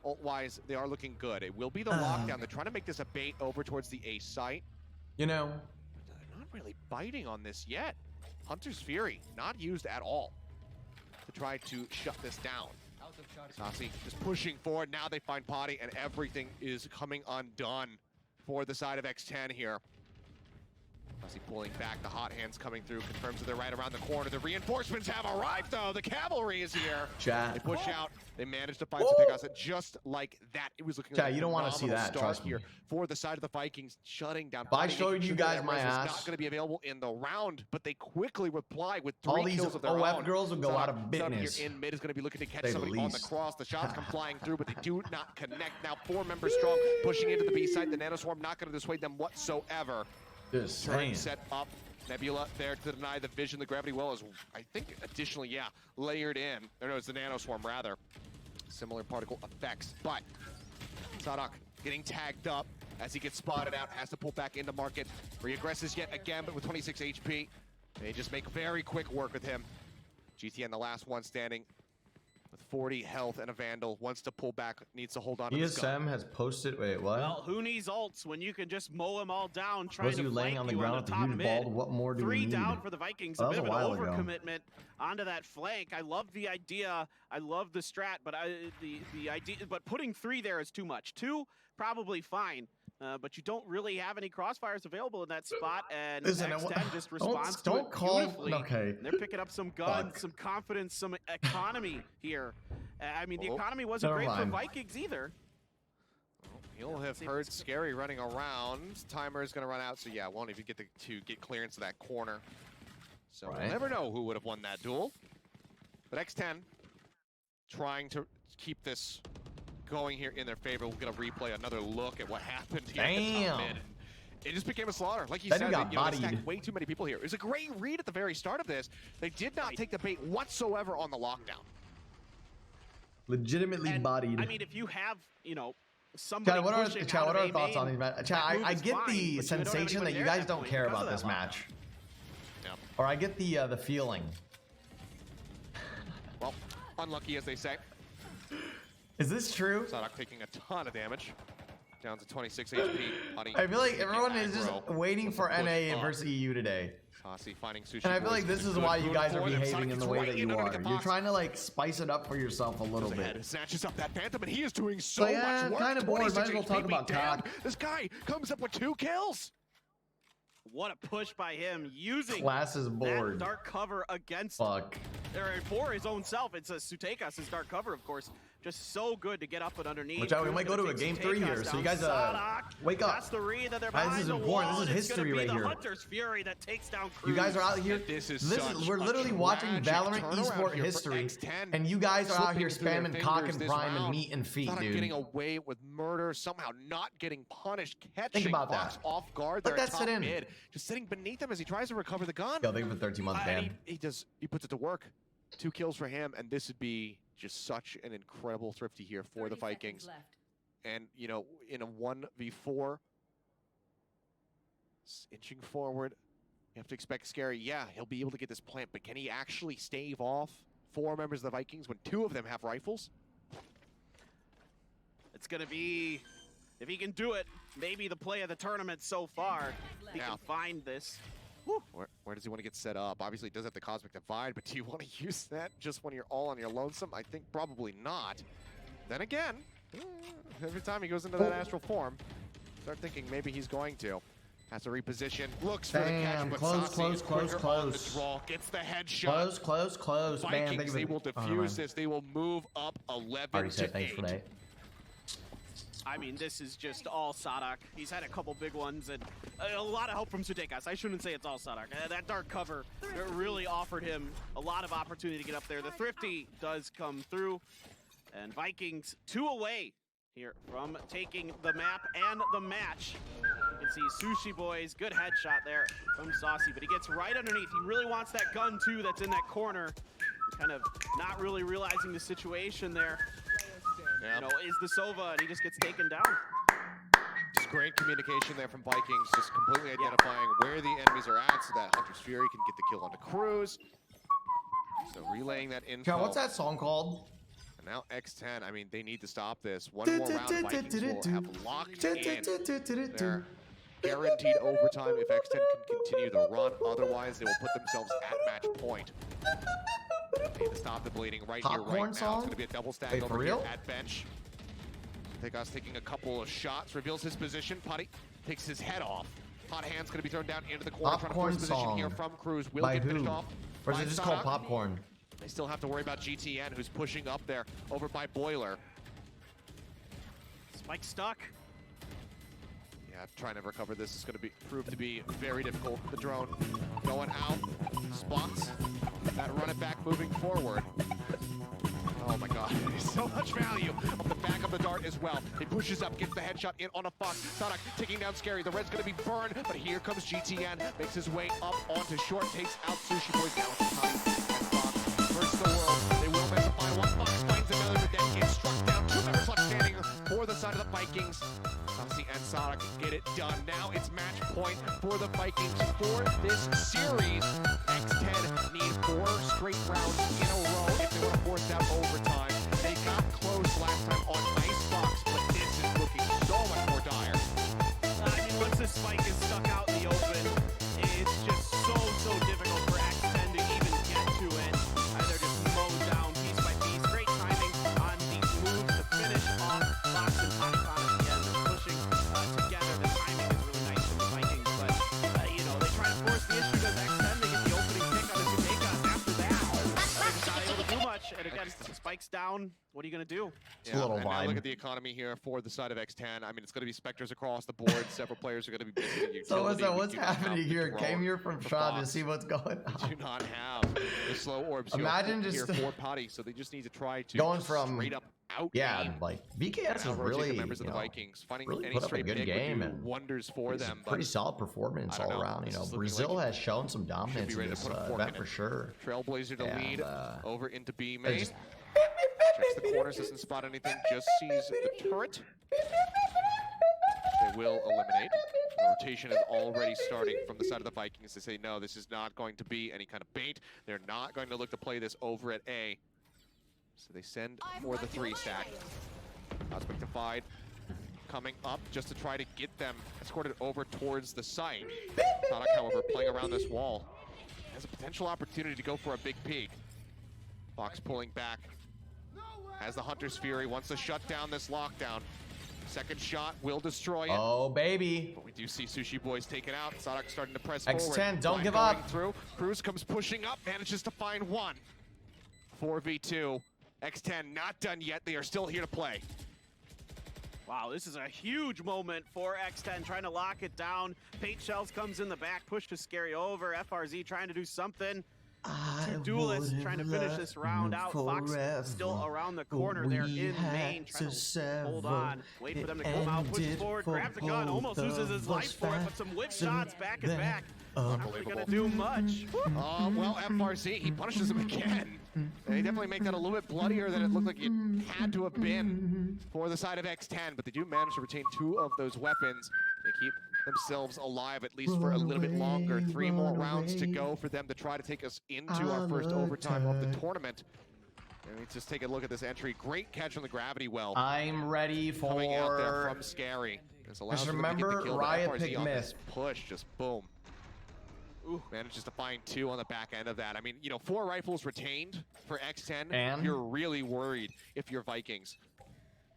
ult-wise, they are looking good. It will be the lockdown. They're trying to make this a bait over towards the A site. They're not really biting on this yet. Hunter's Fury, not used at all to try to shut this down. Sacy just pushing forward. Now they find Potty, and everything is coming undone for the side of X10 here. Sacy pulling back. The hot hands coming through. Confirms that they're right around the corner. The reinforcements have arrived, though. The cavalry is here. They push out. They managed to find sutecas just like that. It was looking like you don't want to see that. Trust me. Here for the side of the Vikings, shutting down. If I showed you guys my ass, not going to be available in the round, but they quickly reply with 3 all these kills of their OF own. girls will go out of business. Here in mid is going to be looking to catch somebody on the cross. The shots come flying through, but they do not connect. Now 4 members strong, pushing into the B side. The nanoswarm not going to dissuade them whatsoever. Turret set up. Nebula there to deny the vision. The gravity well is, I think, additionally, layered in. Or no, it's the nanoswarm, rather. Similar particle effects, but Saadhak getting tagged up as he gets spotted out, has to pull back into market. Reaggresses yet again, but with 26 HP. They just make very quick work with him. GTN, the last one standing. with 40 health and a Vandal, wants to pull back, needs to hold on to this gun. ESM has posted. Wait, what? Well, who needs ults when you can just mow them all down, trying Those to you laying flank on the you ground on with the the top huge mid. ball. What more do we 3 need? down for the Vikings. Well, A that bit was of a an while ago. overcommitment onto that flank. I love the idea. I love the strat, but the idea. But putting 3 there is too much. 2 probably fine. But you don't really have any crossfires available in that spot, and Listen, X10 just responds to don't it call. beautifully. Okay. And they're picking up some guns, Fuck. some confidence, some economy here. I mean, the Oh, economy wasn't never great for mind. Vikings either. You'll have heard sScary running around. Timer is going to run out, so yeah, won't even get to get clearance of that corner. So Right. we'll never know who would have won that duel. But X10 trying to keep this going here in their favor. We'll get a replay, another look at what happened here. At the top mid. It just became a slaughter. Like you Then said, you got they bodied. stacked way too many people here. It was a great read at the very start of this. They did not take the bait whatsoever on the lockdown. Legitimately And, bodied. I mean, if you have, you know, somebody Chad, what are, pushing Chad, out what of are A our thoughts main, on these matches? Chad, that move I is get fine, the but you don't have sensation anybody that you there at guys that don't point care because about of this that match. Yeah. Or I get the feeling. Well, unlucky as they say. Is this true? Saadhak taking a ton of damage. Down to 26 HP. Putty I feel like taking everyone is just aggro. waiting for Push NA up. versus EU today. Sacy finding Sushi And I feel Boys like this doing is good. why you Good guys are for them. behaving Saadhak in the gets way right that in you underneath are. the You're box. trying to like spice it up for yourself a little Goes ahead, bit. snatches up that Phantom, and he is doing so So, yeah, much work. kinda bored. Might as well 26 talk HP about down. cock. This guy comes up with 2 kills. What a push by him, using Class is that bored. dark cover against, Fuck. or for his own self. It's a sutecas, his dark cover, of course. Just so good to get up and underneath. Which we Crws might go gonna to a take game 3 here, sutecas so you down. guys Saadhak, wake up. That's the read that they're Guys, behind this is the important. wall, This is and it's gonna history be right the here. Hunter's Fury that takes down Crws. You guys are out here. This is such we're a literally watching tragic Valorant turnaround esport here for history, X10. and you guys are out here Slipping through their spamming cock fingers and this prime and round. meat and feet, Saadhak dude. getting away with murder, somehow not getting punished, catching about foxz that. off guard Let there that at sit top in. mid, just sitting beneath him as he tries to recover the gun. Yo, thank you for 13 months, And man. he puts it to work. 2 kills for him, and this would be just such an incredible thrifty here for the Vikings. And, you know, in a 1v4, inching forward, you have to expect sScary. Yeah, he'll be able to get this plant, but can he actually stave off 4 members of the Vikings when 2 of them have rifles? It's gonna be, if he can do it, maybe the play of the tournament so far. He Yeah. can find this. Where does he want to get set up? Obviously, he does have the Cosmic Divide, but do you want to use that just when you're all on your lonesome? I think probably not. Then again, every time he goes into that astral form, start thinking maybe he's going to. Has to reposition, looks for the catch, Damn, but close, Sacy close, is close, quicker on the close. draw, gets the headshot. Close, man. Thank Vikings, you they for- will Oh, never mind. defuse this. They will move up 11 Already to said thanks 8. for that. I mean, this is just all Saadhak. He's had a couple big ones and a lot of help from sutecas. I shouldn't say it's all Saadhak. That dark cover really offered him a lot of opportunity to get up there. The thrifty does come through, and Vikings 2 away here from taking the map and the match. You can see sushiboys, good headshot there from Sacy, but he gets right underneath. He really wants that gun too that's in that corner. Kind of not really realizing the situation there. Yeah. You know, is the Sova, and he just gets taken down. Just great communication there from Vikings, just completely identifying where the enemies are at so that Hunter's Fury can get the kill onto Crws. So relaying that info. Chad, what's that song called? And now X10, I mean, they need to stop this. One more round, Vikings will have locked in their guaranteed overtime if X10 can continue the run. Otherwise, they will put themselves at match point. They need to stop the bleeding right here, Popcorn right now. It's song? going to be a double stack Wait, for over here real? at bench. Sutecas taking a couple of shots, reveals his position. Putty takes his head off. Hot hand's going to be thrown down into the corner. Trying to Popcorn force position song. here from Crws. Will By get finished who? off. Or is by it just called Saadhak. popcorn? They still have to worry about GTN, who's pushing up there over by Boiler. Spike stuck. Yeah, trying to recover this is going to prove to be very difficult. The drone going out, spots that run it back, moving forward. Oh my God, so much value on the back of the dart as well. He pushes up, gets the headshot in on a foxz. Saadhak taking down sScary. The red's going to be burned, but here comes GTN. Makes his way up onto short, takes out sushiboys. Now it's time and foxz versus the world. They will miss the final one. Foxz finds another, but then gets struck down. 2 members left standing for the side of the Vikings. Sacy and Saadhak get it done. Now it's match point for the Vikings for this series. X10 need 4 straight rounds in a row if they were forced out overtime. They got close last time on Icebox, but this is looking so much more dire. I mean, once this spike is stuck out in the open, it's just so difficult for X10 to even get to it. They're just mowed down piece by piece. Great timing on these moves to finish off foxz and Patiphan at the end. They're pushing together. The timing is really nice for the Vikings, but you know, they try to force the issue to X10. They get the opening pick on the sutecas. After that, they're just not able to do much. And again, spikes down. What are you gonna do? It's a little and now vibe. look at the economy here for the side of X10. I mean, it's going to be Spectres across the board. Several players are going to be busy with utility. What's happening here? Came here from Sean to see what's going on. We do not have the slow orbs. Imagine here just for Patty, so they just need to try to going from straight up out. Yeah, like VKS is really members of the Vikings finding really any put up a straight good pick game would do and wonders for them. pretty solid performance all around. You know, Brazil has shown some dominance in this event for sure. Trailblazer to lead over into B they main. just- Checks the corners, doesn't spot anything, just sees the turret. They will eliminate. The rotation is already starting from the side of the Vikings. They say, no, this is not going to be any kind of bait. They're not going to look to play this over at A. So they send for the 3-stack. Unspectified coming up just to try to get them escorted over towards the site. Saadhak, however, playing around this wall, has a potential opportunity to go for a big peek. foxz pulling back. As the Hunter's Fury wants to shut down this lockdown. Second shot will destroy it. Oh, baby. But we do see sushiboys taken out. Saadhak starting to press X10, forward. don't Line give going up. Through. Crws comes pushing up, manages to find one. 4v2. X10 not done yet. They are still here to play. Wow, this is a huge moment for X10, trying to lock it down. Paint Shells comes in the back, pushes sScary over. FRZ trying to do something. Two duelists trying to finish this round out. foxz still around the corner there in main, trying to hold on. Wait for them to come out, push forward, grabs the gun, almost loses his life for it, but some whip shots back and back. Not really gonna do much. Well, FRZ, he punishes him again. They definitely make that a little bit bloodier than it looked like it had to have been for the side of X10, but they do manage to retain 2 of those weapons. They keep themselves alive at least for a little bit longer. 3 more rounds to go for them to try to take us into our first overtime of the tournament. And let's just take a look at this entry. Great catch on the gravity well. I'm ready for. Coming out there from sScary. This allows Just them to get the remember, kill, but Riot FRZ pick on miss. this push, just boom. Ooh. Manages to find 2 on the back end of that. I mean, you know, 4 rifles retained for X10. And you're really worried if you're Vikings.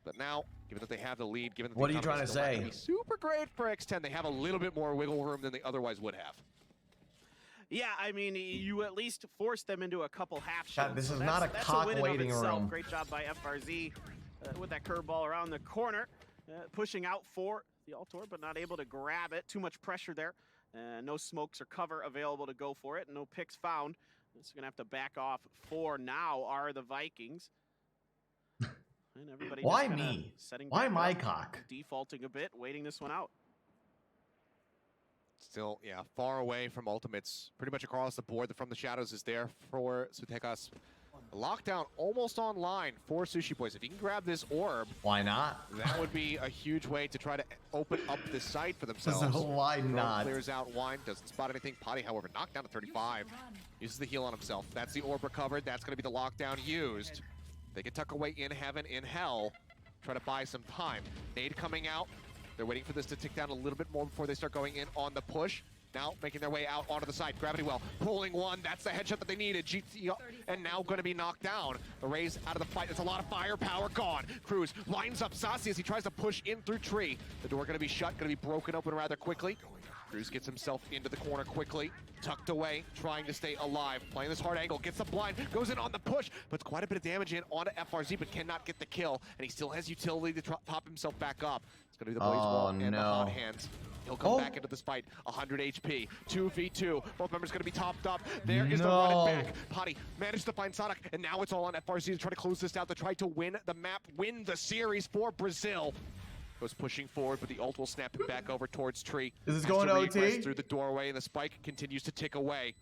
But now, given that they have the lead, given that what are you trying to say? Super great for X10. They have a little bit more wiggle room than they otherwise would have. Yeah, I mean, you at least force them into a couple half shots. God, this so is not a cock win in waiting of itself. room. Great job by FRZ with that curveball around the corner, pushing out for the Altor, but not able to grab it. Too much pressure there. No smokes or cover available to go for it. No picks found. So going to have to back off for now are the Vikings. And everybody Why just me? Setting Why back my up, cock? defaulting a bit, waiting this one out. Still, yeah, far away from ultimates. Pretty much across the board. The From the Shadows is there for sutecas. Lockdown almost online for sushiboys. If you can grab this orb, Why not? that would be a huge way to try to open up this site for themselves. Why Drone not? Clears out Wine, doesn't spot anything. Patty, however, knocked down to 35. Uses the heal on himself. That's the orb recovered. That's going to be the lockdown used. They can tuck away in heaven, in hell. Try to buy some time. Nade coming out. They're waiting for this to tick down a little bit more before they start going in on the push. Now making their way out onto the side. Gravity well, pulling one. That's the headshot that they needed. GT and now going to be knocked down. The Rays out of the fight. It's a lot of firepower gone. Crws lines up Sacy as he tries to push in through tree. The door going to be shut, going to be broken open rather quickly. Crws gets himself into the corner quickly, tucked away, trying to stay alive. Playing this hard angle, gets the blind, goes in on the push, puts quite a bit of damage in onto FRZ, but cannot get the kill. And he still has utility to pop himself back up. It's going to be the Blaze Wall and the Hot Hands. He'll come back into this fight, 100 HP, 2v2. Both members going to be topped up. There is the running back. Patty managed to find Saadhak, and now it's all on FRZ to try to close this out, to try to win the map, win the series for Brazil. Goes pushing forward, but the ult will snap him back over towards tree. Is this going to OT? Through the doorway, and the spike continues to tick away.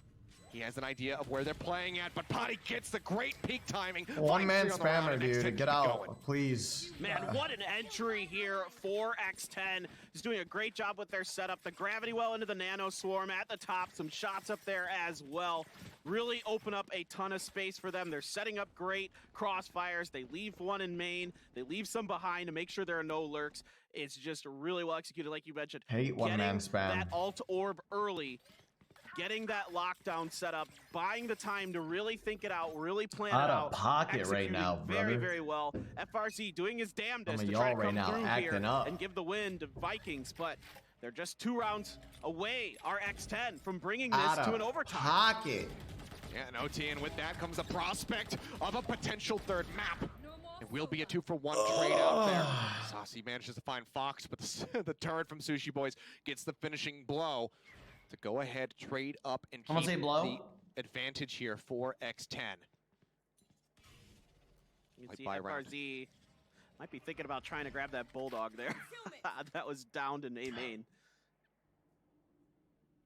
He has an idea of where they're playing at, but Patty gets the great peak timing. One-man Finds three on the round, spammer, and dude. X10 Get keep out, going. please. Man, what an entry here for X10. He's doing a great job with their setup. The gravity well into the nano swarm at the top. Some shots up there as well. Really open up a ton of space for them. They're setting up great crossfires. They leave one in main. They leave some behind to make sure there are no lurks. It's just really well executed, like you mentioned. Hate one-man spam. That alt orb early. Getting that lockdown set up, buying the time to really think it out, really plan it out. Out of pocket right now, brother. Very, very well. FRZ doing his damnedest Some to of try y'all to right come now through acting here up. and give the win to Vikings, but they're just 2 rounds away, our X10, from bringing this Out to an of overtime. pocket. Yeah, an OT, and with that comes the prospect of a potential third map. It will be a 2-for-1 trade out there. Sacy manages to find foxz, but the turret from Sushiboys gets the finishing blow to go ahead, trade up, and I'm gonna say keep blow. the advantage here for X10. You can see By round. FRZ might be thinking about trying to grab that bulldog there. That was downed in A main.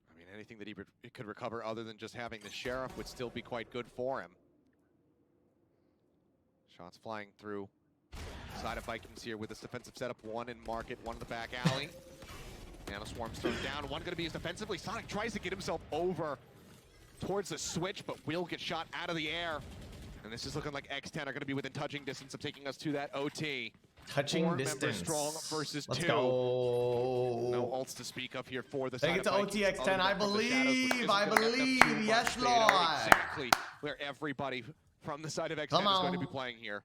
I mean, anything that he could recover other than just having the sheriff would still be quite good for him. Shots flying through. Side of Vikings here with this defensive setup. One in market, one in the back alley. Nano Swarm's thrown down. One gonna be used defensively. Saadhak tries to get himself over towards the switch, but will get shot out of the air. And this is looking like X10 are gonna be within touching distance of taking us to that OT. Touching 4 members distance. strong versus Let's 2. go. No ults to speak of here for the Take side it of to Vikings, OTX10, other I than from the shadows, which believe, isn't I gonna get them believe. too much. Yes, They know Lord. exactly where everybody from the side of X10 is Come going to on. be playing here.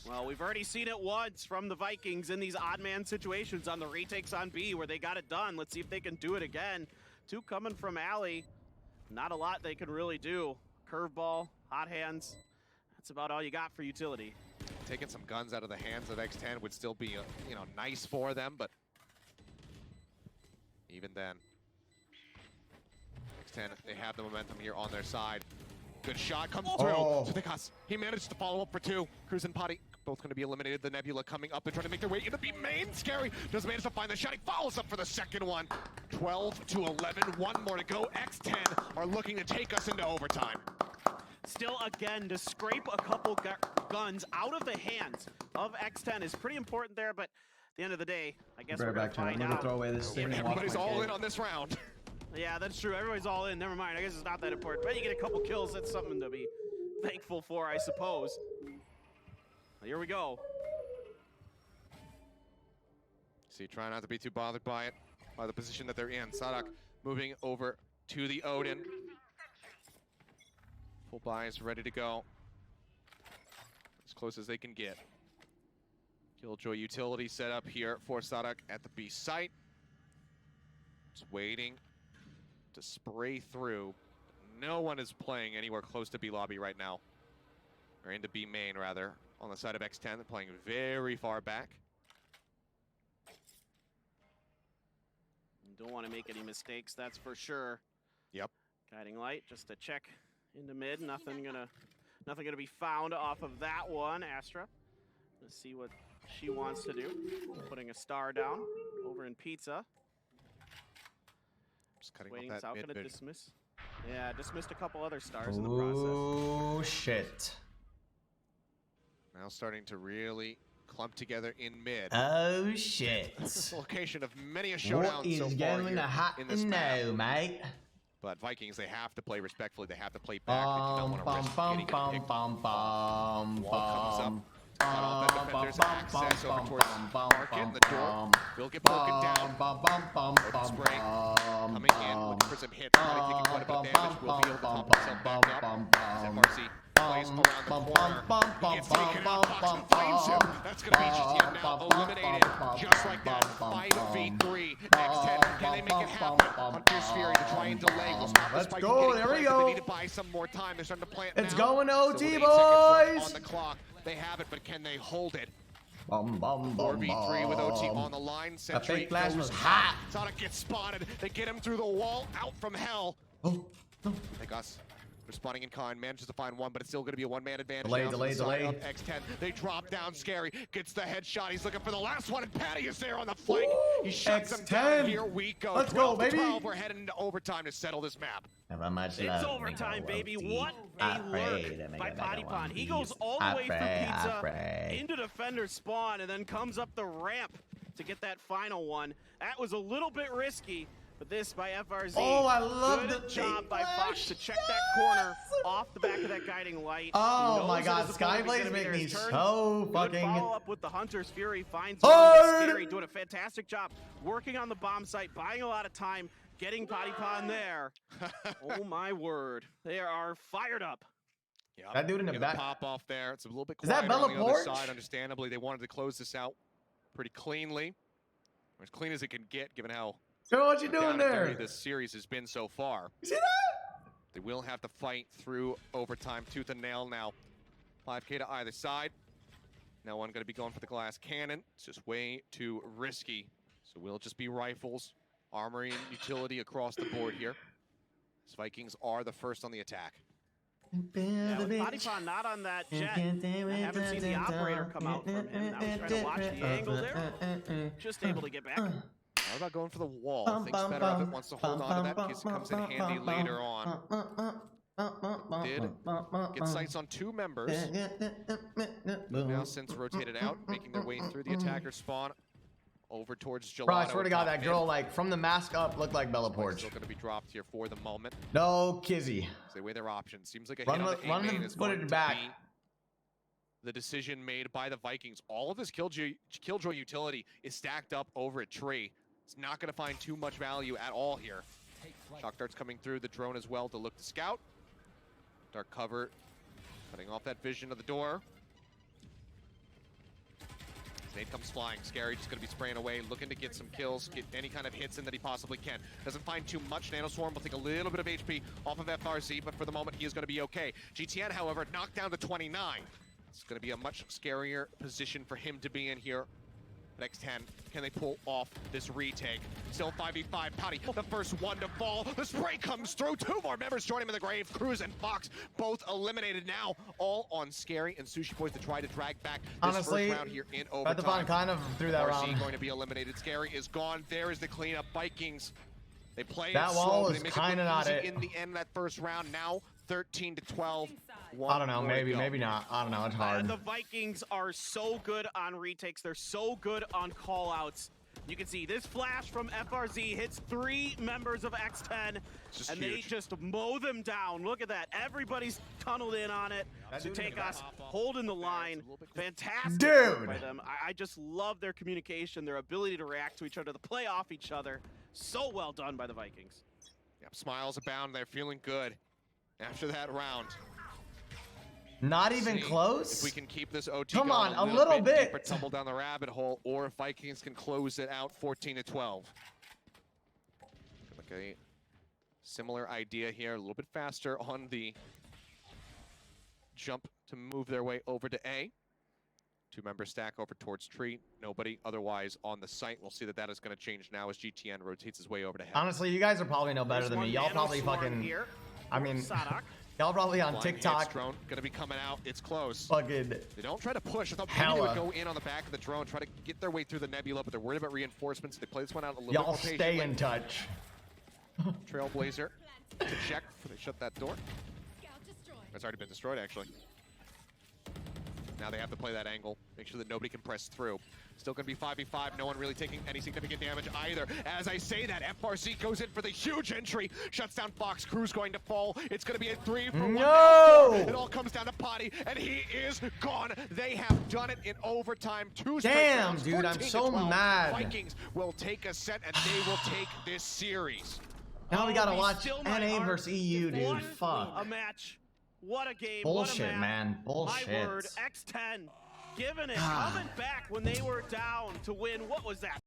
Well, we've already seen it once from the Vikings in these odd man situations on the retakes on B where they got it done. Let's see if they can do it again. 2 coming from Alley. Not a lot they can really do. Curveball, hot hands. That's about all you got for utility. Taking some guns out of the hands of X10 would still be, nice for them, but even then, X10, they have the momentum here on their side. Good shot comes through. Sutecas, he managed to follow up for 2. Crws and Patty both going to be eliminated. The Nebula coming up and trying to make their way into B main. sScary does manage to find the shot. He follows up for the second one. 12-11, 1 more to go. X10 are looking to take us into overtime. Still, again, to scrape a couple guns out of the hands of X10 is pretty important there, but at the end of the day, I guess we're going to find I'm gonna out. throw away this thing. and watch Everybody's my all kid. in on this round. Yeah, that's true. Everybody's all in. Never mind. I guess it's not that important. But you get a couple kills. That's something to be thankful for, I suppose. Here we go. See, try not to be too bothered by it, by the position that they're in. Saadhak moving over to the Odin. Full buys ready to go. As close as they can get. Killjoy utility set up here for Saadhak at the B site. Just waiting to spray through. No one is playing anywhere close to B lobby right now. Or into B main, rather. On the side of X10, they're playing very far back. Don't want to make any mistakes, that's for sure. Yep. Guiding light, just to check into mid. Nothing gonna be found off of that one. Astra, let's see what she wants to do. Putting a star down over in Pizza. Just cutting Waiting, off is that out mid gonna bid. dismiss. Yeah, dismissed a couple other stars in the process. Oh, shit. Now starting to really clump together in mid. Oh, shit. It's the location of many a showdown What is so far going here to happen in this map. now, mate? But Vikings, they have to play respectfully. They have to play back. They do not want to risk getting picked. Wall comes up. Cut off that defender's access over towards market. The door will get broken down. Open spray coming in, looking for some hits. Probably taking quite a bit of damage. Will be able to top himself back up. As FRZ plays around the corner. He gets taken out. Foxz finds him. That's going to be GTN now eliminated. Just like that. 5v3. X10, can they make it happen on Fierce Fury to try and delay? Will stop the Let's spike go, from getting there we planted. They go. need to buy some more time. They're starting to plant It's now. going to Still OT, with 8 seconds left boys. on the clock. They have it, but can they hold it? 4v3 4v3 with OT on the line. That Sentry fake flash goes was out. hot. Saadhak gets spotted. They get him through the wall, out from hell. Oh, no. Hey, Gus. Responding in kind, manages to find one, but it's still going to be a one-man advantage. Delay, now to delay, the side delay. of X10. They drop down. Scarry gets the headshot. He's looking for the last one, and Patty is there on the flank. He shuts him down. Here we go. Let's go, 12 to baby. 12. We're heading into overtime to settle this map. It's overtime, baby. What a lurk by Patiphan. He goes all the way through pizza into defender spawn and then comes up the ramp to get that final one. That was a little bit risky, but this by FRZ. Oh, I love Good the job by flash. foxz to check that corner off the back of that guiding light. Oh He my knows god, that his opponent is Skyblaze gonna be make there. me His turn. so Good fucking follow-up with the Hunter's Fury. Finds hard. Scarry doing a fantastic job working on the bomb site, buying a lot of time, getting Patiphan there. Oh my word. They are fired up. Yep. That dude in the Get back. Pop off there. It's a little bit Is that quieter on the Bella other Porch? side. Understandably, they wanted to close this out pretty cleanly. Or as clean as it can get, given how Girl, what you doing down and dirty there? this series has been so far. You see that? They will have to fight through overtime, tooth and nail now. 5K to either side. No one going to be going for the glass cannon. It's just way too risky. So we'll just be rifles, armory, and utility across the board here. These Vikings are the first on the attack. Yeah, with Patiphan not on that jet, I haven't seen the operator come out from him. Now he's trying to watch the angle there. Just able to get back. How about going for the wall? Thinks better of it, wants to hold on to that in case it comes in handy later on. Did get sights on two members. Now since rotated out, making their way through the attacker spawn over towards Gelato. Bro, I swear to God, that mid. girl, like, from the mask up, looked like Bella Porch. Still going to be dropped here for the moment. No kizzy. They weigh their options. Seems like a Run hit on with- the run A-main them is going footed to back. be the decision made by the Vikings. All of this killjoy utility is stacked up over a tree. It's not going to find too much value at all here. Shock darts coming through the drone as well to look to scout. Dark cover, cutting off that vision of the door. Nade comes flying. Scarry just going to be spraying away, looking to get some kills, get any kind of hits in that he possibly can. Doesn't find too much. Nanoswarm will take a little bit of HP off of FRZ, but for the moment, he is going to be okay. GTN, however, knocked down to 29. It's going to be a much scarier position for him to be in here. But X10, can they pull off this retake? Still 5v5, Patty, the first one to fall. The spray comes through. Two more members join him in the grave. Crws and foxz both eliminated now. All on Scarry and Sushiboys to try to drag back this Honestly, first round here in overtime. Patiphan kind of threw that RC round. going to be eliminated. Scarry is gone. There is the cleanup. Vikings, they play That it wall slow, but was they make kinda it look not easy it. in the end of that first round. Now 13 to 12. I don't know, One more to maybe, go. maybe not. I don't know, it's hard. The Vikings are so good on retakes. They're so good on callouts. You can see this flash from FRZ hits 3 members of X10, Just and huge. they just mow them down. Look at that. Everybody's tunneled in on it. Sutecas holding the line. Fantastic work Dude. by them. I just love their communication, their ability to react to each other, to play off each other. So well done by the Vikings. Yep, smiles abound. They're feeling good after that round. Not even See close? if we can keep this OT Come going on, a little bit. deeper, tumble down the rabbit hole, or if Vikings can close it out 14 to 12. Like a similar idea here, a little bit faster on the jump to move their way over to A. 2-member stack over towards tree. Nobody otherwise on the site. We'll see that that is going to change now as GTN rotates his way over to heaven. Honestly, you guys are probably no better than me. Y'all probably fucking, Here. I mean, Saadhak. y'all probably on Flying hits, TikTok drone going to be coming out. It's close. fucking They don't try to push. I thought maybe they hella. would go in on the back of the drone, try to get their way through the nebula, but they're worried about reinforcements. They play this one out a little bit Y'all more stay patiently. in touch. Trailblazer to check before they shut that door. It's already been destroyed, actually. Now they have to play that angle, make sure that nobody can press through. Still going to be 5v5, no one really taking any significant damage either. As I say that, FRC goes in for the huge entry, shuts down foxz. Crws going to fall. It's going to be a 3-for-1. No! It all comes down to Patty, and he is gone. They have done it in overtime. 2 straight Damn, rounds, dude, I'm 14 to so 12. mad. Vikings will take a set, and they will take this series. Now we gotta we watch still might NA arc. versus EU, dude. What Fuck. a match. What a game. Bullshit, what a match. man. Bullshit. My word, X10 giving it, coming back when they were down to win. What was that?